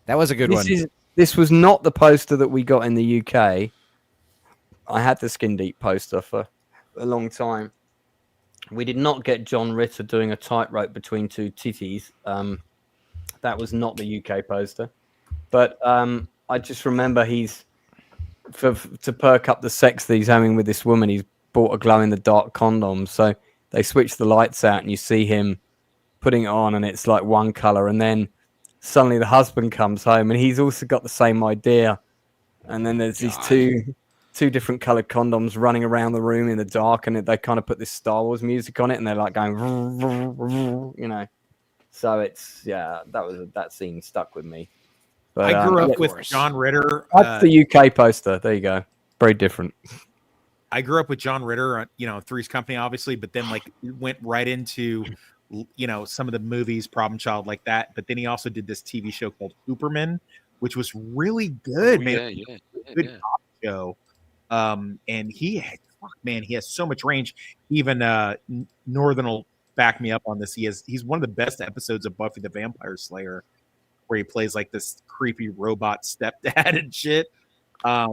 S4: That was a good one.
S3: This was not the poster that we got in the UK. I had the Skin Deep poster for a long time. We did not get John Ritter doing a tightrope between two titties. That was not the UK poster. But I just remember to perk up the sex that he's having with this woman, he's bought a glow-in-the-dark condom. So they switch the lights out and you see him putting it on and it's like one color. And then suddenly the husband comes home and he's also got the same idea. And then there's these two different colored condoms running around the room in the dark, and they kind of put this Star Wars music on it, and they're like going, So it's that scene stuck with me. But
S6: I grew up with John Ritter.
S3: That's the UK poster. There you go. Very different.
S6: I grew up with John Ritter, Three's Company, obviously, but then went right into, some of the movies, Problem Child, like that. But then he also did this TV show called Hooperman, which was really good, good show. And he has so much range. Even Northern will back me up on this. He's one of the best episodes of Buffy the Vampire Slayer, where he plays like this creepy robot stepdad and shit. I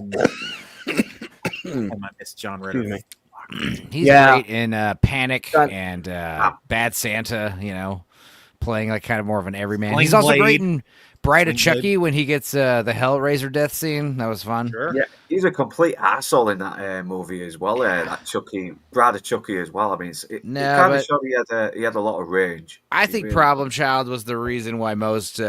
S6: miss John Ritter.
S4: He's great in Panic and Bad Santa, playing like kind of more of an everyman. He's also great in Bride of Chucky when he gets the Hellraiser death scene. That was fun.
S5: Sure. Yeah, he's a complete asshole in that movie as well. That Chucky, Bride of Chucky as well. I mean, it kind of showed he had a lot of range.
S4: I think Problem Child was the reason why most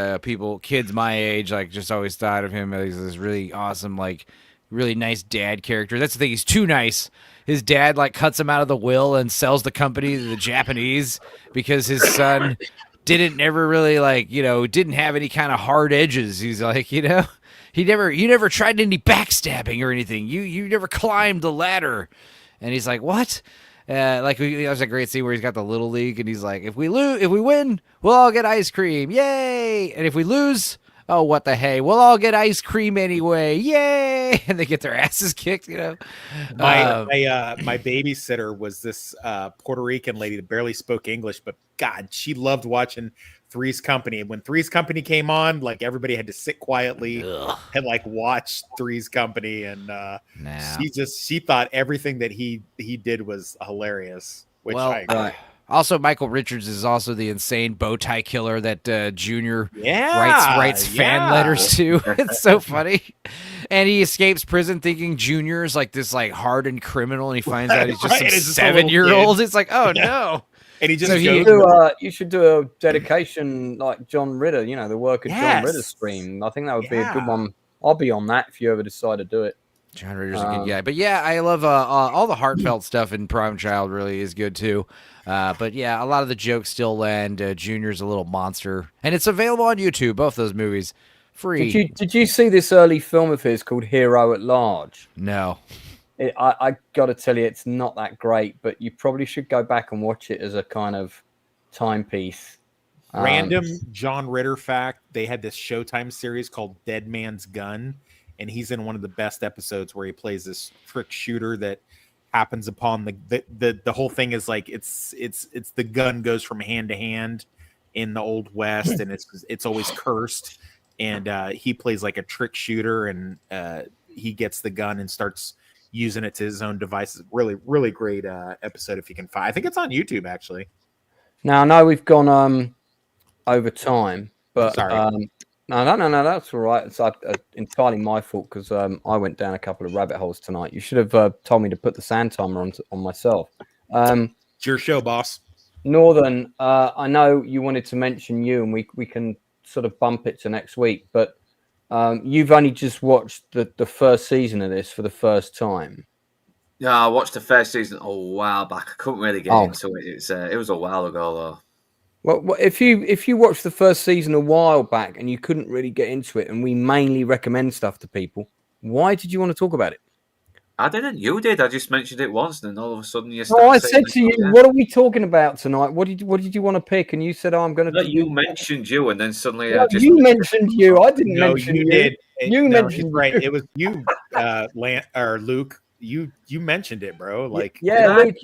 S4: kids my age, like just always thought of him as this really awesome, like really nice dad character. That's the thing. He's too nice. His dad like cuts him out of the will and sells the company to the Japanese because his son didn't have any kind of hard edges. He's like, you never tried any backstabbing or anything. You never climbed the ladder. And he's like, what? There's a great scene where he's got the little league and he's like, if we win, we'll all get ice cream. Yay. And if we lose, oh, what the hey, we'll all get ice cream anyway. Yay. And they get their asses kicked,
S6: My babysitter was this Puerto Rican lady that barely spoke English, but God, she loved watching Three's Company. And when Three's Company came on, like everybody had to sit quietly and like watch Three's Company. And she thought everything that he did was hilarious. Which I agree.
S4: Also, Michael Richards is also the insane bow tie killer that Junior writes fan letters to. It's so funny. And he escapes prison thinking Junior is like this like hardened criminal, and he finds out he's just some 7-year-old. It's like, oh no.
S6: And he just
S3: you should do a dedication like John Ritter, the work of John Ritter stream. I think that would be a good one. I'll be on that if you ever decide to do it.
S4: John Ritter's a good guy. But yeah, I love all the heartfelt stuff in Prime Child really is good too. But yeah, a lot of the jokes still land. Junior's a little monster. And it's available on YouTube, both those movies. free.
S3: Did you see this early film of his called Hero at Large?
S4: No.
S3: I got to tell you, it's not that great, but you probably should go back and watch it as a kind of timepiece.
S6: Random John Ritter fact: they had this Showtime series called Dead Man's Gun, and he's in one of the best episodes where he plays this trick shooter that happens upon the whole thing is like it's the gun goes from hand to hand in the Old West, and it's always cursed, and he plays like a trick shooter, and he gets the gun and starts using it to his own devices. Really, really great episode if you can find. I think it's on YouTube actually.
S3: Now I know we've gone over time, but
S6: Sorry.
S3: No, that's all right. It's entirely my fault because I went down a couple of rabbit holes tonight. You should have told me to put the sand timer on myself.
S6: It's your show, boss.
S3: Northern, I know you wanted to mention you, and we can sort of bump it to next week, but you've only just watched the first season of this for the first time.
S5: Yeah, I watched the first season a while back. I couldn't really get into it. It was a while ago, though.
S3: Well, if you watched the first season a while back and you couldn't really get into it, and we mainly recommend stuff to people, why did you want to talk about it?
S5: I didn't. You did. I just mentioned it once, and then all of a sudden you.
S3: Oh, I said to you, "What are we talking about tonight? What did you want to pick?" And you said, "Oh, I'm going to."
S5: No, you mentioned you, and then suddenly
S3: no, you mentioned you. I didn't mention you.
S6: Did.
S3: You mentioned
S6: right. It was you, Luke. You mentioned it, bro. Like
S3: Luke.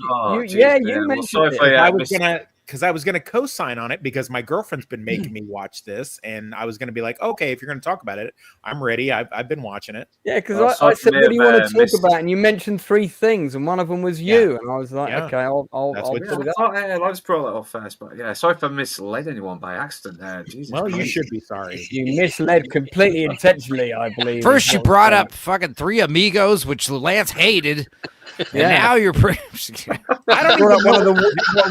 S5: You
S3: mentioned it.
S6: I was gonna co-sign on it because my girlfriend's been making me watch this, and I was gonna be like, okay, if you're gonna talk about it, I'm ready. I've been watching it.
S3: Yeah, because I said, what do you want to talk about? And you mentioned 3 things, and one of them was you, and I was like, okay, I'll put it up.
S5: Let's pro that up first, but yeah, sorry if I misled anyone by accident there. Jesus
S6: well,
S5: Christ.
S6: You should be sorry.
S3: You misled completely intentionally, I believe.
S4: First, you brought up fucking Three Amigos, which Lance hated. And now you're pretty.
S3: I don't know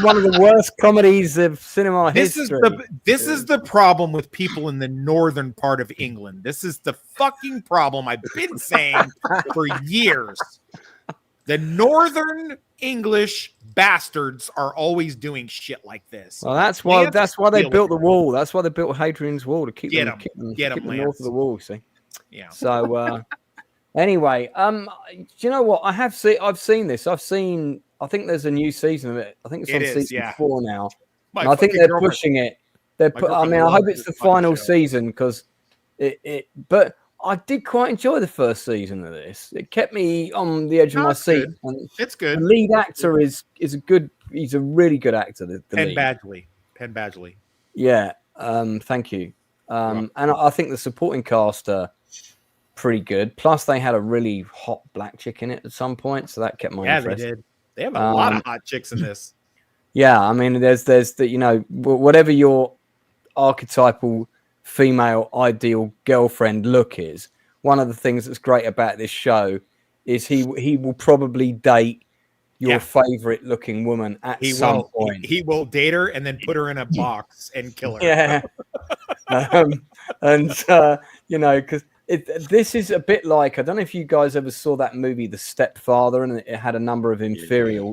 S3: one of the worst comedies of cinema history.
S6: This is the problem with people in the northern part of England. This is the fucking problem I've been saying for years. The northern English bastards are always doing shit like this.
S3: Well, that's why they built the wall. That's why they built Hadrian's Wall to keep them north of the wall. See,
S6: yeah.
S3: So. Anyway, do you know what? I've seen this. I think there's a new season of it. I think it's on season 4 now. And I think they're pushing it. I hope it's the final season because but I did quite enjoy the first season of this. It kept me on the edge of my seat. And
S6: it's good.
S3: The lead actor is a good. He's a really good actor.
S6: Penn Badgley.
S3: Yeah. Thank you. And I think the supporting cast are pretty good. Plus, they had a really hot black chick in it at some point, so that kept my interest.
S6: They did. They have a lot of hot chicks in this.
S3: Yeah, I mean, there's the whatever your archetypal female ideal girlfriend look is. One of the things that's great about this show is he will probably date your favorite looking woman at some point.
S6: He will date her and then put her in a box and kill her.
S3: Yeah, because. This is a bit like, I don't know if you guys ever saw that movie, The Stepfather, and it had a number of inferior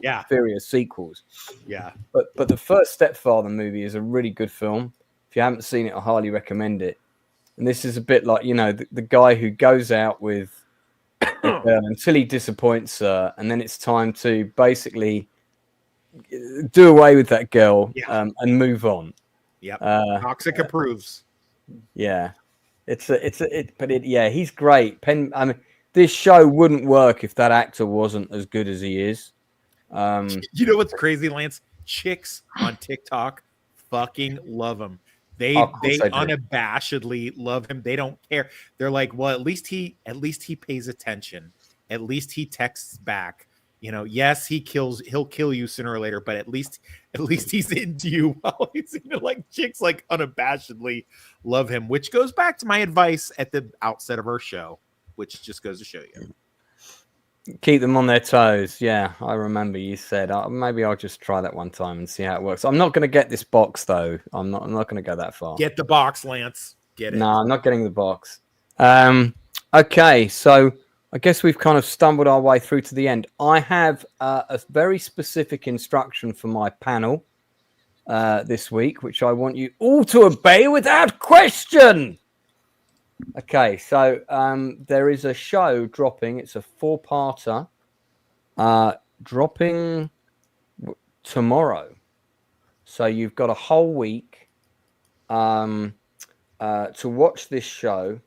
S3: sequels.
S6: Yeah.
S3: But the first Stepfather movie is a really good film. If you haven't seen it, I highly recommend it. And this is a bit like, the guy who goes out with a girl until he disappoints her, and then it's time to basically do away with that girl and move on.
S6: Yep. Toxic approves.
S3: Yeah. He's great. This show wouldn't work if that actor wasn't as good as he is.
S6: You know what's crazy, Lance? Chicks on TikTok fucking love him. They unabashedly love him. They don't care. They're like, well, at least he pays attention. At least he texts back. Yes, he'll kill you sooner or later, but at least he's into you. While he's like chicks like unabashedly love him, which goes back to my advice at the outset of our show, which just goes to show you.
S3: Keep them on their toes. Yeah, I remember you said maybe I'll just try that one time and see how it works. I'm not going to get this box though. I'm not going to go that far.
S6: Get the box, Lance. Get it.
S3: No, I'm not getting the box. Okay, so I guess we've kind of stumbled our way through to the end. I have a very specific instruction for my panel this week, which I want you all to obey without question. Okay, so there is a show dropping. It's a 4-parter, dropping tomorrow. So you've got a whole week to watch this show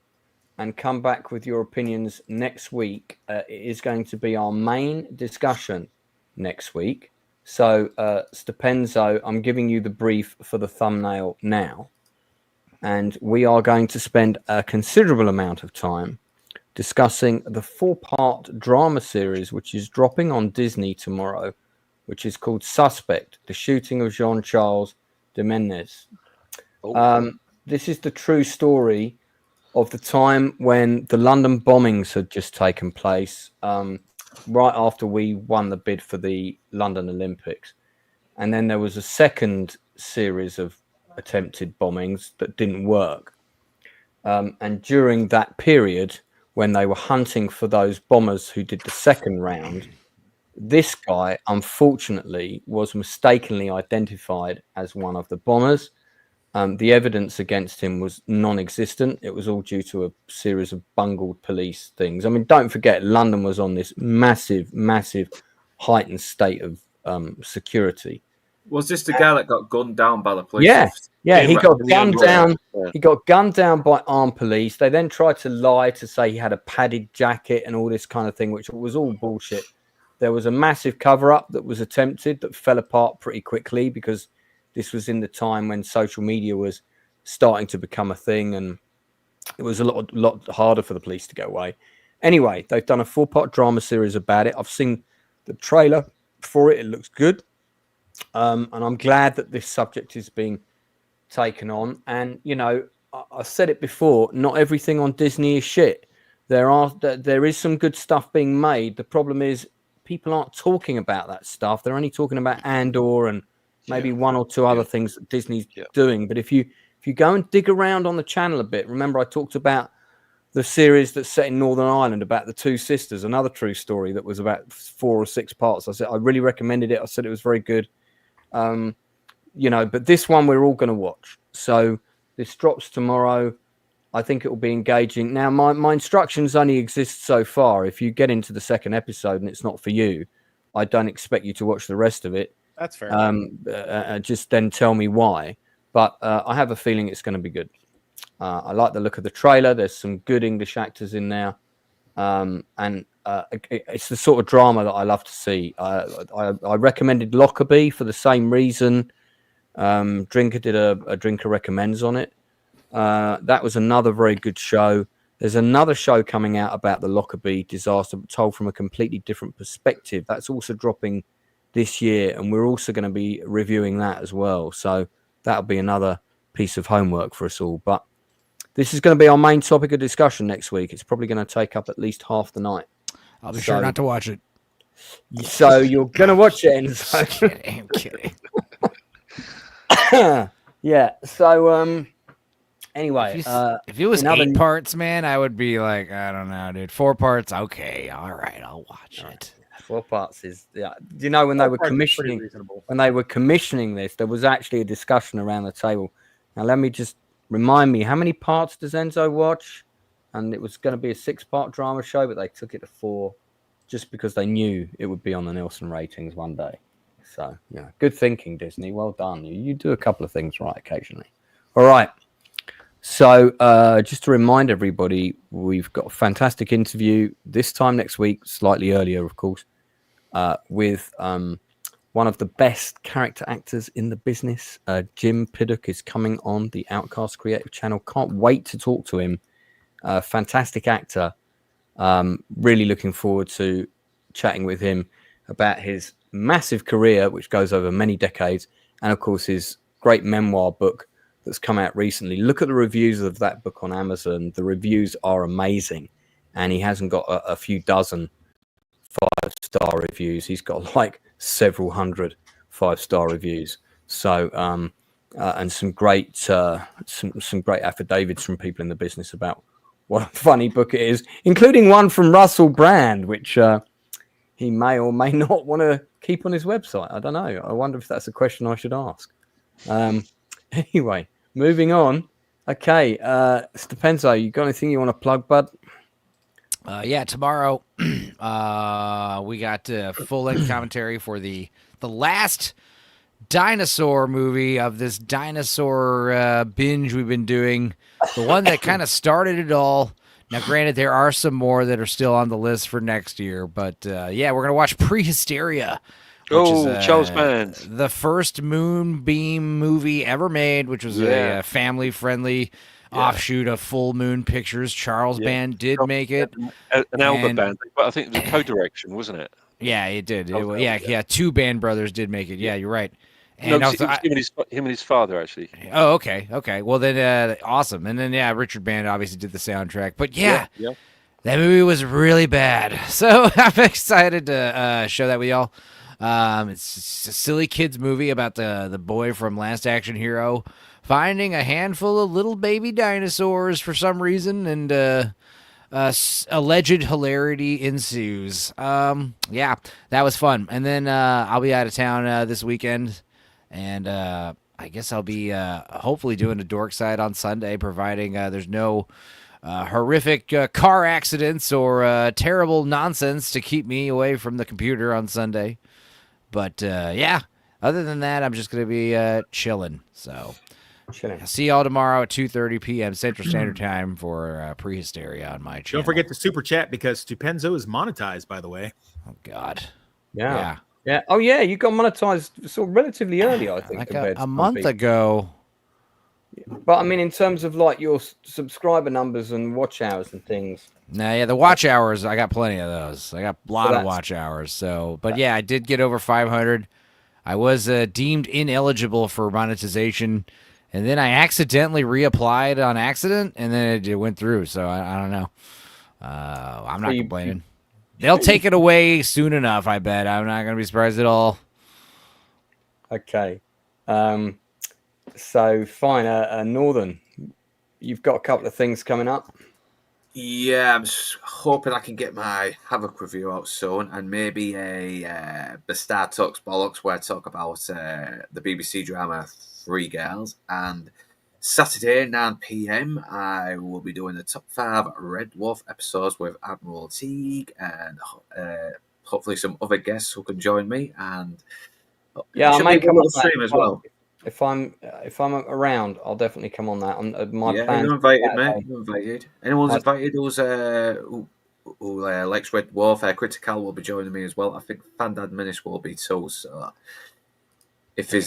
S3: and come back with your opinions next week. It is going to be our main discussion next week. So, Stupenzo, I'm giving you the brief for the thumbnail now. And we are going to spend a considerable amount of time discussing the 4-part drama series, which is dropping on Disney tomorrow, which is called Suspect, The Shooting of Jean-Charles Domenech. This is the true story of the time when the London bombings had just taken place, right after we won the bid for the London Olympics. And then there was a second series of attempted bombings that didn't work. And during that period, when they were hunting for those bombers who did the second round, this guy, unfortunately, was mistakenly identified as one of the bombers. The evidence against him was non-existent. It was all due to a series of bungled police things. I mean, don't forget, London was on this massive, massive heightened state of security.
S5: Was this the guy that got gunned down by the police?
S3: Yeah, he got gunned down. He got gunned down by armed police. They then tried to lie to say he had a padded jacket and all this kind of thing, which was all bullshit. There was a massive cover-up that was attempted that fell apart pretty quickly because this was in the time when social media was starting to become a thing, and it was a lot harder for the police to get away. Anyway, they've done a 4-part drama series about it. I've seen the trailer for it. It looks good. And I'm glad that this subject is being taken on. And, you know, I said it before, not everything on Disney is shit. There is some good stuff being made. The problem is people aren't talking about that stuff. They're only talking about Andor and maybe one or two other things that Disney's doing. But if you go and dig around on the channel a bit, remember I talked about the series that's set in Northern Ireland about the two sisters, another true story that was about 4 or 6 parts. I said I really recommended it. I said it was very good. You know, but this one we're all going to watch. So this drops tomorrow. I think it will be engaging. Now, my instructions only exist so far. If you get into the second episode and it's not for you, I don't expect you to watch the rest of it.
S6: That's fair.
S3: Just then tell me why. But I have a feeling it's going to be good. I like the look of the trailer. There's some good English actors in there. And it's the sort of drama that I love to see. I recommended Lockerbie for the same reason. Drinker did a Drinker Recommends on it. That was another very good show. There's another show coming out about the Lockerbie disaster, but told from a completely different perspective. That's also dropping this year, and we're also going to be reviewing that as well. So that'll be another piece of homework for us all. But this is going to be our main topic of discussion next week. It's probably going to take up at least half the night.
S4: I'll be sure not to watch it.
S3: So you're going to watch it, Enzo.
S4: I'm kidding.
S3: Yeah. So anyway,
S4: if it was 8 parts, man, I would be like, I don't know, dude. 4 parts, okay, all right, I'll watch it.
S3: 4 parts is you know, when they were commissioning this, there was actually a discussion around the table. Now let me just remind me, how many parts does Enzo watch? And it was going to be a 6-part drama show, but they took it to 4 just because they knew it would be on the Nielsen ratings one day. So, yeah, good thinking, Disney. Well done. You do a couple of things right occasionally. All right. So, just to remind everybody, we've got a fantastic interview this time next week, slightly earlier, of course, with one of the best character actors in the business. Jim Piddock is coming on the Outcast Creative Channel. Can't wait to talk to him. Fantastic actor. Really looking forward to chatting with him about his massive career, which goes over many decades, and of course his great memoir book that's come out recently. Look at the reviews of that book on Amazon. The reviews are amazing, and he hasn't got a few dozen 5-star reviews. He's got like several hundred 5-star reviews. So and some great some great affidavits from people in the business about what a funny book it is, including one from Russell Brand, which he may or may not want to keep on his website. I don't know. I wonder if that's a question I should ask. Anyway, moving on. Okay, Stupenzo, you got anything you want to plug, bud?
S4: Yeah, tomorrow we got full-length commentary for the last dinosaur movie of this dinosaur binge we've been doing. The one that kind of started it all. Now, granted, there are some more that are still on the list for next year, but yeah, we're going to watch Prehysteria.
S1: Charles Band.
S4: The first Moonbeam movie ever made, which was a family-friendly offshoot of Full Moon Pictures. Charles Band did make it.
S1: An Albert Band, but I think it was a co-direction, wasn't it?
S4: Yeah, it did. Two band brothers did make it. Yeah, you're right. And
S1: no,
S4: also,
S1: him and his father, actually.
S4: Oh, okay. Well, then, awesome. And then, Richard Band obviously did the soundtrack. But that movie was really bad. So I'm excited to show that with y'all. It's a silly kids movie about the boy from Last Action Hero finding a handful of little baby dinosaurs for some reason, and alleged hilarity ensues. That was fun. And then I'll be out of town this weekend, and I guess I'll be hopefully doing a dork side on Sunday, providing there's no horrific car accidents or terrible nonsense to keep me away from the computer on Sunday. But other than that, I'm just gonna be chilling. So I'll see y'all tomorrow at 2:30 p.m. Central Standard Time for Prehysteria on my channel.
S6: Don't forget the super chat, because Stupenzo is monetized, by the way.
S4: Oh God.
S3: Yeah. Oh yeah, you got monetized sort of relatively early, I think,
S4: like a month ago.
S3: But I mean, in terms of like your subscriber numbers and watch hours and things.
S4: Nah, the watch hours, I got plenty of those. I got a lot of watch hours. So, but yeah, I did get over 500. I was deemed ineligible for monetization, and then I accidentally reapplied on accident, and then it went through. So I don't know. I'm not complaining. They'll take it away soon enough, I bet. I'm not going to be surprised at all.
S3: Okay. So fine, Northern, you've got a couple of things coming up.
S5: Yeah, I'm hoping I can get my Havoc review out soon, and maybe the Star Talks Bollocks, where I talk about the BBC drama Three Girls. And Saturday, 9 p.m, I will be doing the top 5 Red Dwarf episodes with Admiral Teague, and hopefully some other guests who can join me. And
S3: I may come on the
S5: stream as well.
S3: If I'm around, I'll definitely come on that. On my plan.
S5: You're invited, mate. You're invited. Anyone's invited who's who likes Red Dwarf. Critical will be joining me as well. I think Fandad Menace will be too. So if he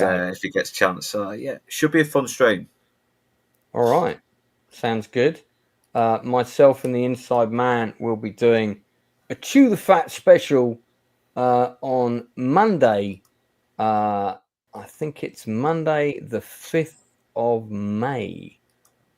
S5: gets a chance, so should be a fun stream.
S3: All right, sounds good. Myself and the Inside Man will be doing a Chew the Fat special on Monday. I think it's Monday, the 5th of May.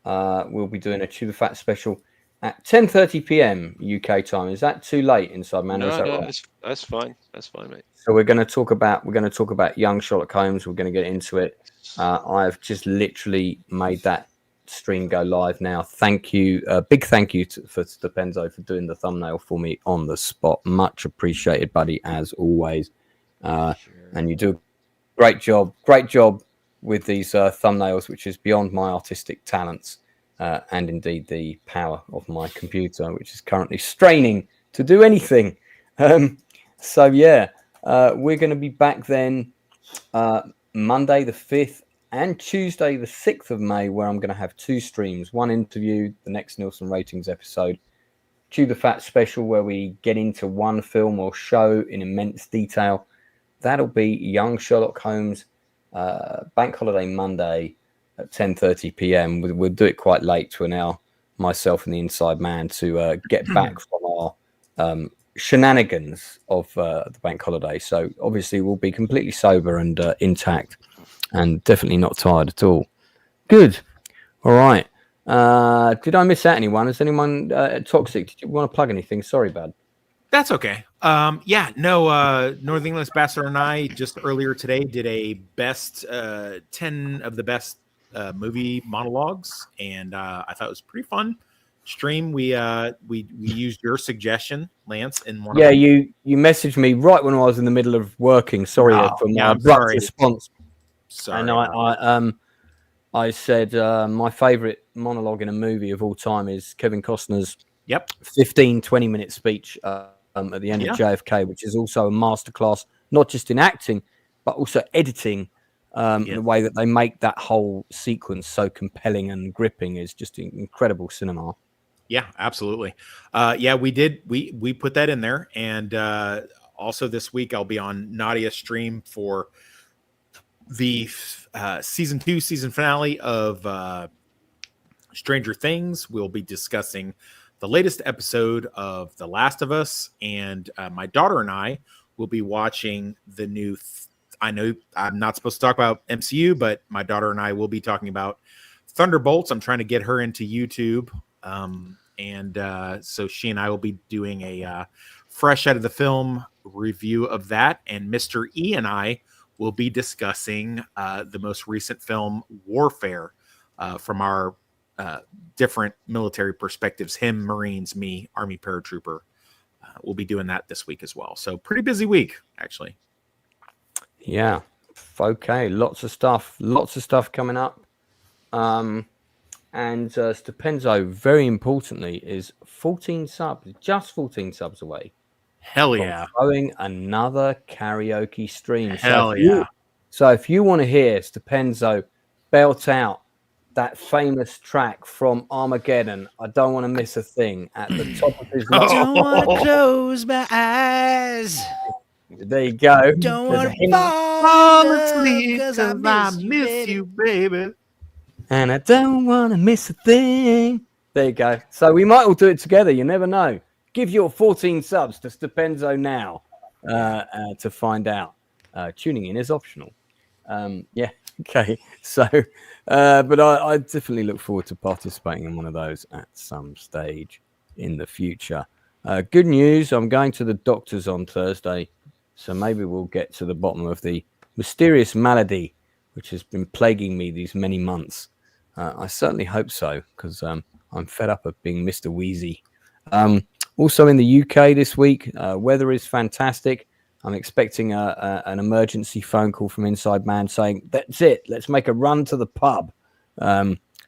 S3: We'll be doing a Chew the Fat special at 10:30 p.m. UK time. Is that too late, Inside Man?
S1: No,
S3: right?
S1: that's fine. That's fine, mate.
S3: So we're going to talk about young Sherlock Holmes. We're going to get into it. I've just literally made that stream go live now. Thank you, big thank you for Stupenzo for doing the thumbnail for me on the spot. Much appreciated, buddy, as always. And you do a great job with these thumbnails, which is beyond my artistic talents and indeed the power of my computer, which is currently straining to do anything. So we're going to be back then Monday the 5th and Tuesday the 6th of May, where I'm going to have 2 streams, one interview, the next Nielsen Ratings episode, Chew the Fat special, where we get into one film or show in immense detail. That'll be Young Sherlock Holmes, Bank Holiday Monday at 10:30 p.m. We'll do it quite late to allow myself and the Inside Man to get back from our shenanigans of the Bank Holiday. So obviously we'll be completely sober and intact and definitely not tired at all. Good. All right. Did I miss out anyone? Is anyone toxic? Did you want to plug anything? Sorry, bud.
S6: That's okay. Northern English Ambassador and I just earlier today did a best 10 of the best movie monologues, and I thought it was pretty fun stream. We used your suggestion, Lance, in one.
S3: Yeah, you messaged me right when I was in the middle of working. Sorry for my abrupt response.
S6: Sorry.
S3: And I said my favorite monologue in a movie of all time is Kevin Costner's
S6: Yep.
S3: 15-20 minute speech at the end
S6: Yeah.
S3: of JFK, which is also a masterclass, not just in acting, but also editing. The way that they make that whole sequence so compelling and gripping is just incredible cinema.
S6: Yeah, absolutely. We put that in there. And also this week I'll be on Nadia's stream for the season 2 season finale of Stranger Things. We'll be discussing the latest episode of The Last of Us, and my daughter and I will be watching the new I know I'm not supposed to talk about MCU, but my daughter and I will be talking about Thunderbolts. I'm trying to get her into YouTube. So she and I will be doing a fresh out of the film review of that. And Mr. E and I will be discussing the most recent film, Warfare, from our different military perspectives. Him, Marines, me, Army paratrooper. We'll be doing that this week as well. So pretty busy week, actually.
S3: Yeah. Okay. Lots of stuff coming up. And Stupenzo, very importantly, is 14 subs, just 14 subs away.
S6: Hell yeah.
S3: Throwing another karaoke stream.
S6: Hell yeah.
S3: So if you want to hear Stupenzo belt out that famous track from Armageddon, I Don't Want to Miss a Thing, at the top of his lungs.
S4: Don't want to close my eyes.
S3: There you go.
S4: Don't
S3: There's a
S4: want
S3: hint.
S4: to fall asleep
S6: Cause
S4: because
S6: I miss you, baby.
S3: And I don't want to miss a thing. There you go. So we might all do it together. You never know. Give your 14 subs to Stupenzo now to find out. Tuning in is optional. Yeah. Okay. So, but I definitely look forward to participating in one of those at some stage in the future. Good news. I'm going to the doctor's on Thursday. So maybe we'll get to the bottom of the mysterious malady which has been plaguing me these many months. I certainly hope so, because I'm fed up of being Mr. Wheezy. Also in the UK this week, weather is fantastic. I'm expecting an emergency phone call from Inside Man saying, that's it, let's make a run to the pub.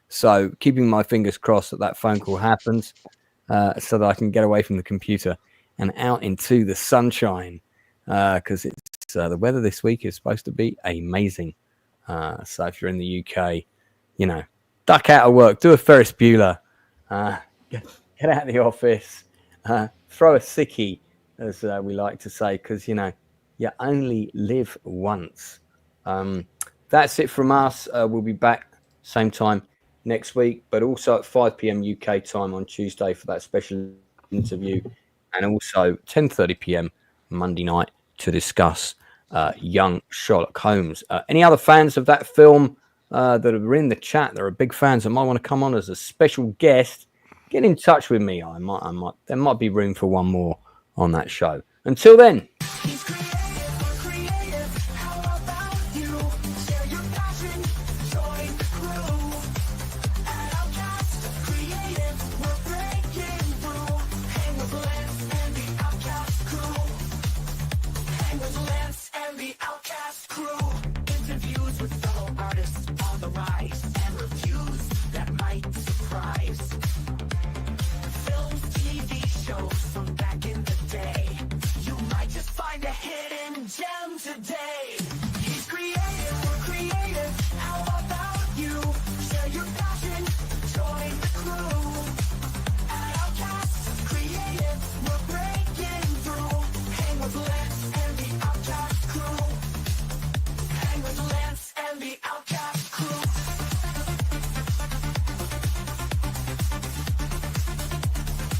S3: So keeping my fingers crossed that phone call happens so that I can get away from the computer and out into the sunshine, because it's the weather this week is supposed to be amazing. So if you're in the UK, duck out of work, do a Ferris Bueller, get out of the office, throw a sickie, as we like to say, because, you only live once. That's it from us. We'll be back same time next week, but also at 5 p.m. UK time on Tuesday for that special interview, and also 10:30 p.m. Monday night to discuss young Sherlock Holmes. Any other fans of that film that are in the chat that are big fans that might want to come on as a special guest, get in touch with me. There might be room for one more on that show. Until then.